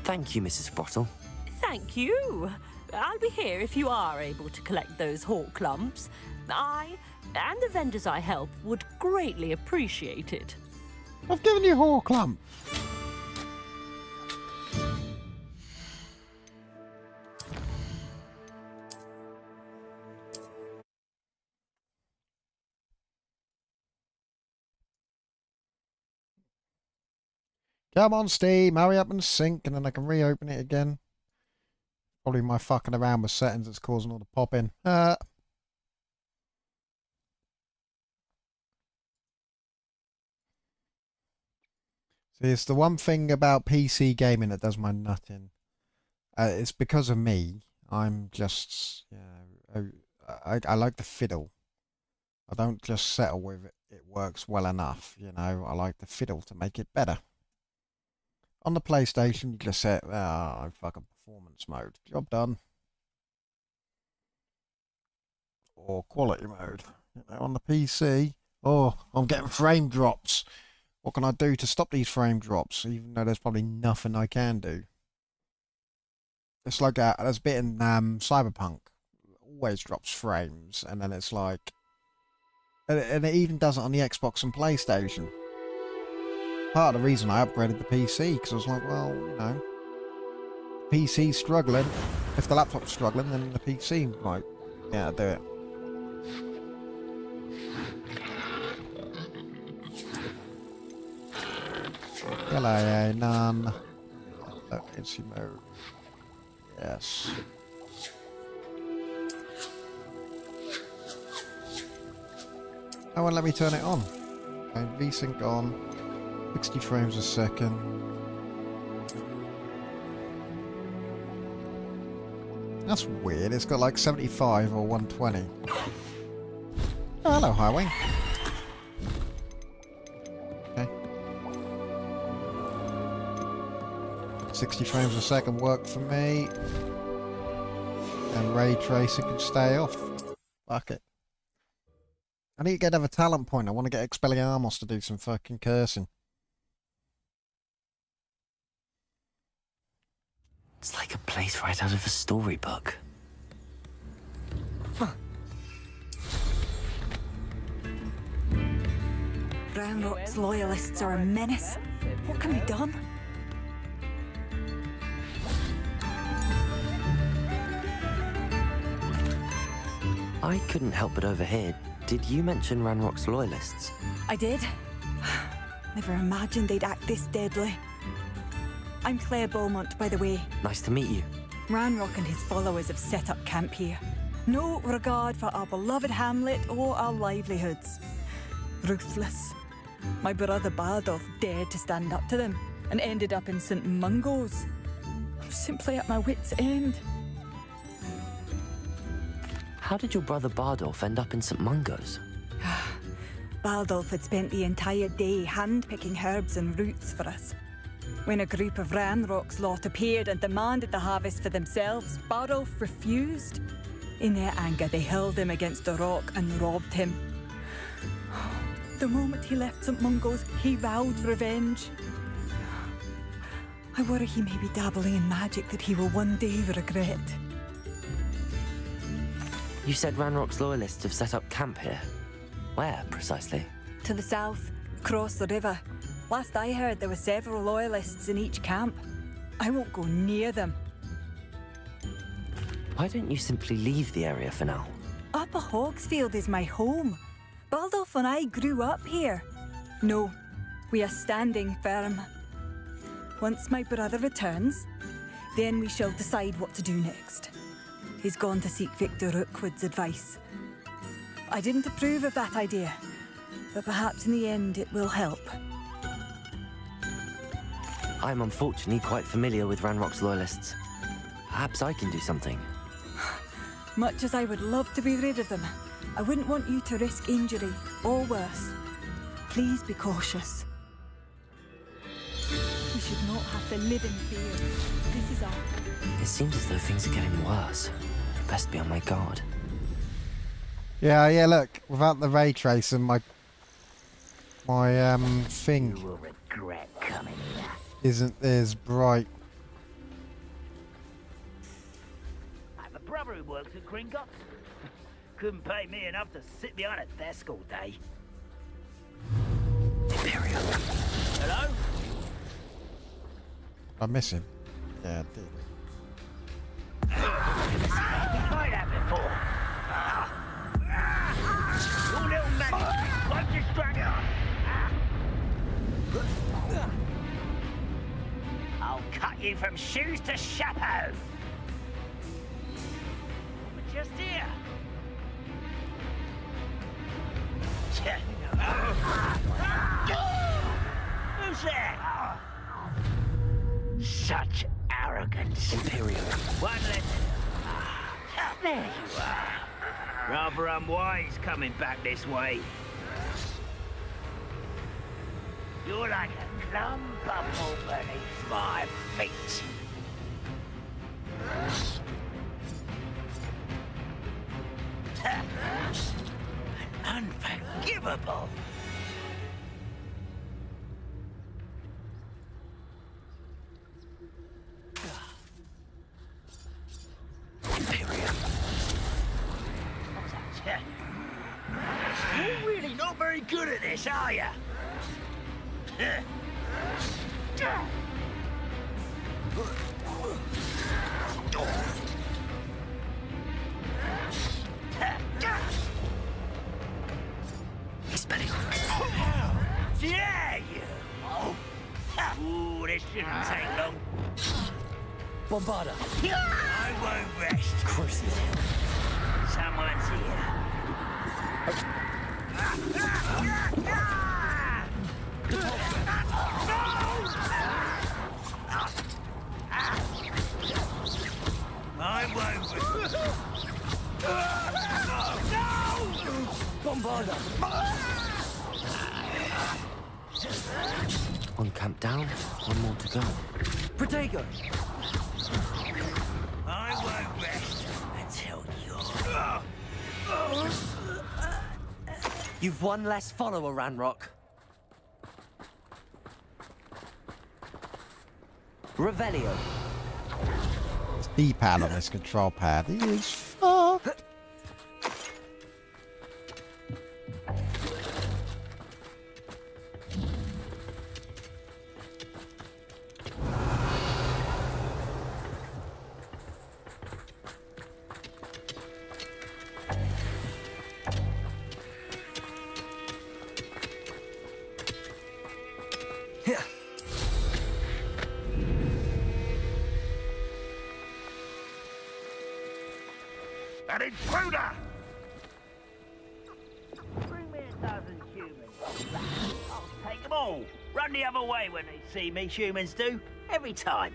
Thank you, Mrs. Sprottle. Thank you. I'll be here if you are able to collect those hawk lumps. I and the vendors I help would greatly appreciate it. I've given you hawk lump. Come on, Steve, hurry up and sync, and then I can reopen it again. Probably my fucking around with settings that's causing all the pop in. See, it's the one thing about PC gaming that does my nutting. It's because of me. I'm just, I like the fiddle. I don't just settle with it. It works well enough, you know. I like the fiddle to make it better. On the PlayStation, you just set, fucking performance mode. Job done. Or quality mode. You know, on the PC, oh, I'm getting frame drops. What can I do to stop these frame drops? Even though there's probably nothing I can do. It's like there's a bit in Cyberpunk. Always drops frames, and then it's like, and it even does it on the Xbox and PlayStation. Part of the reason I upgraded the PC, because I was like, well, you know, PC's struggling. If the laptop's struggling, then the PC might, yeah, do it. Hello, none. Emergency mode. Yes. Oh, well, let me turn it on. Okay, VSync on. 60 frames a second. That's weird. It's got like 75 or 120. Oh, hello, Highway. Okay. 60 frames a second work for me. And ray tracing can stay off. Fuck it. I need to get another talent point. I want to get Expelliarmus to do some fucking cursing. It's like a place right out of a storybook. Ranrock's loyalists are a menace. What can be done? I couldn't help but overhear. Did you mention Ranrock's loyalists? I did. Never imagined they'd act this deadly. I'm Claire Beaumont, by the way. Nice to meet you. Ranrock and his followers have set up camp here. No regard for our beloved hamlet or our livelihoods. Ruthless. My brother Bardolph dared to stand up to them and ended up in St. Mungo's. I'm simply at my wit's end. How did your brother Bardolph end up in St. Mungo's? Bardolph had spent the entire day hand-picking herbs and roots for us. When a group of Ranrock's lot appeared and demanded the harvest for themselves, Bardolph refused. In their anger, they hurled him against a rock and robbed him. The moment he left St. Mungo's, he vowed revenge. I worry he may be dabbling in magic that he will one day regret. You said Ranrock's loyalists have set up camp here. Where, precisely? To the south, across the river. Last I heard, there were several loyalists in each camp. I won't go near them. Why don't you simply leave the area for now? Upper Hogsfield is my home. Baldolph and I grew up here. No, we are standing firm. Once my brother returns, then we shall decide what to do next. He's gone to seek Victor Rookwood's advice. I didn't approve of that idea, but perhaps in the end it will help. I'm unfortunately quite familiar with Ranrock's loyalists. Perhaps I can do something. Much as I would love to be rid of them, I wouldn't want you to risk injury or worse. Please be cautious. We should not have to live in fear. This is our... It seems as though things are getting worse. Best be on my guard. Yeah, look, without the ray tracing, my thing You will regret coming here. isn't as bright. I have a brother who works at Gringotts. Couldn't pay me enough to sit behind a desk all day. Imperial. Hello? I miss him. Yeah, I did. We tried that before. Your little magic won't distract us. I'll cut you from shoes to chapeau. We're just here. Who's there? Such arrogance. Imperial. One less. There you are. Rather unwise coming back this way. You're like a clump of wool beneath my feet. Unforgivable. You're really not very good at this, are you? Yeah, you! Ooh, this shouldn't take long. Bombarda. I won't rest. Crucis. Someone's here. I won't rest. No! Bombarda. One camp down, one more to go. Protego. I won't rest until You've one less follower, Ranrock. Revelio. D-pad on this control pad is fucked. An intruder! Bring me a dozen humans. I'll take them all. Run the other way when they see me, humans do. Every time.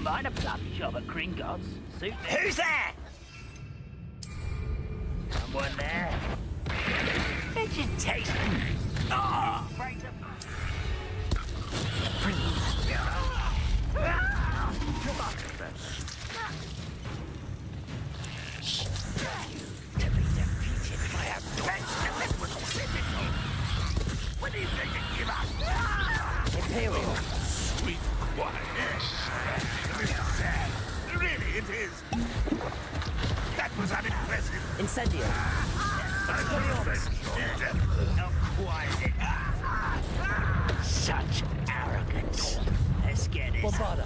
Mind a bloody job at Gringotts. Suit me. Who's there? Someone there? Vegetation. Oh, break the... To be defeated by a that was physical. When do you think you give up? Imperial. Sweet quiet. Really, it is. That was unimpressive. Incendio. Not quiet. Such arrogance. Let's get this. Bombarda.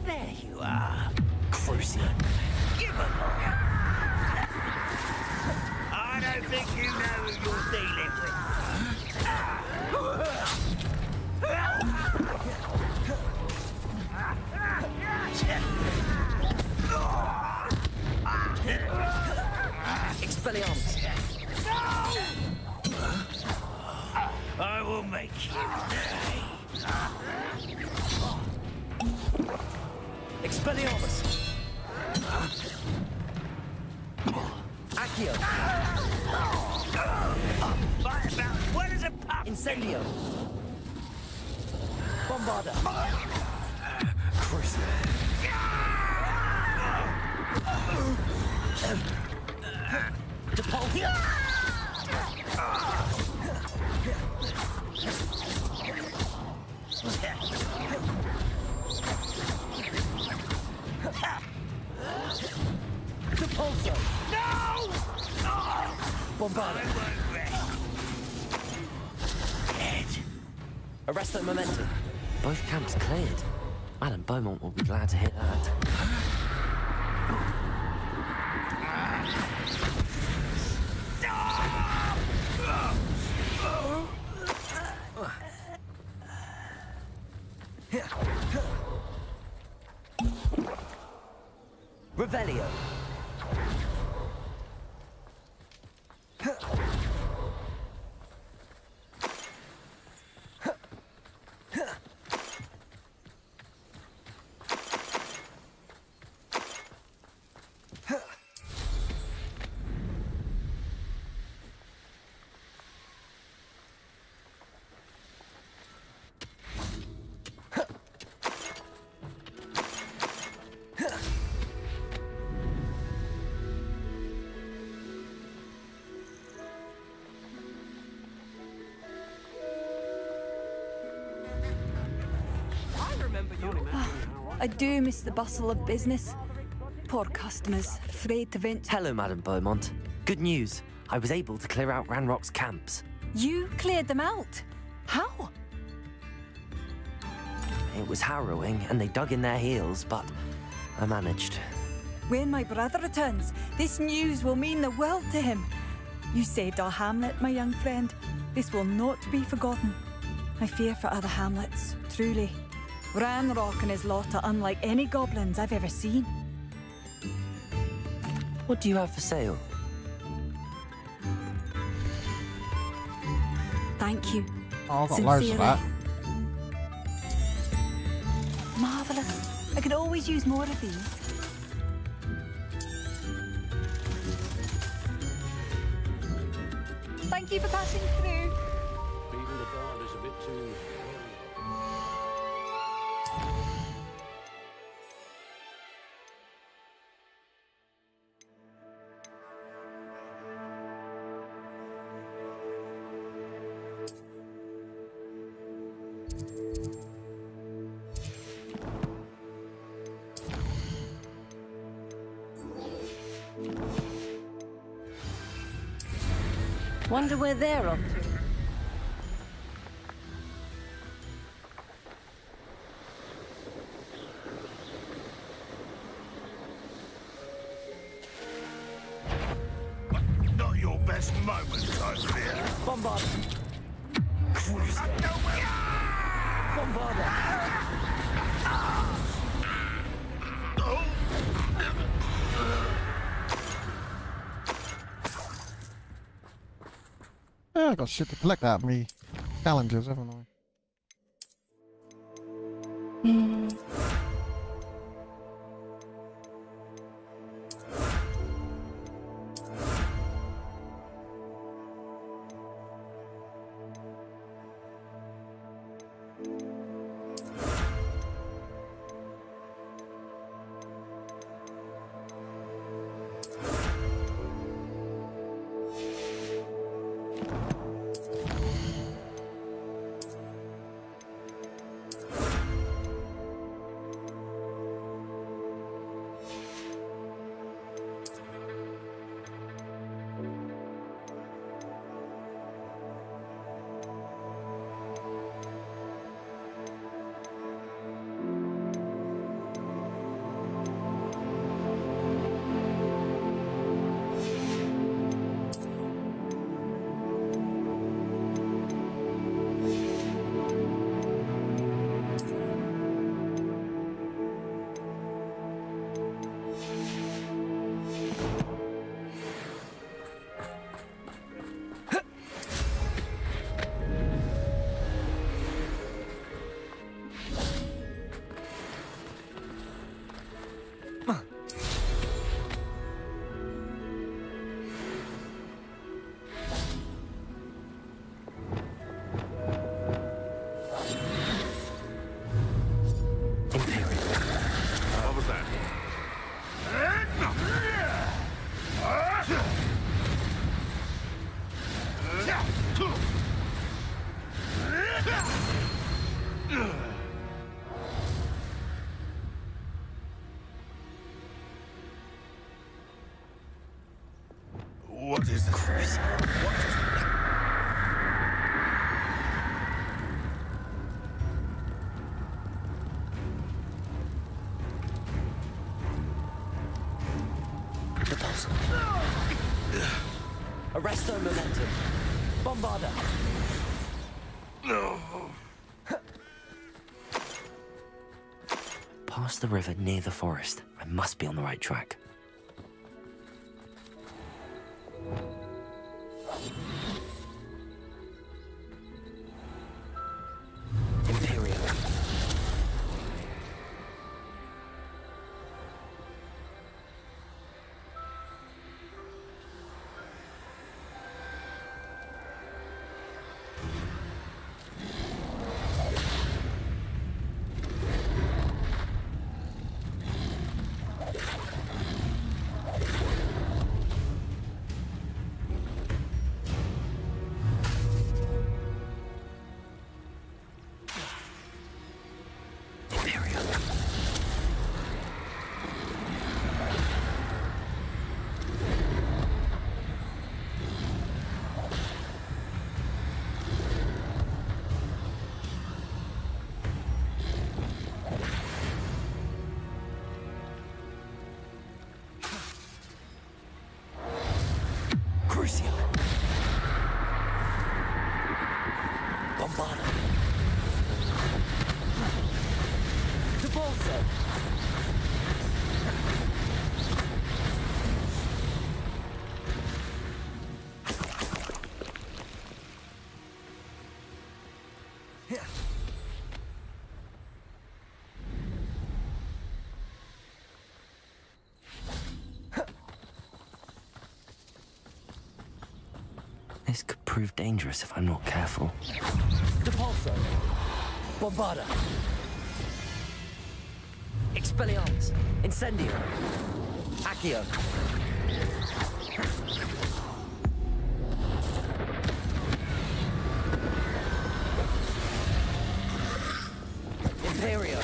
There you are. Crucio. Givable. I don't think you know who you're dealing with. Expelliarmus. I will make you pay. Expelliarmus. Accio. Fight about what is a pup? Incendio. Bombarda. Crucio. Depulso. Depulso. No! Bombarda. Arresto momentum. Both camps cleared. Madame Beaumont will be glad to hear that. Revelio. I do miss the bustle of business. Poor customers, afraid to venture. Hello, Madam Beaumont. Good news. I was able to clear out Ranrock's camps. You cleared them out? How? It was harrowing, and they dug in their heels, but I managed. When my brother returns, this news will mean the world to him. You saved our hamlet, my young friend. This will not be forgotten. I fear for other hamlets, truly. Ranrock and his lot are unlike any goblins I've ever seen. What do you have for sale? Thank you. Oh, I've got loads of that. Marvellous. I could always use more of these. Thank you for passing through. Even the bard is a bit too... Wonder where they're off to. Not your best moment, I fear. Bombard. Bombarder. Yeah, I got shit to collect out of me challenges, haven't I? What is this? The puzzle. Arresto momentum. Bombarder. No. across the river near the forest. I must be on the right track. Imperial. Crucio. Bombarda. Depulso. This could prove dangerous if I'm not careful. Depulso. Bombarda. Expelliarmus. Incendio. Accio. Imperio.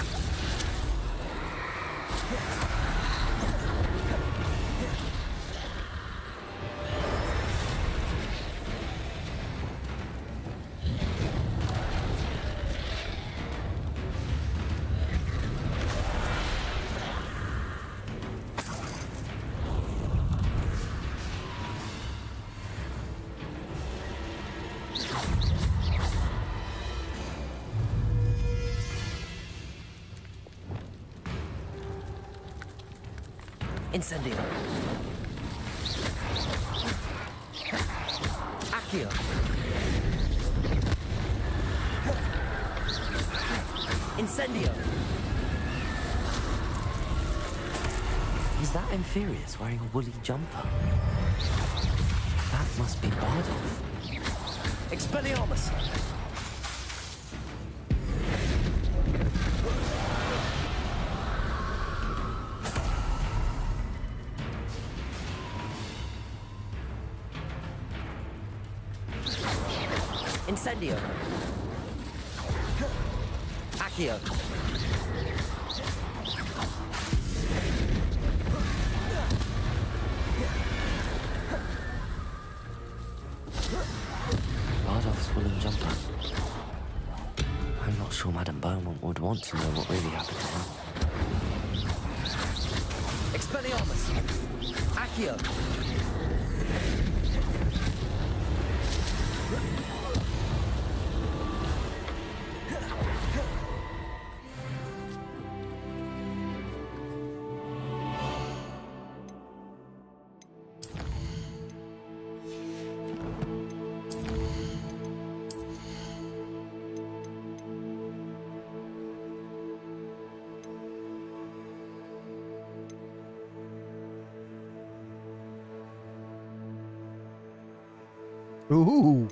Incendio. Accio. Incendio. Is that Inferius wearing a woolly jumper? That must be Bardolph. Expelliarmus. Incendio. Accio. Bardolph's woolen jumper. I'm not sure Madame Beaumont would want to know what really happened to him. Expelliarmus. Accio. Ooh.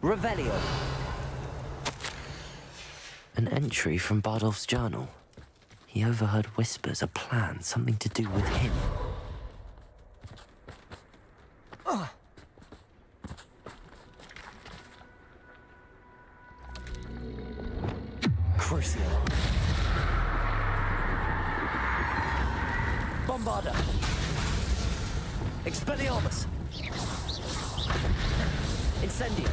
Revelio. An entry from Bardolph's journal. He overheard whispers, a plan, something to do with him. Crucio. Bombarda. Expelliarmus. Incendio.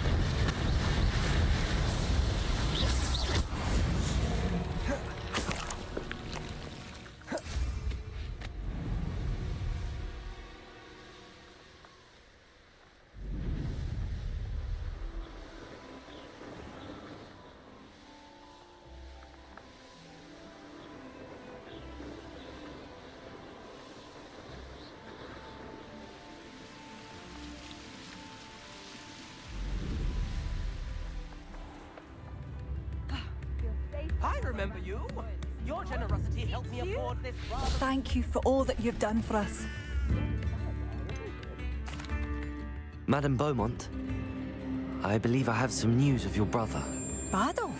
I remember you. Your generosity helped me afford this rather... Thank you for all that you've done for us. Madame Beaumont, I believe I have some news of your brother. Bardolph?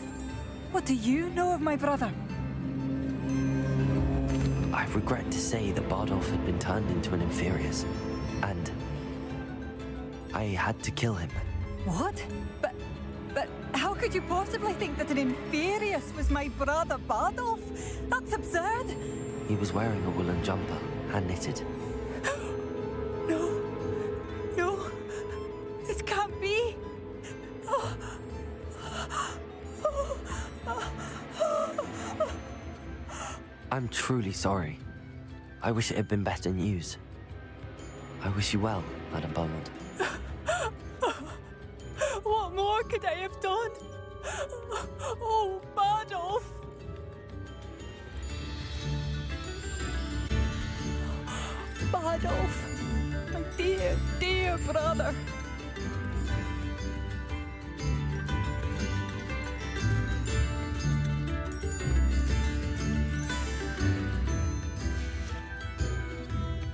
What do you know of my brother? I regret to say that Bardolph had been turned into an Inferius, and I had to kill him. What? But how could you possibly think that an Inferius was my brother Bardolph? That's absurd. He was wearing a woolen jumper, hand-knitted. No, this can't be. I'm truly sorry. I wish it had been better news. I wish you well, Madame Beaumont. What more could I have done? Oh, Bardolph! Bardolph, my dear, dear brother.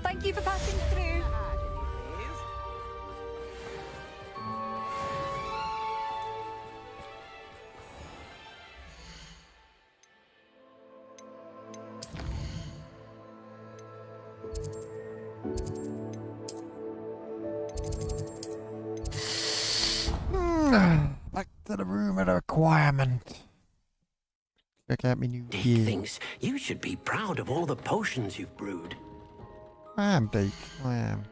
Thank you for passing through. Back to the room of the requirement. Check out me new Dick gear. thinks you should be proud of all the potions you've brewed. I am, Deke. I am.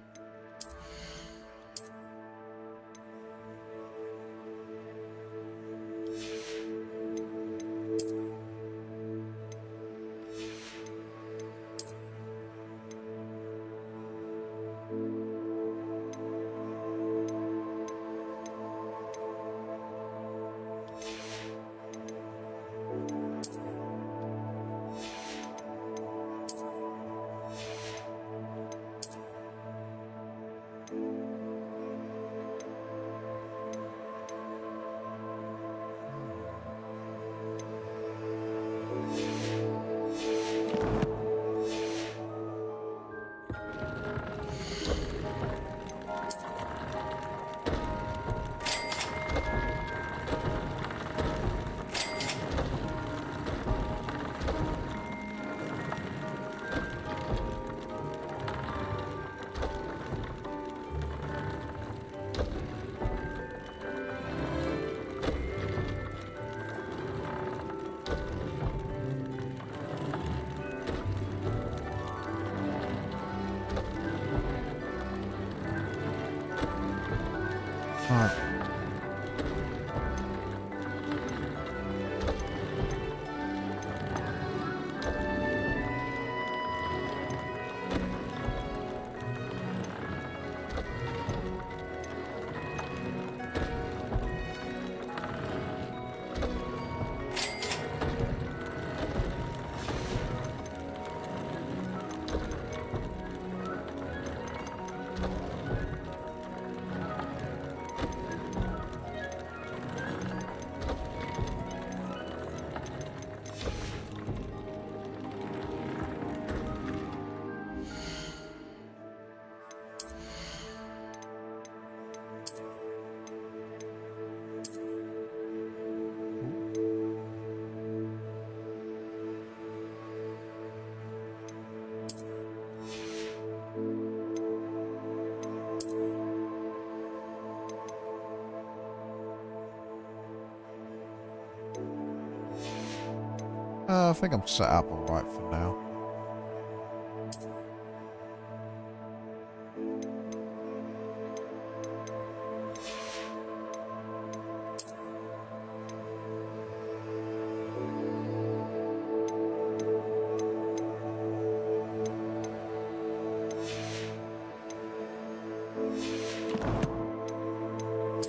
I think I'm set up alright for now.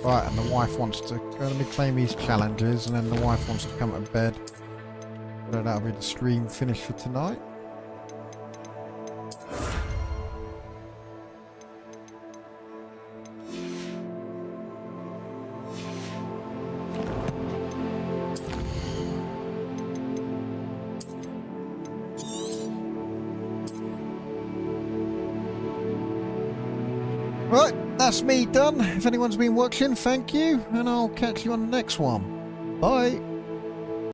Right, and the wife wants to let me claim these challenges, and then the wife wants to come to bed. So that'll be the stream finished for tonight. Right, that's me done. If anyone's been watching, thank you, and I'll catch you on the next one. Bye.